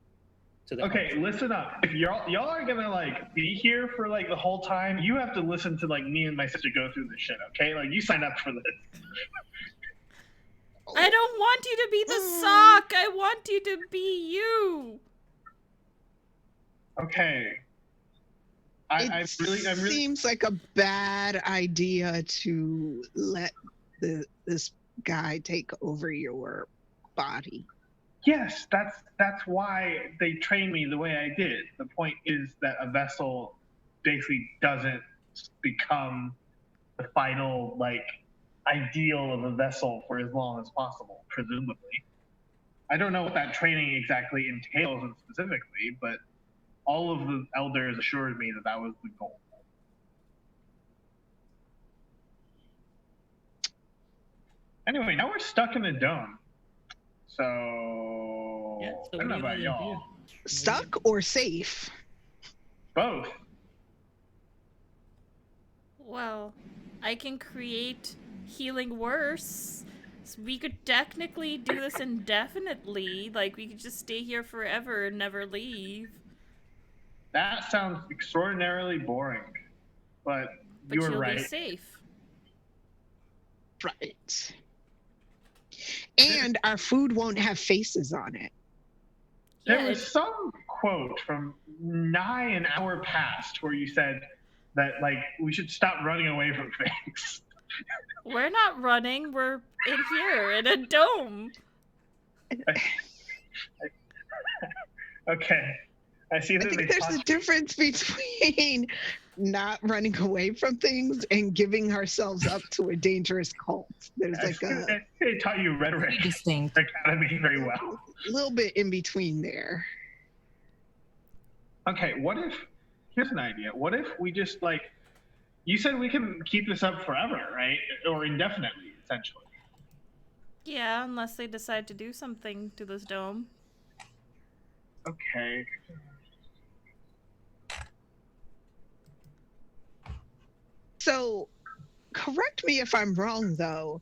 Okay, listen up. If y'all are gonna like be here for like the whole time, you have to listen to like me and my sister go through this shit, okay? Like you signed up for this. I don't want you to be the sock. I want you to be you. Okay. It seems like a bad idea to let this guy take over your body. Yes, that's why they trained me the way I did. The point is that a vessel basically doesn't become the final like ideal of a vessel for as long as possible, presumably. I don't know what that training exactly entails specifically, but all of the elders assured me that that was the goal. Anyway, now we're stuck in the dome. So, Yeah, so I don't know about y'all. Stuck or safe? Both. Well, I can create healing worse. So we could technically do this indefinitely. Like, we could just stay here forever and never leave. That sounds extraordinarily boring, but you're you'll right. Be safe. Right. And our food won't have faces on it. There was some quote from nigh an hour past where you said that like we should stop running away from things. We're not running. We're in here in a dome. Okay. I see that I think there's a difference between not running away from things and giving ourselves up to a dangerous cult. There's like they taught you rhetoric. Distinct. Academy very well. A little bit in between there. Okay, here's an idea. What if we just like, you said we can keep this up forever, right? Or indefinitely, essentially. Yeah, unless they decide to do something to this dome. Okay. So, correct me if I'm wrong, though.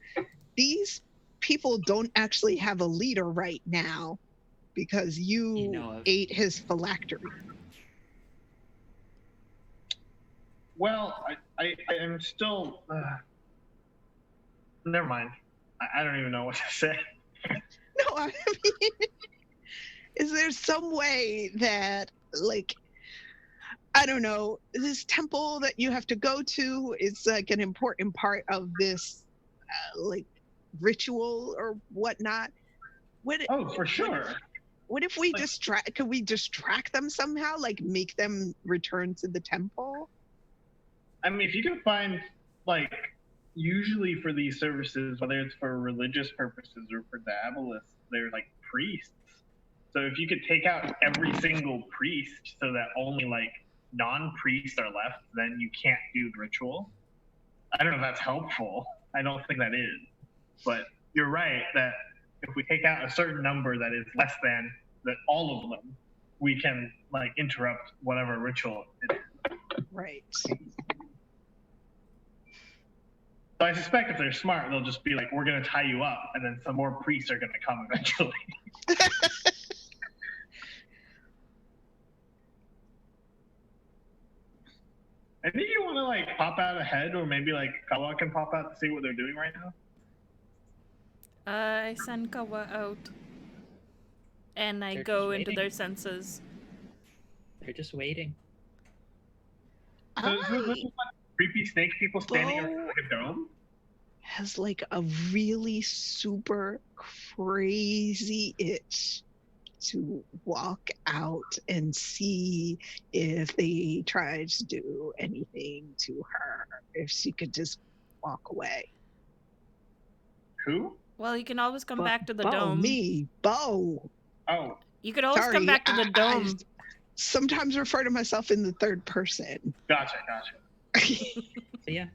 These people don't actually have a leader right now because you ate his phylactery. Well, I am still. Never mind. I don't even know what to say. No, I mean, is there some way that, like, I don't know, this temple that you have to go to is like an important part of this, like, ritual or whatnot? For sure. What if we could we distract them somehow, like make them return to the temple? I mean, if you can find, like, usually for these services, whether it's for religious purposes or for diabolists, they're like priests. So if you could take out every single priest so that only like non-priests are left, then you can't do the ritual. I don't know if that's helpful. I don't think that is. But you're right that if we take out a certain number that is less than that all of them, we can like interrupt whatever ritual it is. Right. So I suspect if they're smart, they'll just be like, we're going to tie you up, and then some more priests are going to come eventually. I think you want to like pop out ahead, or maybe like Kawa can pop out to see what they're doing right now. I send Kawa out. And I They're go just into waiting. their senses. They're just waiting. So this is like creepy snake people standing Bo- around like a dome. Has like a really super crazy itch to walk out and see if they tried to do anything to her, if she could just walk away. Who? Well, you can always come Bo- back to the Bo, dome. Me, Bo. Oh, You could always Sorry, come back to the I dome. sometimes refer to myself in the third person. gotcha. But yeah.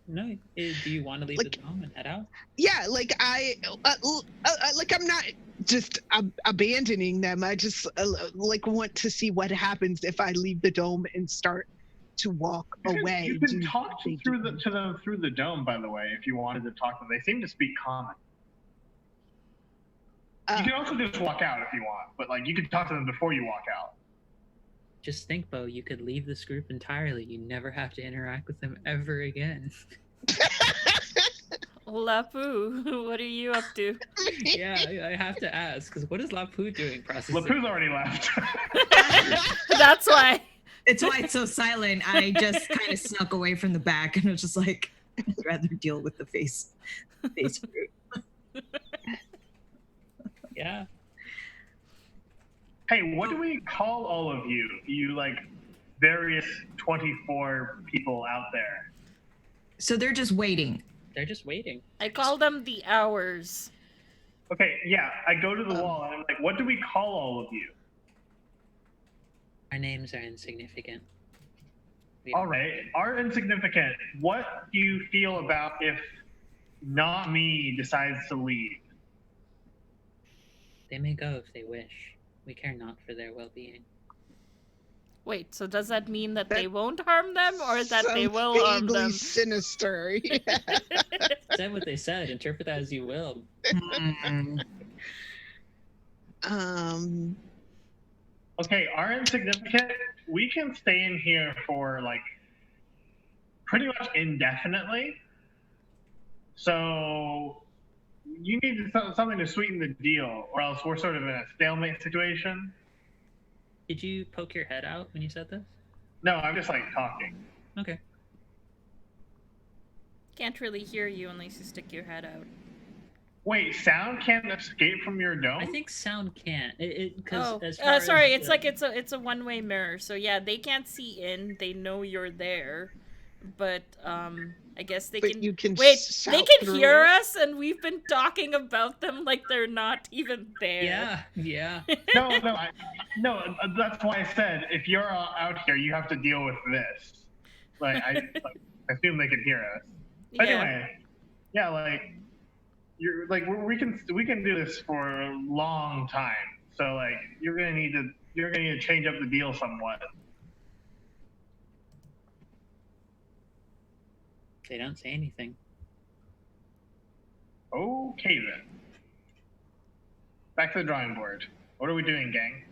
No, do you want to leave Like- the dome and head out? Yeah, like like I'm not just abandoning them. I just like want to see what happens if I leave the dome and start to walk away. You can Do talk they to do- them through the dome, by the way, if you wanted to talk to them. They seem to speak common. You can also just walk out if you want, but like you can talk to them before you walk out. Just think, Bo, you could leave this group entirely. You never have to interact with them ever again. Lapu, what are you up to? Yeah, I have to ask, because what is Lapu doing processing? Lapu's already left. That's why. It's why it's so silent. I just kind of snuck away from the back and was just like, I'd rather deal with the face fruit. Yeah. Hey, what do we call all of you? You like various 24 people out there. So they're just waiting. They're just waiting. I call them the hours. Okay, yeah, I go to the wall and I'm like, what do we call all of you? Our names are insignificant. All right, are insignificant. What do you feel about if not me decides to leave? They may go if they wish. We care not for their well-being. Wait, so does that mean that they won't harm them, or that they Sounds will harm vaguely them? sinister. Yeah. Said what they said. Interpret that as you will. Mm. Okay, are insignificant. We can stay in here for like pretty much indefinitely. So you need something to sweeten the deal, or else we're sort of in a stalemate situation. Did you poke your head out when you said this? No, I'm just like talking. Okay. Can't really hear you unless you stick your head out. Wait, sound can't escape from your dome? I think sound can't. Because Oh, as far sorry. as It's like it's a one-way mirror. So yeah, they can't see in. They know you're there, but I guess they But can. you can Wait, shout they can through hear it. us, and we've been talking about them like they're not even there. Yeah. No, that's why I said if you're out here, you have to deal with this. I assume they can hear us. Yeah. Anyway, yeah, like you're like we can do this for a long time. So like you're gonna need to change up the deal somewhat. They don't say anything. Okay then. Back to the drawing board. What are we doing, gang?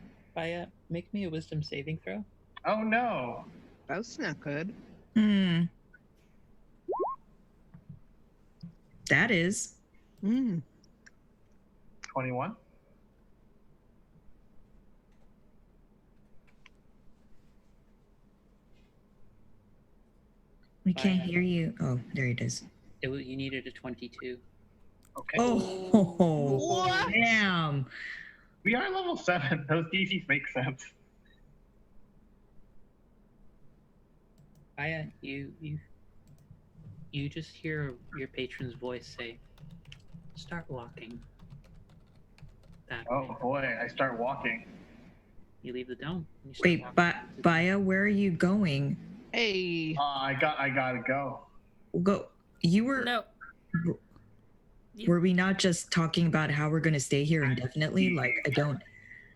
Make me a wisdom saving throw. Oh no. That's not good. Hmm. That is. 21. We can't hear you. Oh, there it is. You needed a 22. Okay. Oh, What? damn. We are level 7. Those DCs make sense. Aya, you just hear your patron's voice say, "Start walking." that Oh way. boy, I start walking. You leave the dome. You start Wait, walking. Baya, where are you going? Hey, I gotta go. Go. You were. No. Were we not just talking about how we're gonna stay here indefinitely? Like, I don't.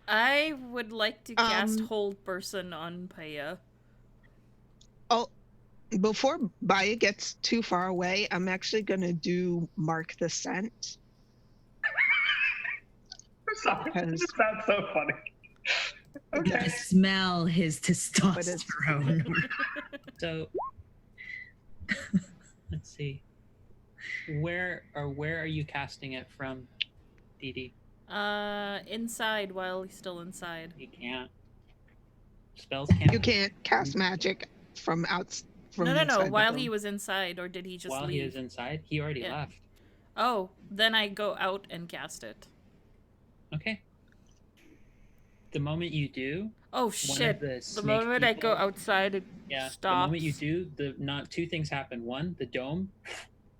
I would like to cast Um, Hold Person on Paya. oh, before Baya gets too far away, I'm actually gonna do Mark the Scent. I'm sorry. Because- This sounds so funny. You Okay. gotta smell his it's- testosterone. So let's see. Where are you casting it from, Dee Dee? Inside while he's still inside. You can't. Spells can't. You can't cast magic from outside. No, inside the while dome. he was inside, or did he just While leave? he is inside, he already Yeah. left. Oh, then I go out and cast it. Okay. The moment you do, Oh one shit! of the The snake moment I go people- outside, it yeah, stops. the moment you do, two things happen. One, the dome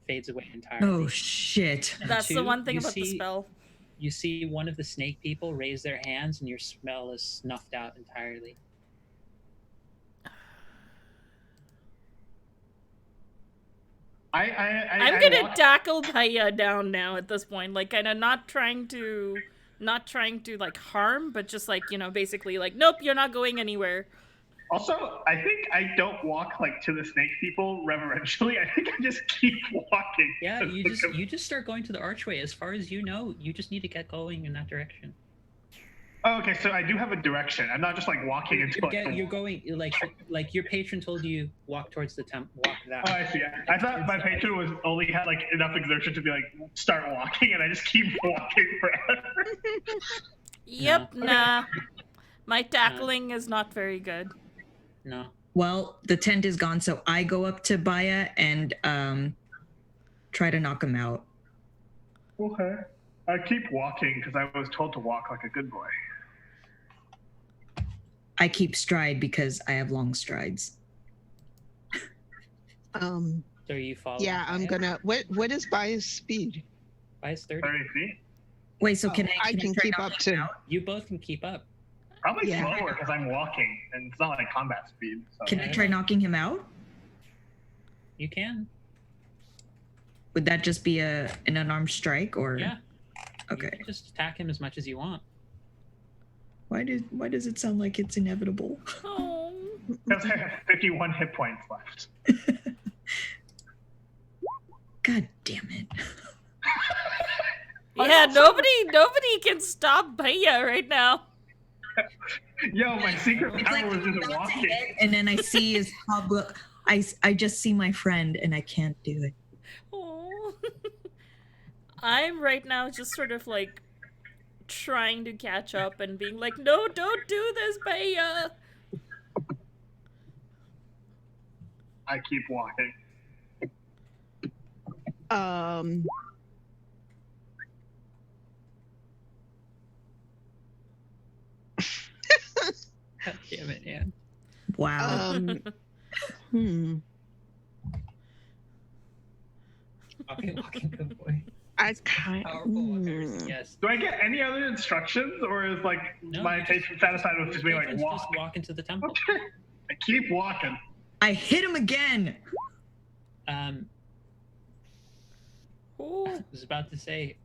fades away entirely. Oh shit! And That's the two, one thing you about the see- spell. You see one of the snake people raise their hands, and your smell is snuffed out entirely. I'm I gonna walk- tackle Paya down now at this point, like kind of not trying to like harm, but just like, you know, basically like, nope, you're not going anywhere. Also, I think I don't walk like to the snake people reverentially. I think I just keep walking. Yeah, you just start going to the archway. As far as you know, you just need to get going in that direction. Oh, okay, so I do have a direction. I'm not just like walking into You're going like your patron told you walk towards the walk that Oh, way. I see. I thought my patron was only had like enough exertion to be like start walking, and I just keep walking forever. Yep, No. nah. My tackling is not very good. No. Well, the tent is gone, so I go up to Baya and try to knock him out. Okay. I keep walking because I was told to walk like a good boy. I keep stride because I have long strides. So you follow. Yeah, I'm gonna. What is Baya's speed? Bias 30. 30 feet? Wait, so can I can try keep knocking up to. him out? You both can keep up. Probably Yeah. slower because I'm walking, and it's not like combat speed. So. Can I try knocking him out? You can. Would that just be an unarmed strike, or? Yeah. You Okay. can just attack him as much as you want. Why does it sound like it's inevitable? Oh. Because I have 51 hit points left. God damn it! Yeah, nobody can stop Paya right now. Yo, my secret It's power like was I'm just about to walking. hit, and then I see his hub. I just see my friend, and I can't do it. Oh. I'm right now just sort of like trying to catch up and being like, no, don't do this, Paya. I keep walking. God damn it, man. Wow. Hmm. Walking good boy. I kind. Powerful walkers. Yes. Do I get any other instructions, or is like No, my you patron satisfied with just being like walk? Just walk into the temple. I keep walking. I hit him again. I Oh. was about to say,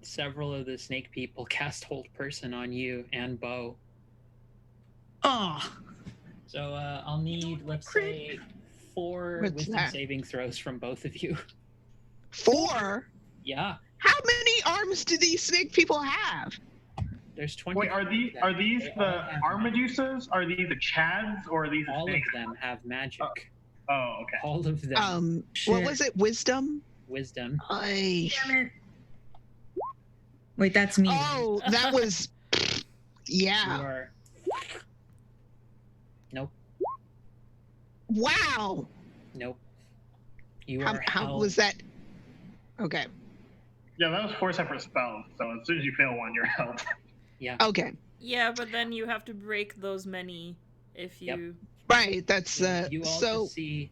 several of the snake people cast Hold Person on you and Bo. Oh, So I'll need, let's say, 4 What's wisdom that? saving throws from both of you. 4. Yeah, How many arms do these snake people have? there's 20. Wait, are these They all the have Armadusas? Are these the Chads, or are these the All of snakes? them have magic. Oh, okay. All of them. shit. What was it? Wisdom. Wisdom. I. Damn it. Wait, that's me. Oh, that was. You Yeah. are. Nope. Wow. Nope. You How, are how held. was that? Okay. Yeah, that was 4 separate spells. So as soon as you fail one, you're held. Yeah. Okay. Yeah, but then you have to break those many if you... Yep. Right. That's You all so. just see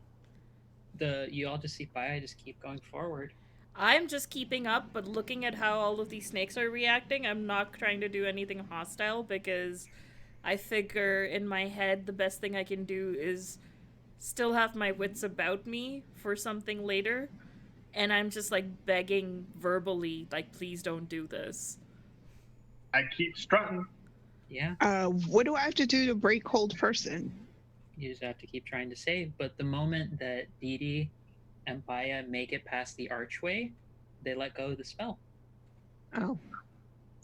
the. You all just see Baya just keep going forward. I'm just keeping up, but looking at how all of these snakes are reacting, I'm not trying to do anything hostile because I figure in my head the best thing I can do is still have my wits about me for something later. And I'm just like begging verbally, like, please don't do this. I keep strutting. Yeah, What do I have to do to break hold person? you just have to keep trying to save. But the moment that Dee Dee and Baya make it past the archway, they let go of the spell. Oh,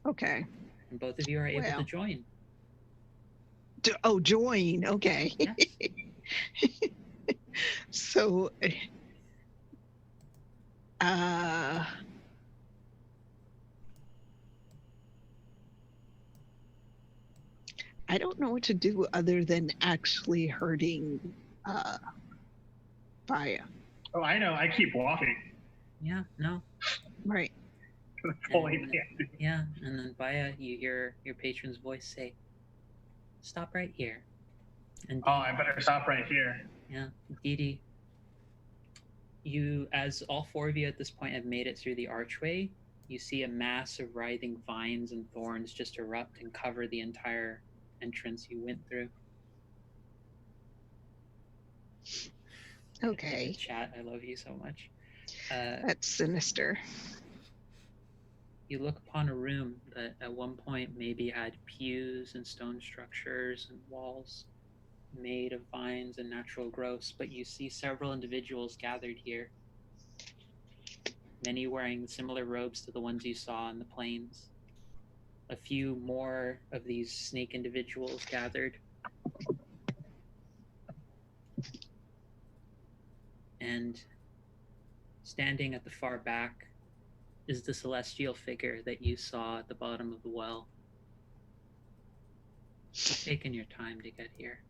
okay. And both of you are able to Well. join. Join. Okay. Yes. So, uh, I don't know what to do other than actually hurting Baya. Oh, I know. I keep walking. Yeah, no. Right. Fully And, yeah, and then Baya, you hear your patron's voice say, "Stop right here." And Oh, I better stop right here. yeah, Dee Dee, you, as all four of you at this point have made it through the archway, you see a mass of writhing vines and thorns just erupt and cover the entire entrance you went through. Okay. Chat, I love you so much. That's sinister. You look upon a room that at one point maybe had pews and stone structures and walls made of vines and natural growths, but you see several individuals gathered here, many wearing similar robes to the ones you saw on the plains. A few more of these snake individuals gathered. And standing at the far back is the celestial figure that you saw at the bottom of the well. You've taken your time to get here.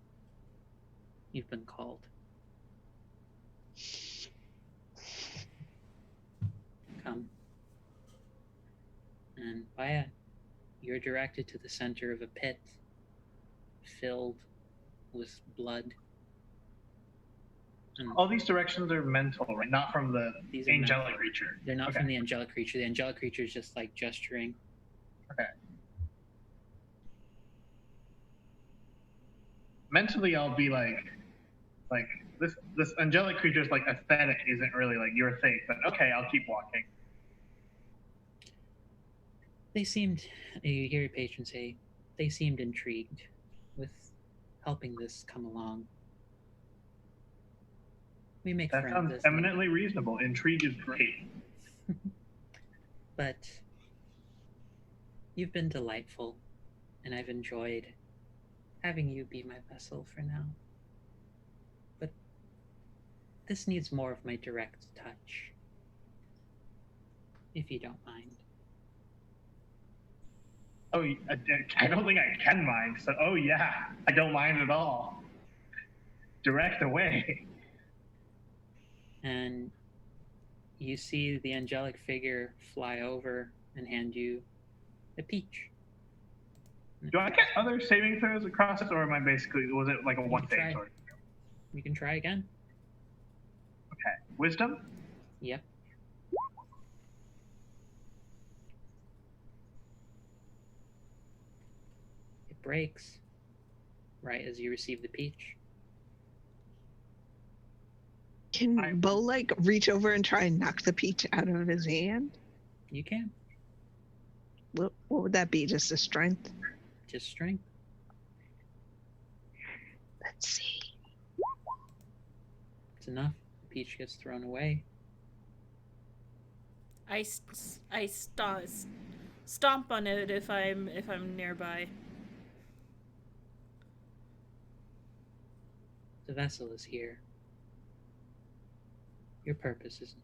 You've been called. Come. And Baya, you're directed to the center of a pit filled with blood. And All these directions are mental, right? Not from the these are angelic creature. They're not Okay. from the angelic creature. The angelic creature is just like gesturing. Okay. Mentally, I'll be like this angelic creature's like aesthetic isn't really like your thing, but okay, I'll keep walking. They seemed, you hear your patron say, they seemed intrigued with helping this come along. We make That friends. sounds as eminently reasonable. Intrigue is great. But you've been delightful, and I've enjoyed having you be my vessel for now. But this needs more of my direct touch, if you don't mind. Oh, I don't think I can mind. So, oh yeah, I don't mind at all. Direct away. And you see the angelic figure fly over and hand you a peach. Do I get other saving throws across it, or am I basically, was it like a one try. thing? You can try again. Okay. Wisdom? Yep. It breaks right as you receive the peach. Can Bo like reach over and try and knock the peach out of his hand? You can. What would that be? Just a strength? Just strength. Let's see. It's enough. The peach gets thrown away. I stomp on it if I'm nearby. The vessel is here. Your purpose is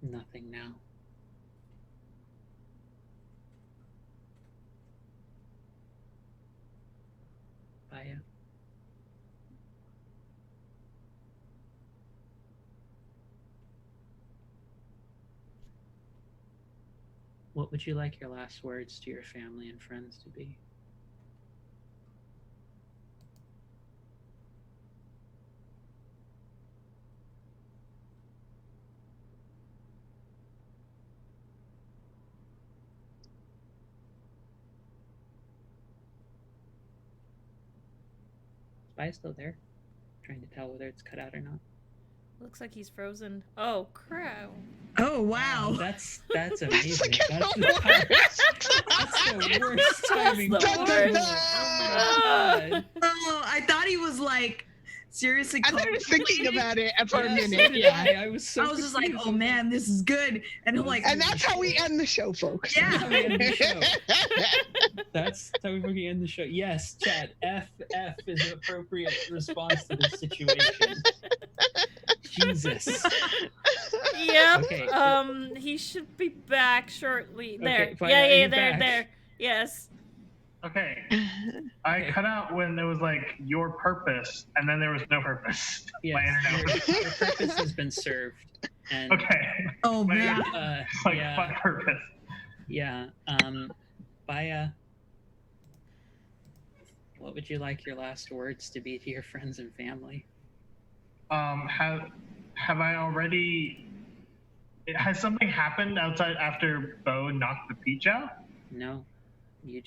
nothing now. Baya. What would you like your last words to your family and friends to be? Bai's still there. Trying to tell whether it's cut out or not. Looks like he's frozen. Oh, crap. Oh wow. That's amazing. Like That's the the worst timing. That's the Dun, dun, worst. dun. Oh my God. Oh, I thought he was like seriously. I thought I was thinking about it for a Yeah, so minute. did Yeah. I was so I was just like, confused. oh man, this is good. And I'm like, And that's how we end the show, folks. Yeah. That's how we end the show. That's how we fucking end the show. Yes, chat. F is an appropriate response to this situation. Jesus. Yep. Okay. He should be back shortly. There. Okay, fine, yeah, are yeah, you there, back? there. Yes. Okay. I cut out when it was like your purpose, and then there was no purpose. My Yes, internet. your purpose has been served. And Okay. oh My man. internet- Like yeah, fuck purpose. yeah. Baya, what would you like your last words to be to your friends and family? Have I already? Has something happened outside after Bo knocked the peach out? No, I'm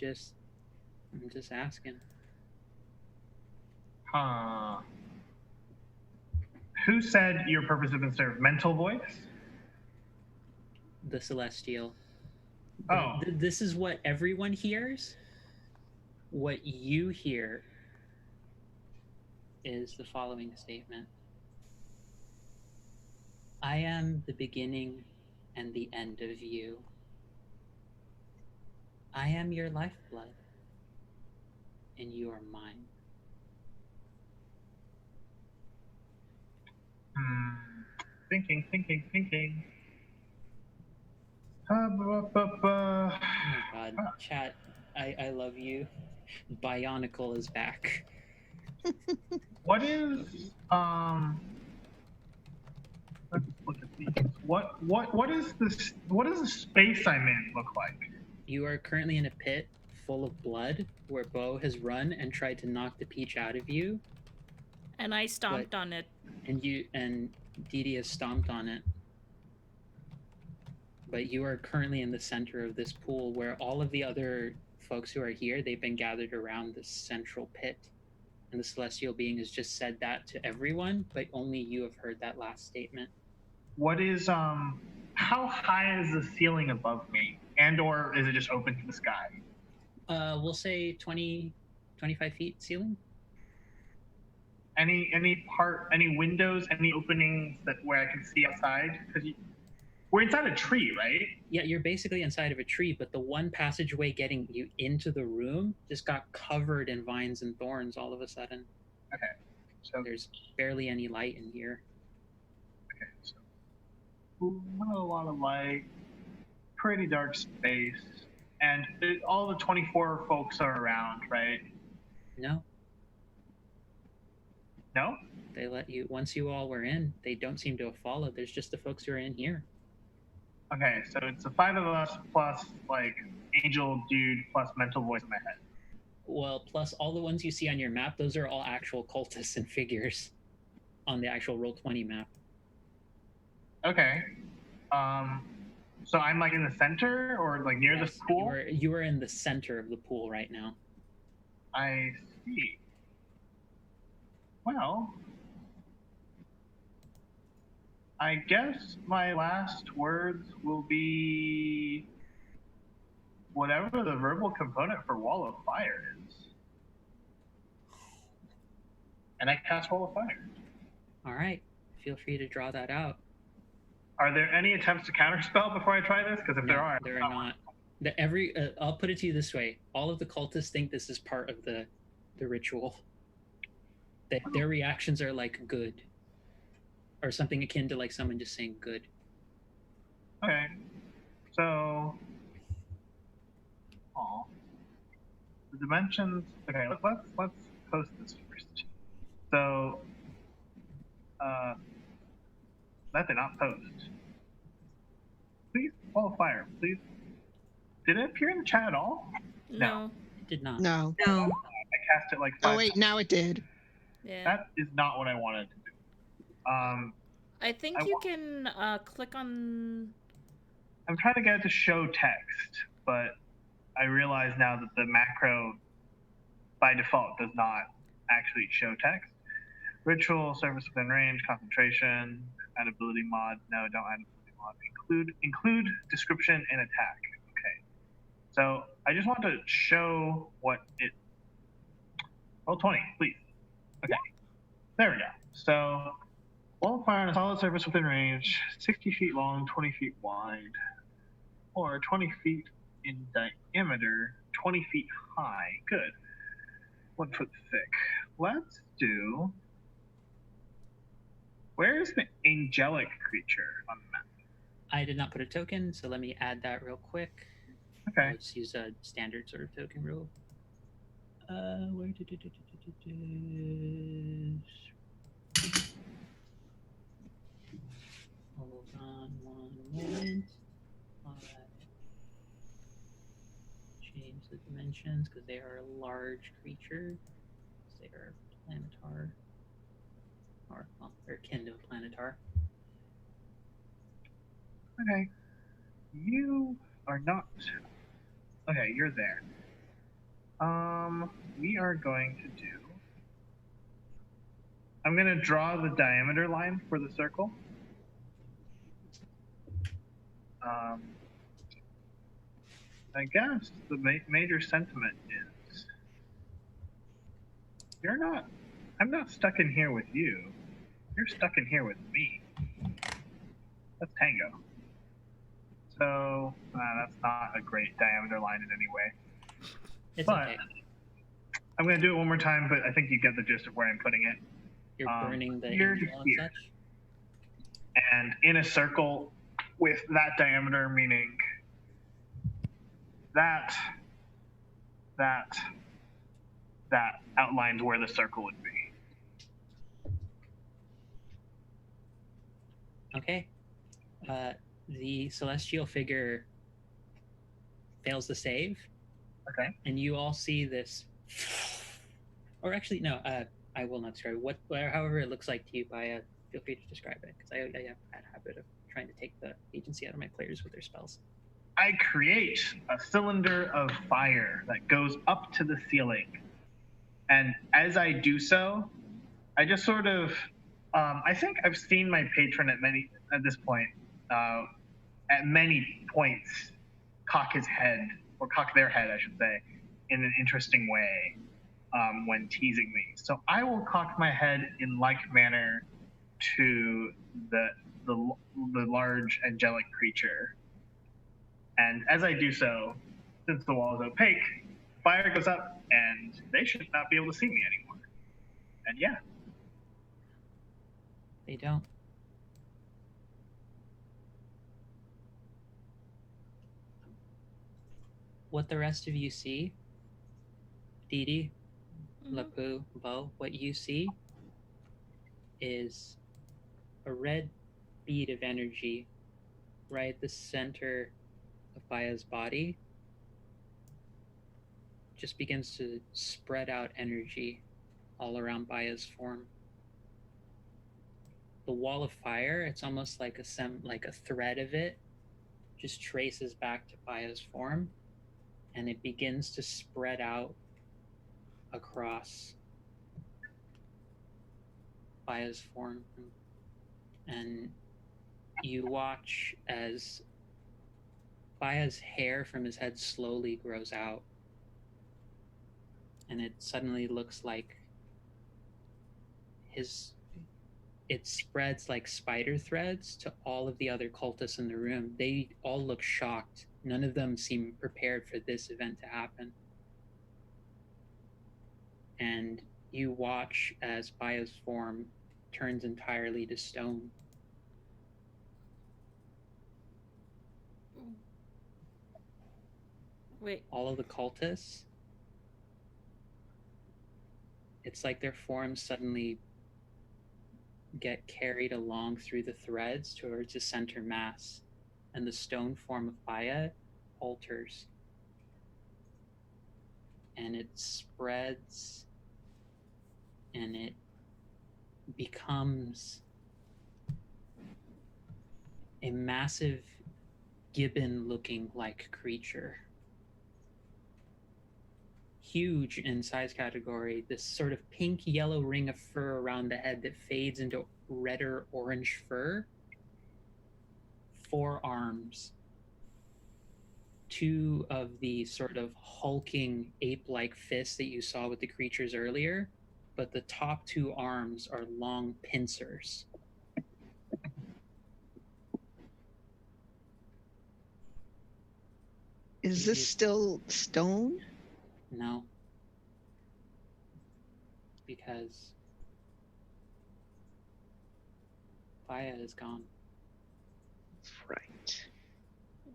just asking. Huh. Who said your purpose has been served? Mental voice? The Celestial. Oh. This is what everyone hears. What you hear is the following statement. I am the beginning and the end of you. I am your lifeblood, and you are mine. Thinking. Oh my god, chat, I love you. Bionicle is back. What is let's look at these. What is this? What does the space I'm in look like? You are currently in a pit full of blood where Bo has run and tried to knock the peach out of you, And I stomped on it. and Didi has stomped on it. But you are currently in the center of this pool where all of the other folks who are here, they've been gathered around this central pit. And the celestial being has just said that to everyone, but only you have heard that last statement. What is how high is the ceiling above me? And or is it just open to the sky? We'll say 20, 25 feet ceiling. Any windows, any openings that where I can see outside? Because we're inside a tree, right? Yeah, you're basically inside of a tree, but the one passageway getting you into the room just got covered in vines and thorns all of a sudden. Okay. So There's barely any light in here. okay, so not a lot of light, pretty dark space, and all the 24 folks are around, right? No, No? they let you, once you all were in, they don't seem to have followed. There's just the folks who are in here. Okay, so it's the 5 of us plus like angel dude plus mental voice in my head. Well, plus all the ones you see on your map, those are all actual cultists and figures on the actual Roll20 map. Okay. So I'm like in the center or like near Yes, the pool? You are in the center of the pool right now. I see. Well, I guess my last words will be whatever the verbal component for Wall of Fire is. And I cast Wall of Fire. All right, feel free to draw that out. Are there any attempts to counterspell before I try this? Because if No, there are, there are not. I'll put it to you this way: all of the cultists think this is part of the ritual. That their reactions are like good, or something akin to like someone just saying good. Okay. So, the dimensions. Okay, let's post this first. So, that did not post. Please, Wall of Fire, please. Did it appear in the chat at all? No. It did not. No. No. I cast it like 5 Oh wait, times. now it did. Yeah. That is not what I wanted to do. I think I you wa- can click on. I'm trying to get it to show text, but I realize now that the macro by default does not actually show text. Ritual, service within range, concentration, add ability mod. No, don't add ability mod. Include description and attack. Okay. So I just want to show what it. Roll 20, please. Okay. There we go. So wall of fire on a solid surface within range, 60 feet long, 20 feet wide, or 20 feet in diameter, 20 feet high. Good. 1 foot thick. Let's do. Where's the angelic creature on the map? I did not put a token, so let me add that real quick. Okay. I'll just use a standard sort of token rule. Where did it is? Hold on one moment. Change the dimensions because they are a large creature. They are planetar. Or, well, they're akin to a planetar. Okay. You are not. Okay, you're there. We are going to do. I'm going to draw the diameter line for the circle. I guess the major sentiment is you're not. I'm not stuck in here with you. You're stuck in here with me. That's Tango. So that's not a great diameter line in any way. It's but okay. I'm going to do it one more time, but I think you get the gist of where I'm putting it. You're burning the here angel to and here. such? And in a circle with that diameter, meaning that outlines where the circle would be. Okay. The celestial figure fails the save. Okay. And you all see this. Or actually, no, I will not describe it. However it looks like to you, feel free to describe it, because I have a bad habit of trying to take the agency out of my players with their spells. I create a cylinder of fire that goes up to the ceiling. And as I do so, I just sort of, I think I've seen my patron at many points, cock their head, I should say, in an interesting way when teasing me. So I will cock my head in like manner to the large angelic creature. And as I do so, since the wall is opaque, fire goes up, and they should not be able to see me anymore. And yeah. They don't. What the rest of you see, Dee Dee, Lapu, Bo, what you see is a red bead of energy right at the center of Baya's body. Just begins to spread out energy all around Baya's form. The wall of fire, it's almost like a thread of it just traces back to Baya's form, and it begins to spread out across Baya's form. And you watch as Baya's hair from his head slowly grows out, and it suddenly looks like it spreads like spider threads to all of the other cultists in the room. They all look shocked. None of them seem prepared for this event to happen. And you watch as Baya's form turns entirely to stone. Wait. All of the cultists, it's like their forms suddenly get carried along through the threads towards the center mass, and the stone form of Baya alters. And it spreads, and it becomes a massive gibbon-looking like creature. huge in size category, this sort of pink yellow ring of fur around the head that fades into redder orange fur. 4 arms. 2 of the sort of hulking ape-like fists that you saw with the creatures earlier, but the top 2 arms are long pincers. Is this still stone? No. Because Faya is gone. Right.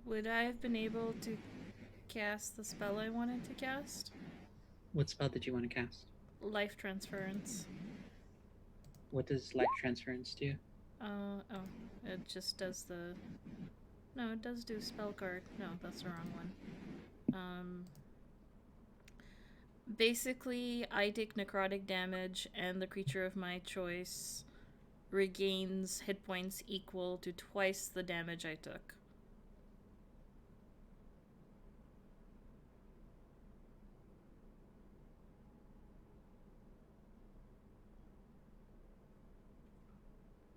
Would I have been able to cast the spell I wanted to cast? What spell did you want to cast? Life transference. What does life transference do? Oh, it just does the... No, it does do spell card. No, that's the wrong one. Basically, I take necrotic damage, and the creature of my choice regains hit points equal to twice the damage I took.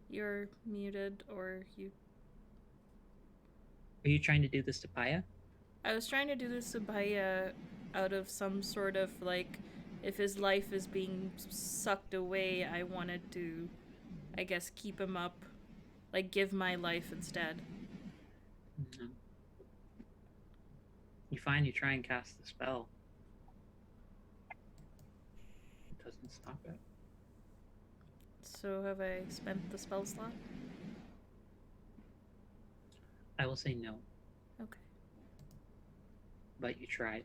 You're muted, or you... Are you trying to do this to Paya? I was trying to do this to Baya out of some sort of, like, if his life is being sucked away, I wanted to, I guess, keep him up. Like, give my life instead. No. You find you try and cast the spell. It doesn't stop it. So have I spent the spell slot? I will say no, Okay. but you tried.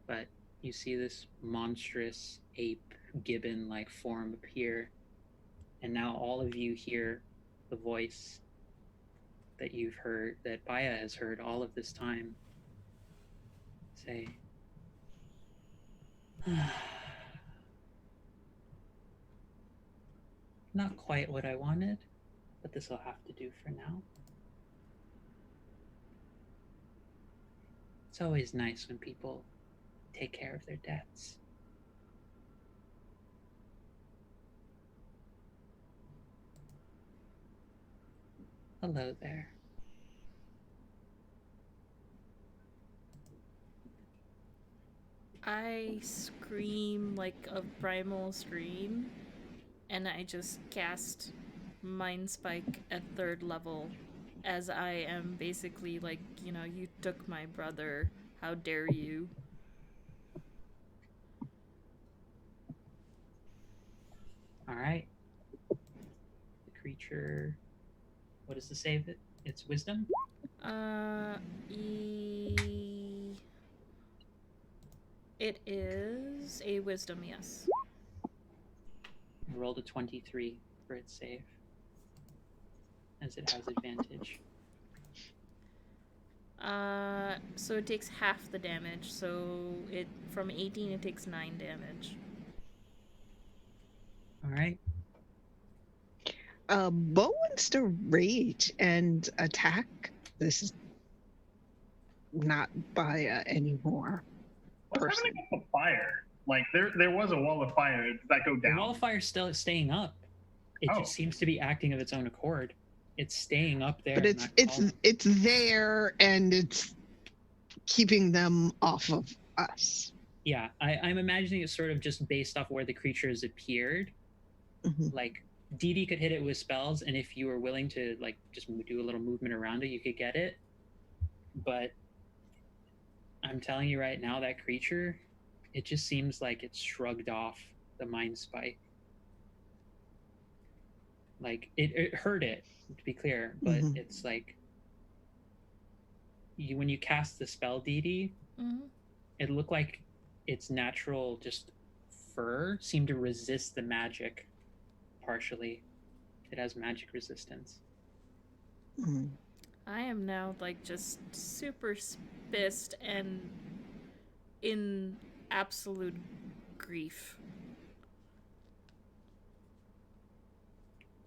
But you see this monstrous ape gibbon-like form appear, and now all of you hear the voice that you've heard, that Baya has heard all of this time, say, not quite what I wanted, but this will have to do for now. It's always nice when people take care of their debts. Hello there. I scream like a primal scream, and I just cast Mind Spike at 3rd level, as I am basically like, you know, you took my brother, how dare you? All right. The creature. What is the save? It's wisdom? It is a wisdom, yes. I rolled a 23 for its save, as it has advantage. So it takes half the damage, so it from 18 it takes 9 damage. All right. Bo wants to rage and attack. This is not Baya anymore. What's happening with the fire? Like there was a wall of fire. Does that go down? The wall of fire is still staying up. It just seems to be acting of its own accord. It's staying up there. But it's there, and it's keeping them off of us. Yeah, I'm imagining it sort of just based off where the creature has appeared. Mm-hmm. Like Dee Dee could hit it with spells, and if you were willing to like just do a little movement around it, you could get it. But I'm telling you right now, that creature, it just seems like it shrugged off the Mind Spike. Like it hurt it, to be clear, but it's like when you cast the spell, Dee Dee, it looked like its natural just fur seemed to resist the magic partially. It has magic resistance. I am now like just super pissed and in absolute grief.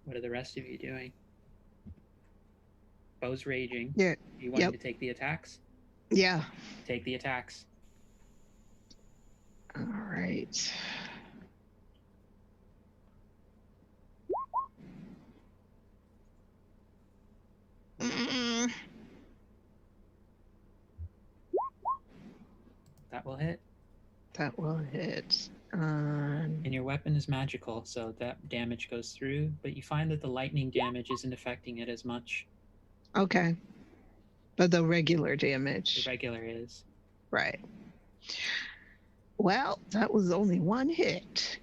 What are the rest of you doing? Bo's raging. Yeah. You wanting to take the attacks? Yeah. Take the attacks. All right. Mm, That will hit. that will hit. And your weapon is magical, so that damage goes through, but you find that the lightning damage isn't affecting it as much. Okay. But the regular The damage. regular is. Right. Well, that was only one hit.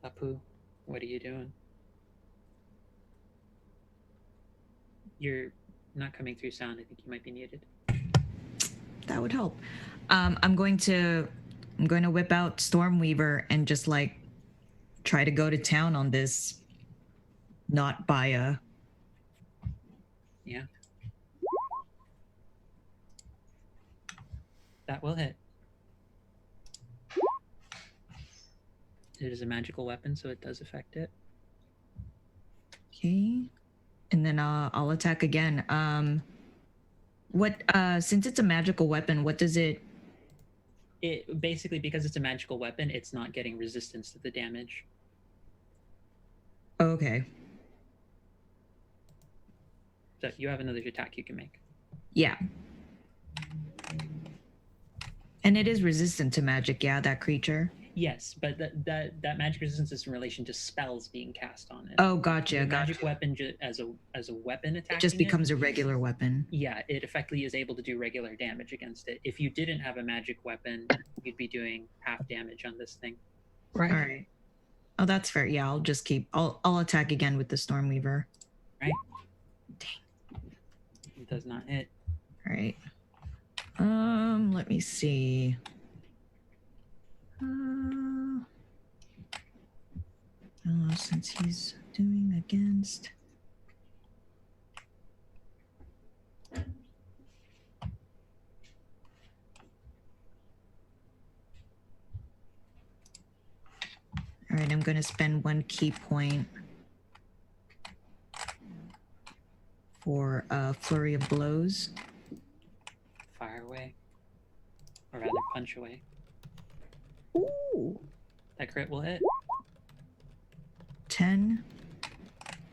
Apu, what are you doing? You're not coming through sound. I think you might be muted. That would help. I'm going to whip out Stormweaver and just like try to go to town on this. Not by a. Yeah. That will hit. It is a magical weapon, so it does affect it. Okay. And then I'll attack again. What since it's a magical weapon, what does it It basically, because it's a magical weapon, it's not getting resistance to the damage. Okay. So you have another attack you can make. Yeah. And it is resistant to magic, yeah, that creature. Yes, but that magic resistance is in relation to spells being cast on it. Oh, gotcha. The Gotcha. magic weapon as a weapon attacking It just becomes a regular weapon. Yeah, it effectively is able to do regular damage against it. If you didn't have a magic weapon, you'd be doing half damage on this thing. Right. All right. Oh, that's fair. Yeah, I'll just keep. I'll attack again with the Stormweaver. Right? Dang. It does not hit. All right. Let me see. Since he's doing against. All right, I'm going to spend 1 key point for Flurry of Blows. Fire away. Or rather, punch away. Ooh. That crit will hit. 10.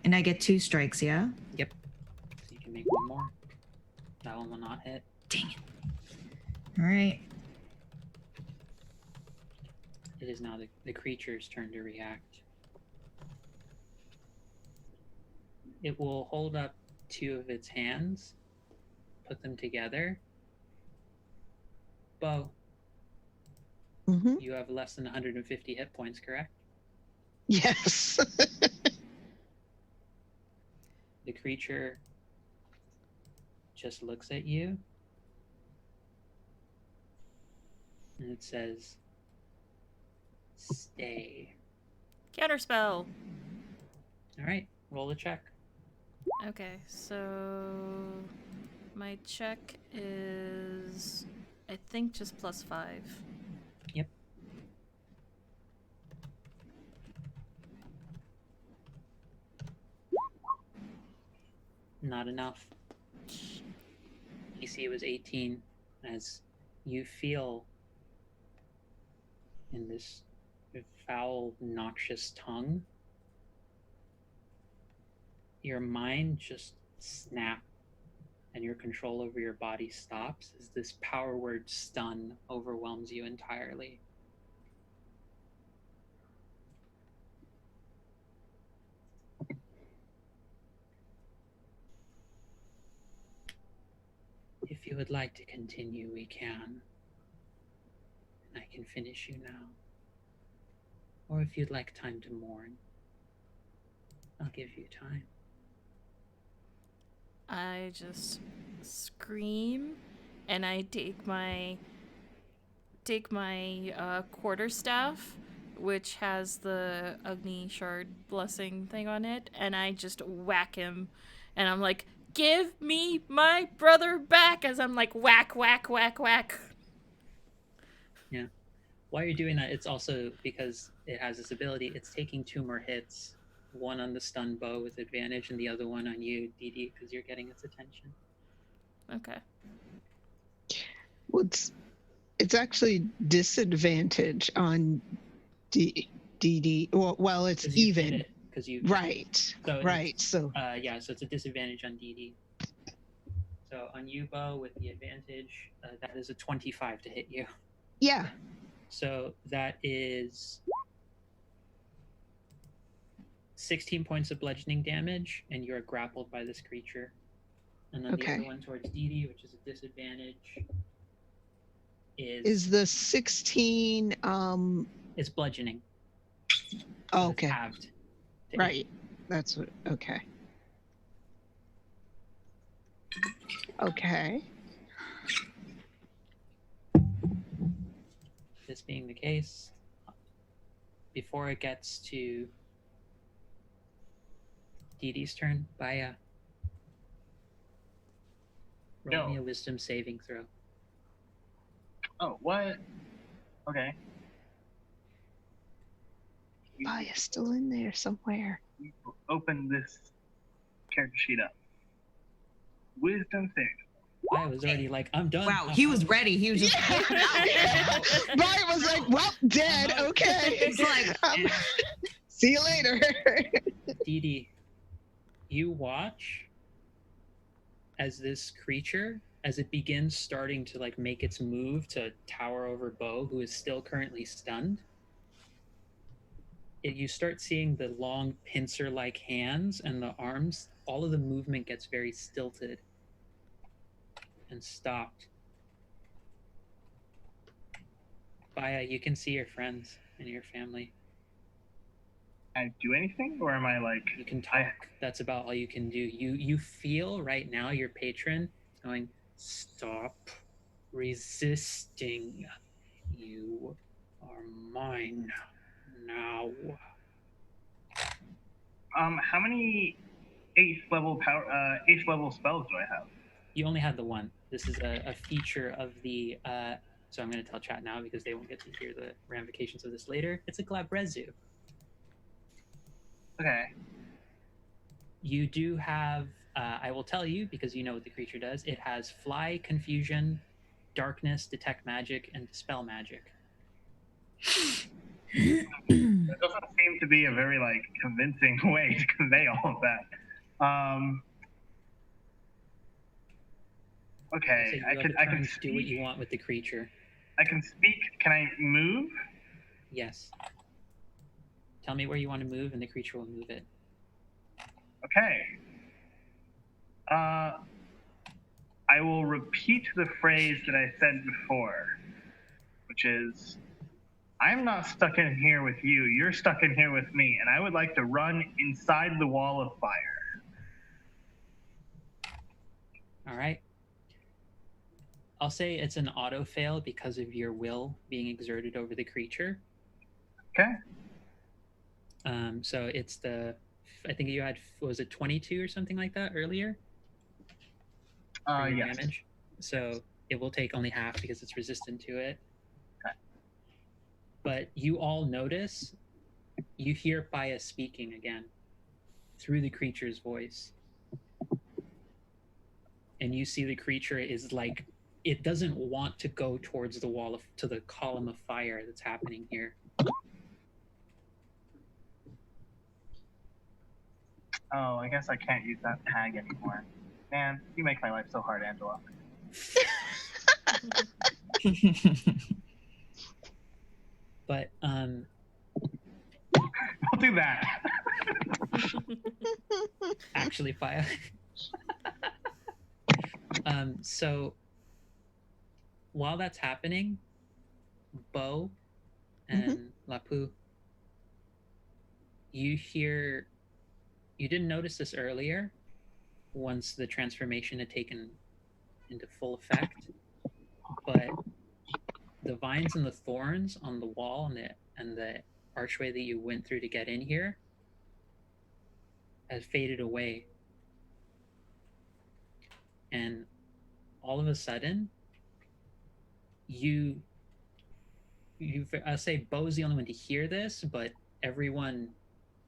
And I get 2 strikes, yeah? Yep. So you can make one more. That one will not hit. Dang it. All right. It is now the creature's turn to react. It will hold up 2 of its hands, put them together. Bo, Mm-hmm. you have less than 150 hit points, correct? Yes. The creature just looks at you and it says, "Stay." Counterspell. All right, roll a check. Okay, so my check is, I think, just +5. Yep. Not enough. DC was 18 as you feel in this foul, noxious tongue. Your mind just snaps and your control over your body stops as this power word stun overwhelms you entirely. If you would like to continue, we can. I can finish you now. Or if you'd like time to mourn, I'll give you time. I just scream, and I take my quarterstaff, which has the Agni shard blessing thing on it, and I just whack him, and I'm like, "Give me my brother back!" As I'm like, whack, whack, whack, whack. Yeah. While you're doing that, it's also because it has this ability, it's taking 2 more hits. One on the stun bow with advantage, and the other one on you, DD, because you're getting its attention. Okay. Well, it's actually disadvantage on DD. Well, it's 'Cause you hit even. it, 'cause you Right. So Right. So yeah, so it's a disadvantage on DD. So on you, Bo, with the advantage, that is a 25 to hit you. yeah. So that is 16 points of bludgeoning damage, and you are grappled by this creature. And then the Okay. other one towards DD, which is a disadvantage, Is the 16 it's bludgeoning. oh, It's okay. halved to 8. Right. That's what okay. Okay. This being the case, before it gets to DD's turn, Baya, roll me a wisdom saving throw. Oh, what? Okay. Bias still in there somewhere. Open this character sheet up. Wisdom saving. Baya was already like, I'm done. Wow, I'm he out." was ready. He was just Brian was like, well, dead. Okay. It's like, See you later. DD, you watch as this creature, as it begins starting to like make its move to tower over Bo, who is still currently stunned. You start seeing the long pincer-like hands and the arms. All of the movement gets very stilted and stopped. Baya, you can see your friends and your family. Can I do anything, or am I like? You can talk. That's about all you can do. You feel right now your patron going, stop resisting. You are mine now. How many eighth level spells do I have? You only had the one. This is a feature of the. So I'm going to tell chat now because they won't get to hear the ramifications of this later. It's a Glabrezu. Okay. You do have. I will tell you because you know what the creature does. It has fly, confusion, darkness, detect magic, and dispel magic. It doesn't seem to be a very like convincing way to convey all of that. Okay, So I can do what you want with the creature. I can speak. Can I move? Yes. Tell me where you want to move, and the creature will move it. Okay. I will repeat the phrase that I said before, which is, I'm not stuck in here with you. You're stuck in here with me, and I would like to run inside the wall of fire. All right. I'll say it's an auto fail because of your will being exerted over the creature. Okay. So it's I think you had, was it 22 or something like that earlier? For your Yes. damage. So it will take only half because it's resistant to it. Okay. But you all notice, you hear Baya speaking again through the creature's voice. And you see the creature is like, it doesn't want to go towards the wall to the column of fire that's happening here. Oh, I guess I can't use that tag anymore. Man, you make my life so hard, Angela. But I'll do that. actually, Baya. So while that's happening, Bo and Lapu, you didn't notice this earlier once the transformation had taken into full effect, but the vines and the thorns on the wall and the archway that you went through to get in here has faded away. And all of a sudden, I'll say Bo's the only one to hear this, but everyone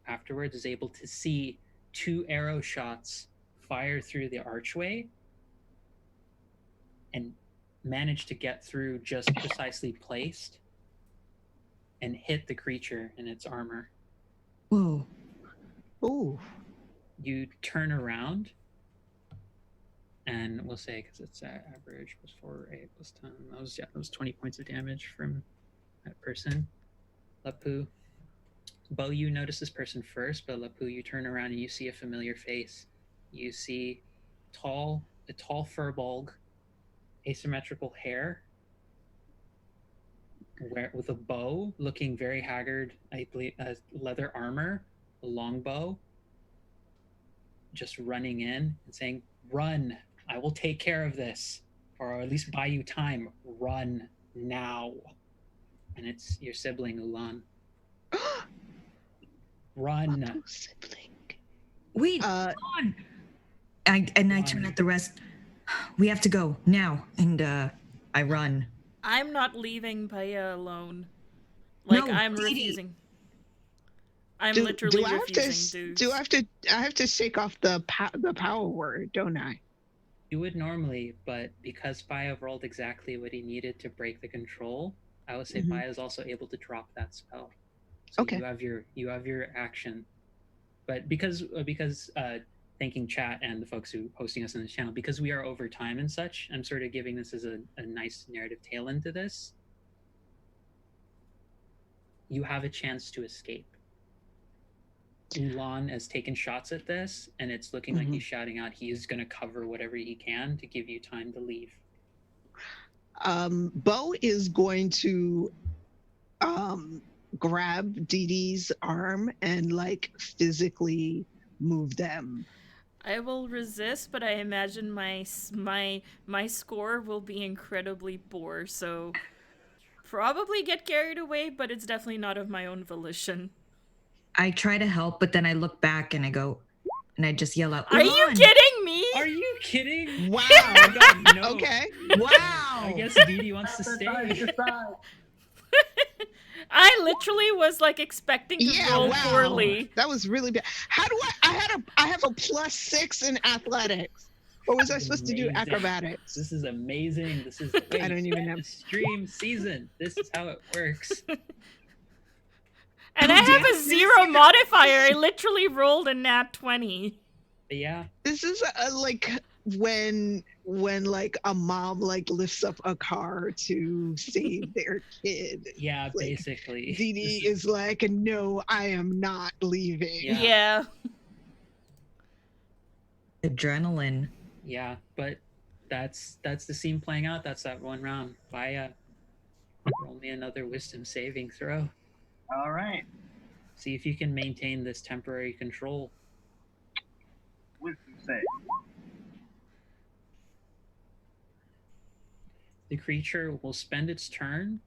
afterwards is able to see 2 arrow shots fire through the archway and manage to get through just precisely placed and hit the creature in its armor. Whoa. Ooh. You turn around, and we'll say, because it's average plus 4, 8 plus 10, that was 20 points of damage from that person. Lapu. Bo, you notice this person first, but Lapu, you turn around and you see a familiar face. You see a tall furbolg, asymmetrical hair, with a bow, looking very haggard, I believe, leather armor, a long bow, just running in and saying, "Run! I will take care of this, or at least buy you time. Run now!" And it's your sibling Ulan. Run! Lapu sibling. Wait, come on. I turn at the rest. We have to go now. And I run. I'm not leaving Paya alone. Like, No, I'm Dee Dee. refusing. I'm Do literally I have refusing, to? I have to shake off the power word, don't I? You would normally, but because Paya rolled exactly what he needed to break the control, I would say Mhm. Paya is also able to drop that spell. So Okay. you have your action. But because thanking chat and the folks who hosting us on this channel, because we are over time and such, I'm sort of giving this as a nice narrative tail into this. You have a chance to escape. Ulan has taken shots at this, and it's looking like he's shouting out he is going to cover whatever he can to give you time to leave. Bo is going to grab Dee Dee's arm and like physically move them. I will resist, but I imagine my score will be incredibly poor, so probably get carried away, but it's definitely not of my own volition. I try to help, but then I look back and I go, and I just yell out, Are you "Ulan!" kidding me? Are you kidding? Wow. God, no. Okay. Wow. I guess Dee Dee wants to stay. I literally was like expecting to Yeah, roll wow. poorly. That was really bad. How do I have a +6 in athletics. Or was I supposed to do Amazing. acrobatics? This is amazing. This is I don't even know. The stream season. This is how it works. And I have a 0 modifier. I literally rolled a nat 20. But yeah, This is like when like a mom like lifts up a car to save their kid. yeah, Like, basically. Dee Dee This is like, no, I am not leaving. Yeah. Adrenaline. Yeah, but that's the scene playing out. That's that one round. Via, roll me another wisdom saving throw. All right. See if you can maintain this temporary control. Wisdom save. The creature will spend its turn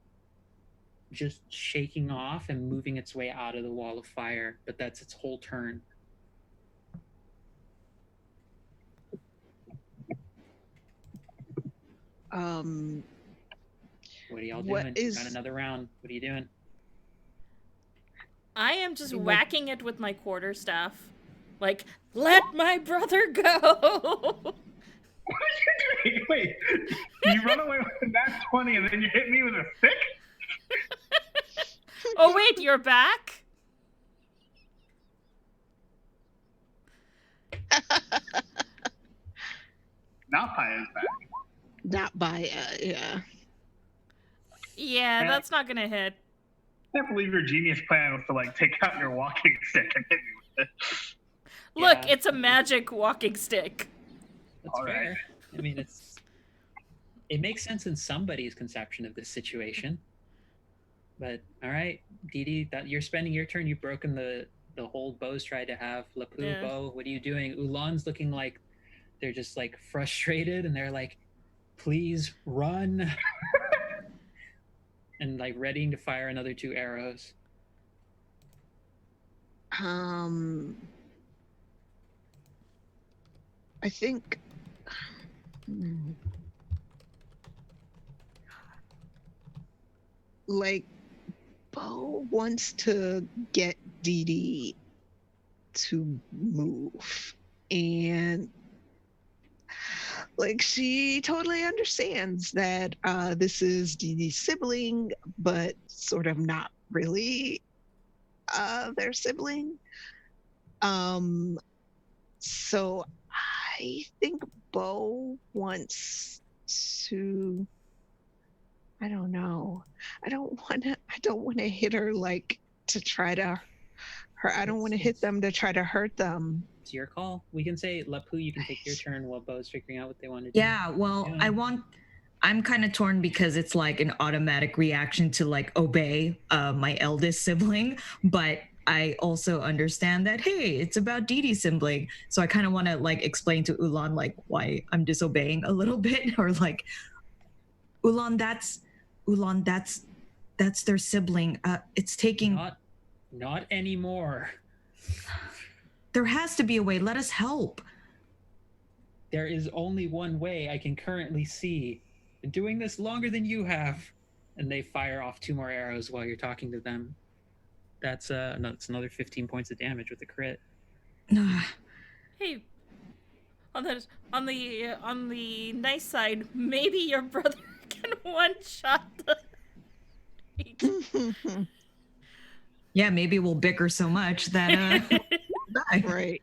just shaking off and moving its way out of the wall of fire, but that's its whole turn. What are y'all doing? Got another round. What are you doing? I am just whacking it with my quarterstaff. Like, let my brother go! What are you doing? Wait, you run away with a nat 20 and then you hit me with a stick? Oh wait, you're back? Now Paya's back. Not by yeah. Yeah, that's not gonna hit. I can't believe your genius plan was to like take out your walking stick and hit me with it. Look, Yeah. it's a magic walking stick. That's All right. fair. I mean, it makes sense in somebody's conception of this situation. But all right, Dee Dee, that you're spending your turn. You've broken the hold Bo's tried to have. Lapu, Yeah. Bo, what are you doing? Ulan's looking like they're just like frustrated, and they're like, "Please run!" and like readying to fire another 2 arrows. I think like Bo wants to get Dee Dee to move, and Like she totally understands that this is Dee Dee's sibling, but sort of not really their sibling. So I think Bo wants to. I don't know. I don't want to hit her like to try to her. I don't want to hit them to try to hurt them. It's your call. We can say, Lapu, you can take your turn while Bo's figuring out what they want to do. Yeah, well, I'm kind of torn because it's like an automatic reaction to like obey my eldest sibling, but I also understand that hey, it's about Dee Dee's sibling, so I kind of want to like explain to Ulan like why I'm disobeying a little bit, or like Ulan, that's their sibling. It's taking. Not anymore. There has to be a way. Let us help. There is only one way I can currently see. Been doing this longer than you have. And they fire off 2 more arrows while you're talking to them. That's another 15 points of damage with a crit. Hey, on the nice side, maybe your brother can one-shot the. Yeah, maybe we'll bicker so much that die. Right.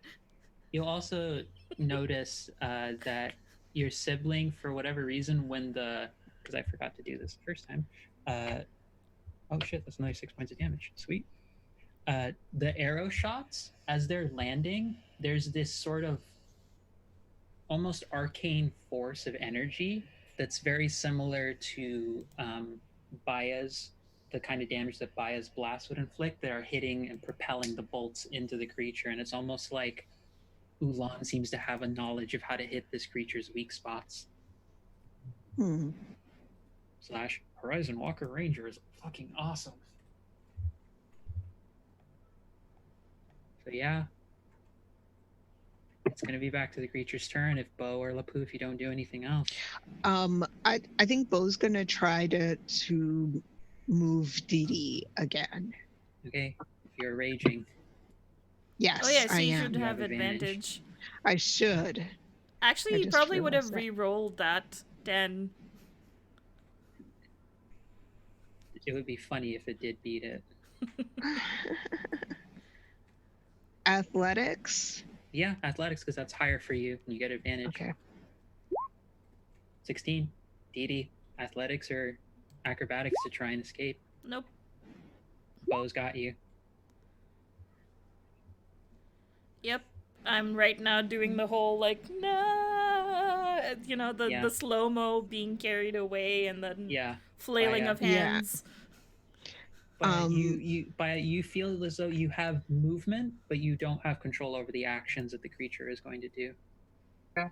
You'll also notice that your sibling, for whatever reason, because I forgot to do this the first time. Oh shit, that's another 6 points of damage. Sweet. The arrow shots, as they're landing, there's this sort of almost arcane force of energy that's very similar to Baya's, the kind of damage that Baya's blast would inflict, that are hitting and propelling the bolts into the creature. And it's almost like Ulan seems to have a knowledge of how to hit this creature's weak spots. / Horizon Walker Ranger is fucking awesome. So yeah, it's going to be back to the creature's turn if Bo or Lapu, if you don't do anything else. I think Bo's going to try to move Dee Dee again. Okay, if you're raging. Yes, oh yeah, so I you am. should have advantage. I should. Actually, you probably would have re-rolled that, Dan. It would be funny if it did beat it. Athletics? Yeah, athletics, because that's higher for you, and you get advantage. Okay. 16. Dee Dee, athletics or acrobatics to try and escape? Nope. Bo's got you. Yep. I'm right now doing the whole, like, no, you know, the slow-mo being carried away and then flailing of hands. But you feel as though you have movement, but you don't have control over the actions that the creature is going to do. Okay.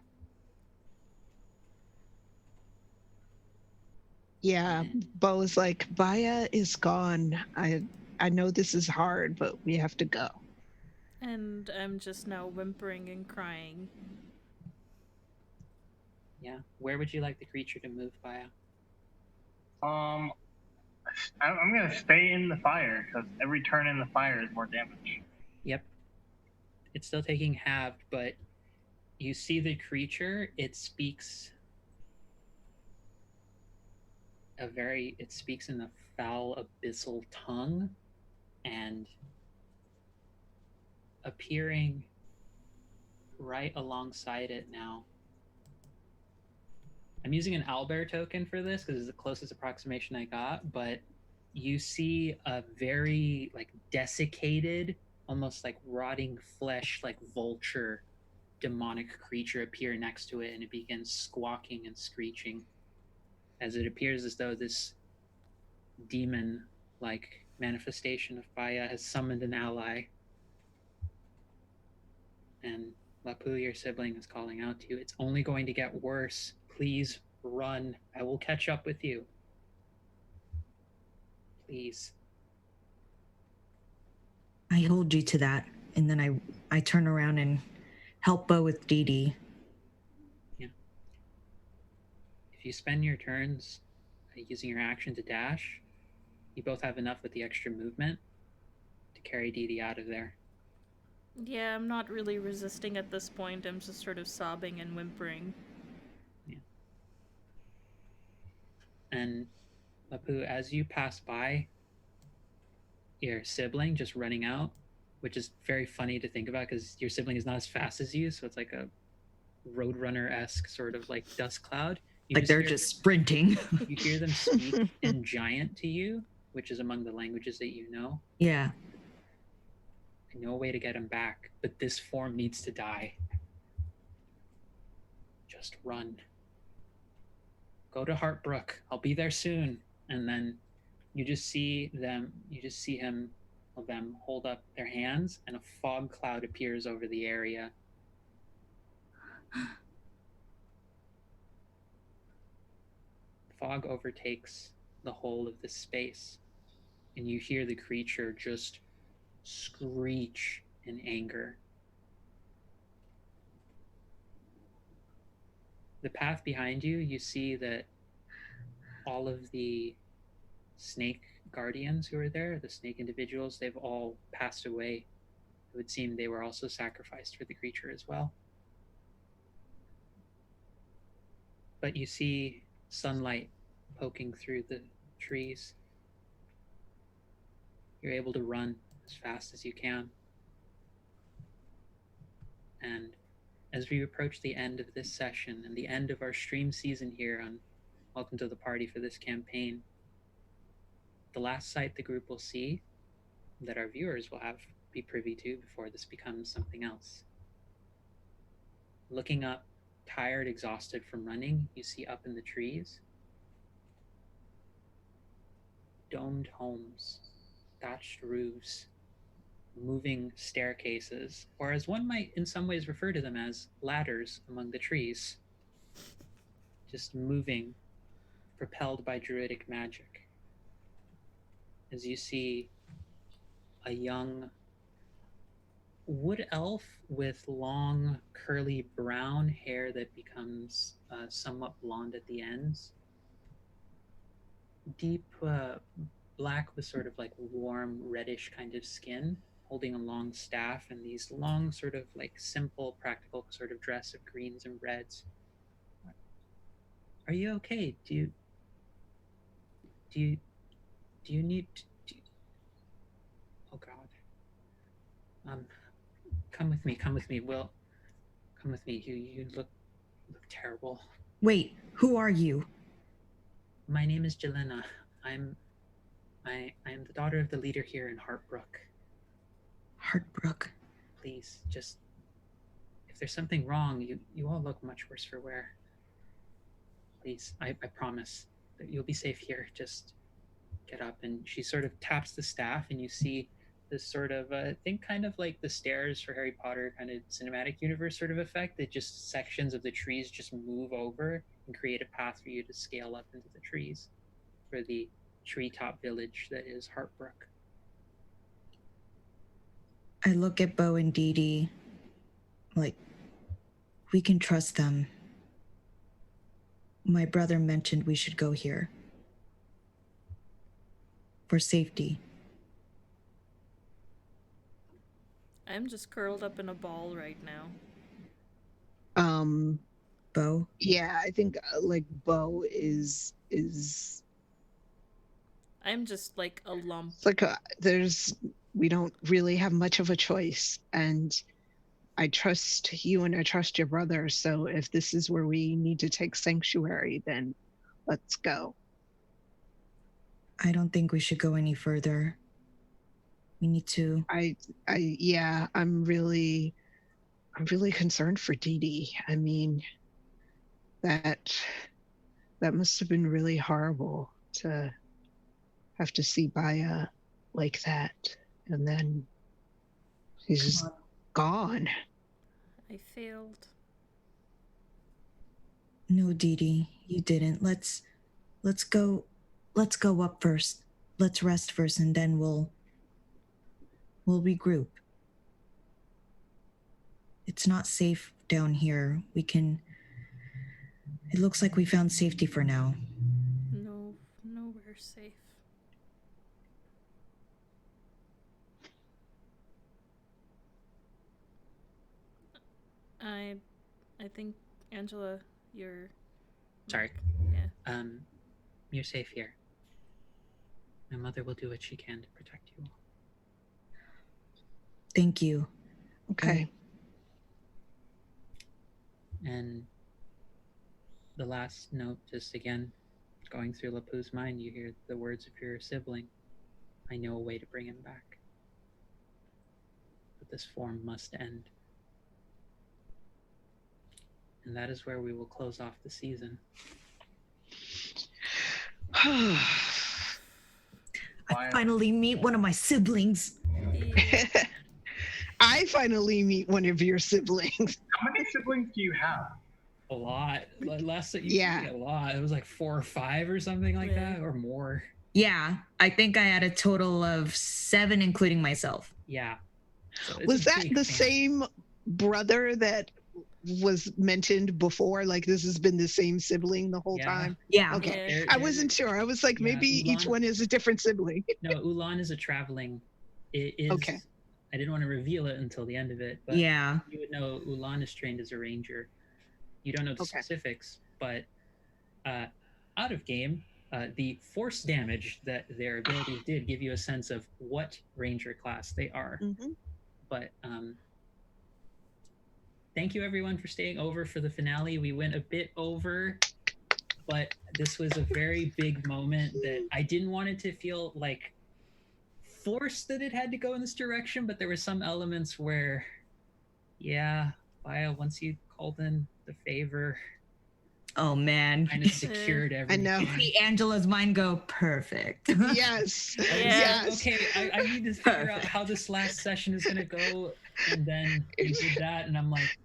Yeah, Bo's like, Baya is gone. I know this is hard, but we have to go. And I'm just now whimpering and crying. Yeah. Where would you like the creature to move, Baya? I'm gonna stay in the fire because every turn in the fire is more damage. Yep. It's still taking halved, but you see the creature. It speaks in a foul abyssal tongue, and appearing right alongside it now. I'm using an owlbear token for this because it's the closest approximation I got, but you see a very like desiccated, almost like rotting flesh, like vulture demonic creature appear next to it, and it begins squawking and screeching as it appears as though this demon like manifestation of Baya has summoned an ally. And Lapu, your sibling, is calling out to you. It's only going to get worse. Please run. I will catch up with you. Please. I hold you to that, and then I turn around and help Bo with Dee Dee. Yeah. If you spend your turns using your action to dash, you both have enough with the extra movement to carry Dee Dee out of there. Yeah, I'm not really resisting at this point. I'm just sort of sobbing and whimpering. And Mapu, as you pass by your sibling just running out, which is very funny to think about because your sibling is not as fast as you, so it's like a Roadrunner-esque sort of like dust cloud. Like they're just sprinting. You hear them speak in Giant to you, which is among the languages that you know. Yeah. No way to get him back, but this form needs to die. Just run. Go to Heartbrook. I'll be there soon. And then you just see them hold up their hands, and a fog cloud appears over the area. Fog overtakes the whole of the space, and you hear the creature just screech in anger. The path behind you, you see that all of the snake guardians who are there, the snake individuals, they've all passed away. It would seem they were also sacrificed for the creature as well. But you see sunlight poking through the trees. You're able to run as fast as you can. And as we approach the end of this session and the end of our stream season here on Welcome to the Party for this campaign, the last sight the group will see, that our viewers will be privy to before this becomes something else. Looking up, tired, exhausted from running, you see up in the trees domed homes, thatched roofs, moving staircases, or as one might in some ways refer to them as ladders among the trees, just moving, propelled by druidic magic. As you see a young wood elf with long, curly brown hair that becomes somewhat blonde at the ends, deep black with sort of like warm reddish kind of skin, holding a long staff and these long sort of like simple practical sort of dress of greens and reds. Are you okay? Do you need oh god. Come with me. Will, come with me. You look terrible. Wait, who are you? My name is Jelena. I am the daughter of the leader here in Heartbrook. Heartbrook. Please, just if there's something wrong, you all look much worse for wear. Please, I promise that you'll be safe here. Just get up. And she sort of taps the staff, and you see this sort of think kind of like the stairs for Harry Potter kind of cinematic universe sort of effect, that just sections of the trees just move over and create a path for you to scale up into the trees for the treetop village that is Heartbrook. I look at Bo and Dee Dee. Like, we can trust them. My brother mentioned we should go here. For safety. I'm just curled up in a ball right now. Bo? Yeah, I think like Bo is I'm just like a lump. it's like we don't really have much of a choice, and I trust you and I trust your brother, so if this is where we need to take sanctuary, then let's go. I don't think we should go any further. We need to. I'm really concerned for Dee Dee. I mean, that must have been really horrible to have to see Baya like that, and then he's just gone. I failed. No, Dee Dee, you didn't. Let's go up first. Let's rest first, and then we'll regroup. It's not safe down here. It looks like we found safety for now. No, nowhere safe. I think, Angela, you're... Sorry. Yeah. You're safe here. My mother will do what she can to protect you all. Thank you. Okay. And the last note, just again, going through Lapu's mind, you hear the words of your sibling. I know a way to bring him back. But this form must end. And that is where we will close off the season. I finally meet one of my siblings. I finally meet one of your siblings. How many siblings do you have? A lot. Last that you Yeah. a lot. It was like 4 or 5 or something like Yeah. that, or more. Yeah, I think I had a total of 7, including myself. Yeah. So it's Was a that big the family. same brother that was mentioned before? Like this has been the same sibling the whole Yeah. time? Yeah. Okay. Yeah. I wasn't sure. I was like, Yeah, maybe each Ulan- one is a different sibling. No, Ulan is a traveling. It is. Okay. I didn't want to reveal it until the end of it, but Yeah. you would know Ulan is trained as a ranger. You don't know the Okay. specifics, but out of game, the force damage that their abilities did give you a sense of what ranger class they are. Mhm. But thank you everyone for staying over for the finale. We went a bit over, but this was a very big moment that I didn't want it to feel like forced that it had to go in this direction, but there were some elements where, yeah, Baya, once you called in the favor, Oh man. kind of secured I everything. know. See Angela's mind go perfect. Yes. I was like, Yes. okay, I need to figure out how this last session is gonna go, and then we did that, and I'm like,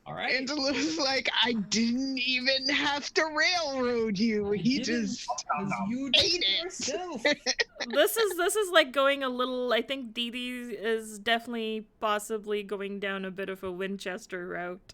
all right. Angela was like, I didn't even have to railroad you. I He didn't, just 'cause you did ate it it. yourself. This is like going a little... I think Dee Dee is definitely possibly going down a bit of a Winchester route.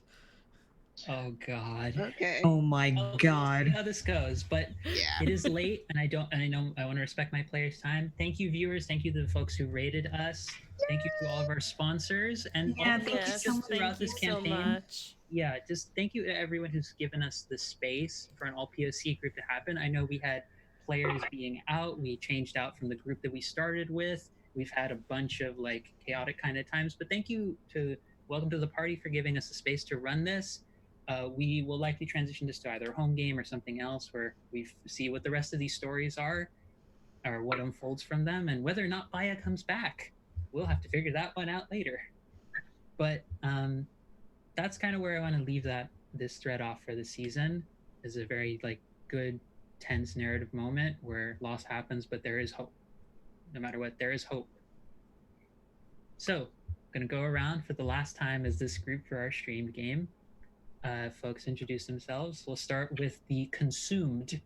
Oh God. Okay. Oh my We'll see god. how this goes, but Yeah. it is late, and I know I want to respect my players' time. Thank you, viewers. Thank you to the folks who rated us. Thank you to all of our sponsors, and Yeah, also thank you Yes, so just much. throughout thank you this so campaign. much. Yeah, just thank you to everyone who's given us the space for an all POC group to happen. I know we had players being out. We changed out from the group that we started with. We've had a bunch of like chaotic kind of times, but thank you to Welcome to the Party for giving us a space to run this. We will likely transition this to either a home game or something else where we see what the rest of these stories are or what unfolds from them, and whether or not Baya comes back. We'll have to figure that one out later. But that's kind of where I want to leave this thread off for the season. Is a very like good tense narrative moment where loss happens, but there is hope. No matter what, there is hope. So I'm gonna go around for the last time as this group for our streamed game. Folks introduce themselves. We'll start with the consumed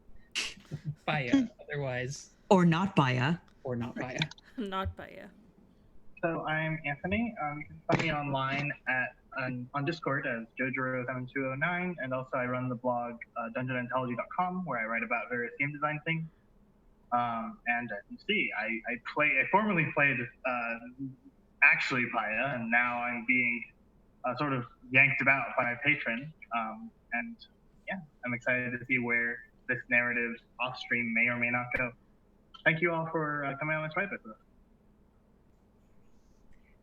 Baya, otherwise, Or not Baya. or not Baya. Not Baya. So I'm Anthony. You can find me online on Discord as Jojoro7209, and also I run the blog dungeonanthology.com where I write about various game design things. And as you see, I formerly played actually Baya, and now I'm being sort of yanked about by my patron. And yeah, I'm excited to see where this narrative off stream may or may not go. Thank you all for coming on this ride with us.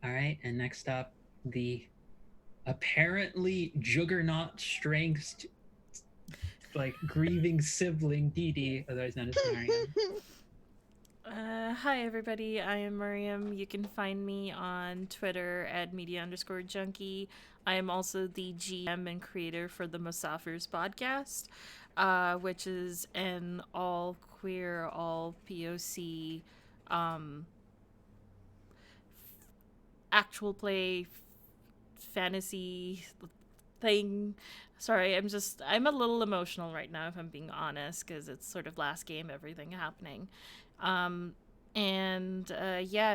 All right, and next up, the apparently juggernaut strength, like grieving sibling Dee Dee, otherwise known as Mariam. Hi everybody, I am Miriam. You can find me on Twitter at media_junkie. I am also the GM and creator for the Musafir's podcast, which is an all queer, all POC, actual play fantasy thing. Sorry, I'm a little emotional right now if I'm being honest, because it's sort of last game, everything happening. Yeah,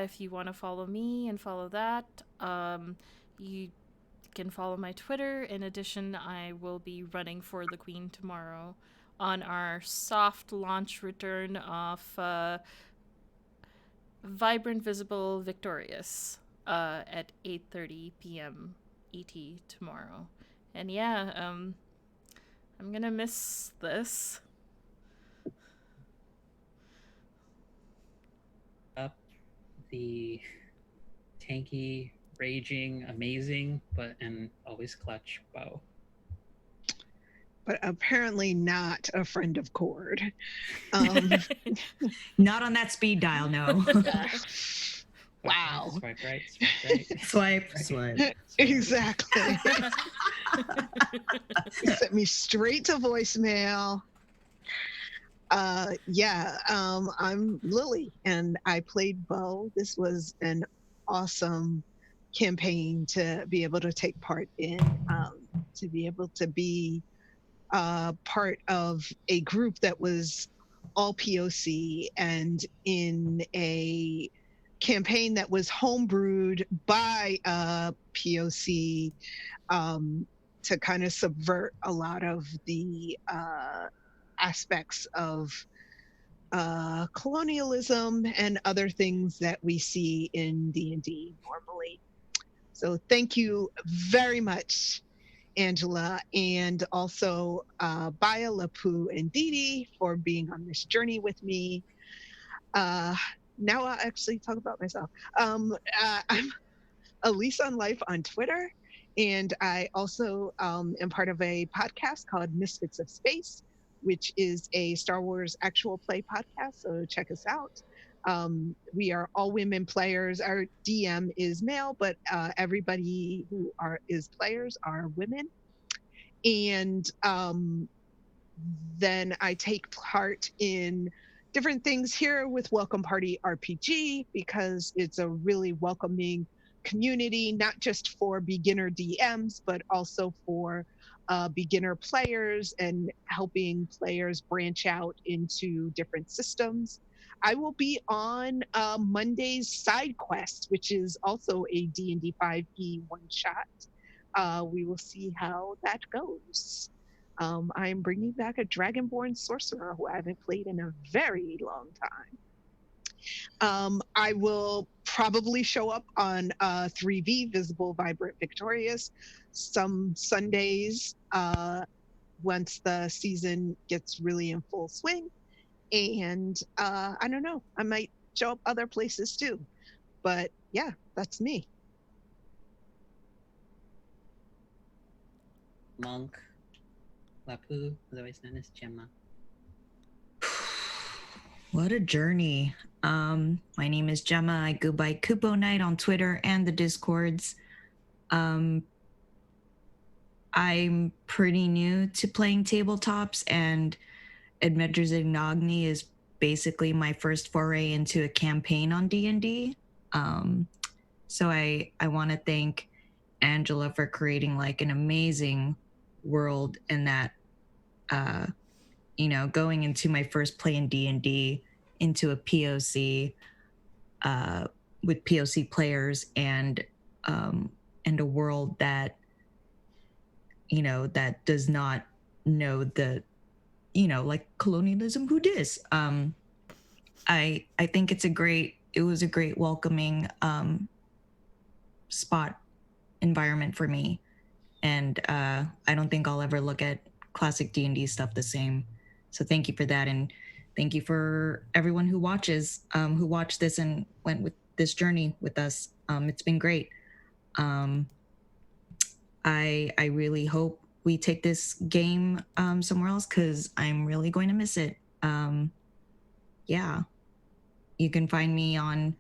if you want to follow me and follow that, you can follow my Twitter. In addition, I will be running for the Queen tomorrow on our soft launch return of Vibrant, Visible, Victorious at 8:30 p.m. ET tomorrow. And yeah, I'm gonna miss this. Up the tanky, raging, amazing, and always clutch Bo. But apparently not a friend of Cord. Not on that speed dial, no. Wow. Swipe right, swipe right. Swipe. Exactly. Sent me straight to voicemail. I'm Lily, and I played Bo. This was an awesome campaign to be able to take part in, to be able to be part of a group that was all POC and in a campaign that was homebrewed by POC, to kind of subvert a lot of the aspects of colonialism and other things that we see in D&D normally. So thank you very much, Angela, and also Baya, Lapu, and Didi for being on this journey with me. Now I'll actually talk about myself. I'm Elise on Life on Twitter, and I also am part of a podcast called Misfits of Space, which is a Star Wars actual play podcast, so check us out. We are all women players. Our DM is male, but everybody who is players are women. And then I take part in different things here with Welcome Party RPG, because it's a really welcoming community, not just for beginner DMs, but also for beginner players, and helping players branch out into different systems. I will be on Monday's Side Quest, which is also a D&D 5e one-shot. We will see how that goes. I'm bringing back a Dragonborn sorcerer who I haven't played in a very long time. I will probably show up on 3V, Visible, Vibrant, Victorious, some Sundays once the season gets really in full swing. And I don't know, I might show up other places too. But yeah, that's me. Monk, Lapu, otherwise known as Gemma. What a journey. My name is Gemma. I go by Kupo Knight on Twitter and the Discords. I'm pretty new to playing tabletops, and Adventures in Agni is basically my first foray into a campaign on D&D. So I want to thank Angela for creating like an amazing world, and that going into my first play in D&D into a POC with POC players, and a world that that does not know the like colonialism, who dis. I think it was a great welcoming spot environment for me, and I don't think I'll ever look at classic D&D stuff the same. So thank you for that, and thank you for everyone who watched this and went with this journey with us. It's been great. I really hope we take this game somewhere else, because I'm really going to miss it. Yeah, you can find me on,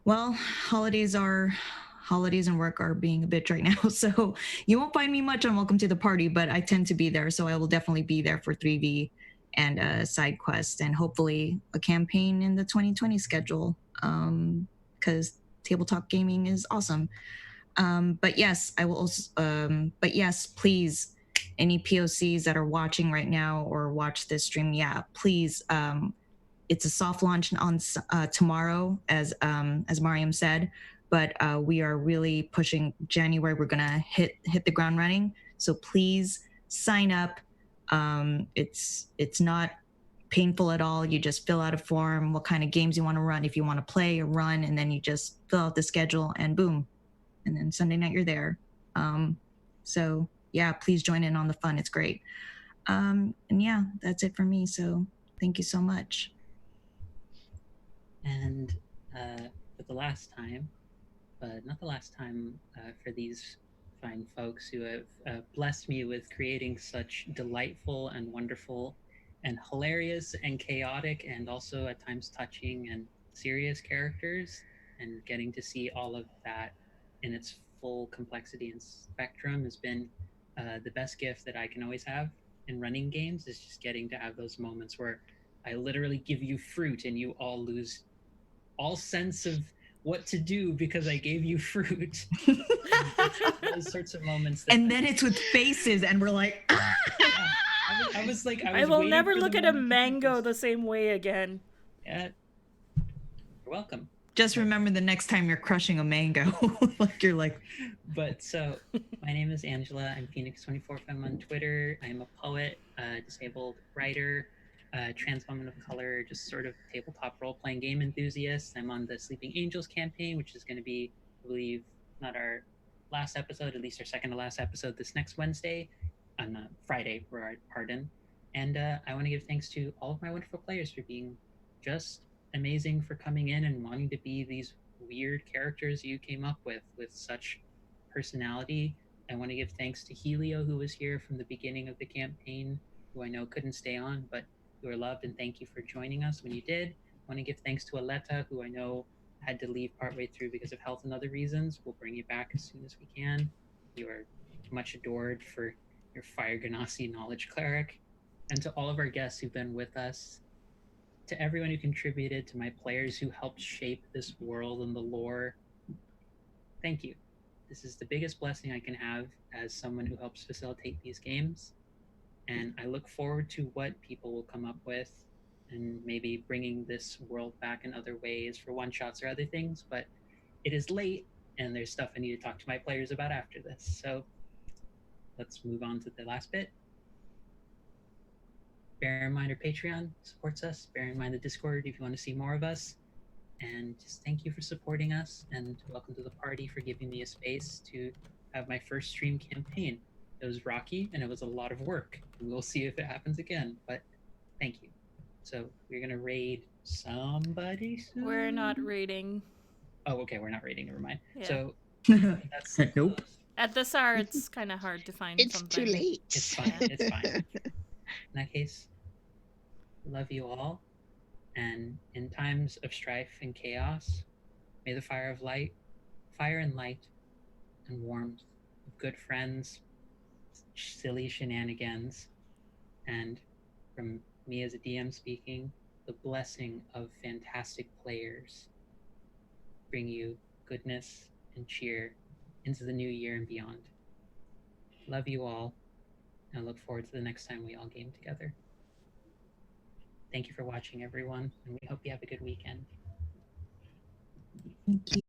well, holidays and work are being a bitch right now, so you won't find me much on Welcome to the Party, but I tend to be there, so I will definitely be there for 3V and a side quest, and hopefully a campaign in the 2020 schedule, because tabletop gaming is awesome. But yes, I will also, but yes, please, any POCs that are watching right now or watch this stream, yeah, please, it's a soft launch on tomorrow, as Mariam said, but we are really pushing January. We're gonna hit the ground running. So please sign up. It's not painful at all. You just fill out a form, what kind of games you want to run, if you want to play or run, and then you just fill out the schedule, and boom, and then Sunday night you're there. So yeah, please join in on the fun. It's great. And yeah, that's it for me. So thank you so much. And for the last time, but not the last time, for these fine folks who have blessed me with creating such delightful and wonderful and hilarious and chaotic and also at times touching and serious characters, and getting to see all of that in its full complexity and spectrum has been the best gift that I can always have in running games, is just getting to have those moments where I literally give you fruit and you all lose all sense of what to do because I gave you fruit. Those sorts of moments. And then it's with faces, and we're like, yeah, I was like, I will never look at a mango the same way again. Yeah, you're welcome. Just remember the next time you're crushing a mango, like you're like. But so, my name is Angela. I'm Phoenix24Fem on Twitter. I'm a poet, disabled writer, trans woman of color, just sort of tabletop role-playing game enthusiast. I'm on the Sleeping Angels campaign, which is going to be, I believe, not our last episode, at least our second to last episode this next Wednesday, on Friday, pardon. And I want to give thanks to all of my wonderful players for being just amazing, for coming in and wanting to be these weird characters you came up with such personality. I want to give thanks to Helio, who was here from the beginning of the campaign, who I know couldn't stay on, but you are loved, and thank you for joining us when you did. I want to give thanks to Aletta, who I know had to leave partway through because of health and other reasons. We'll bring you back as soon as we can. You are much adored for your Fire Ganassi knowledge cleric. And to all of our guests who've been with us, to everyone who contributed, to my players who helped shape this world and the lore, thank you. This is the biggest blessing I can have as someone who helps facilitate these games. And I look forward to what people will come up with, and maybe bringing this world back in other ways for one-shots or other things. But it is late, and there's stuff I need to talk to my players about after this. So let's move on to the last bit. Bear in mind our Patreon supports us. Bear in mind the Discord if you want to see more of us. And just thank you for supporting us, and welcome to the party for giving me a space to have my first stream campaign. It was rocky and it was a lot of work. We'll see if it happens again, but thank you. So we're gonna raid somebody soon. We're not raiding. Oh, okay, we're not raiding. Never mind. Yeah. So that's Nope. At this hour, it's kind of hard to find It's something. too late. It's fine. It's fine. In that case, love you all. And in times of strife and chaos, may the fire of light, fire and light, and warmth of good friends, silly shenanigans, and from me as a DM speaking, the blessing of fantastic players bring you goodness and cheer into the new year and beyond. Love you all, and I look forward to the next time we all game together. Thank you for watching, everyone, and we hope you have a good weekend. Thank you.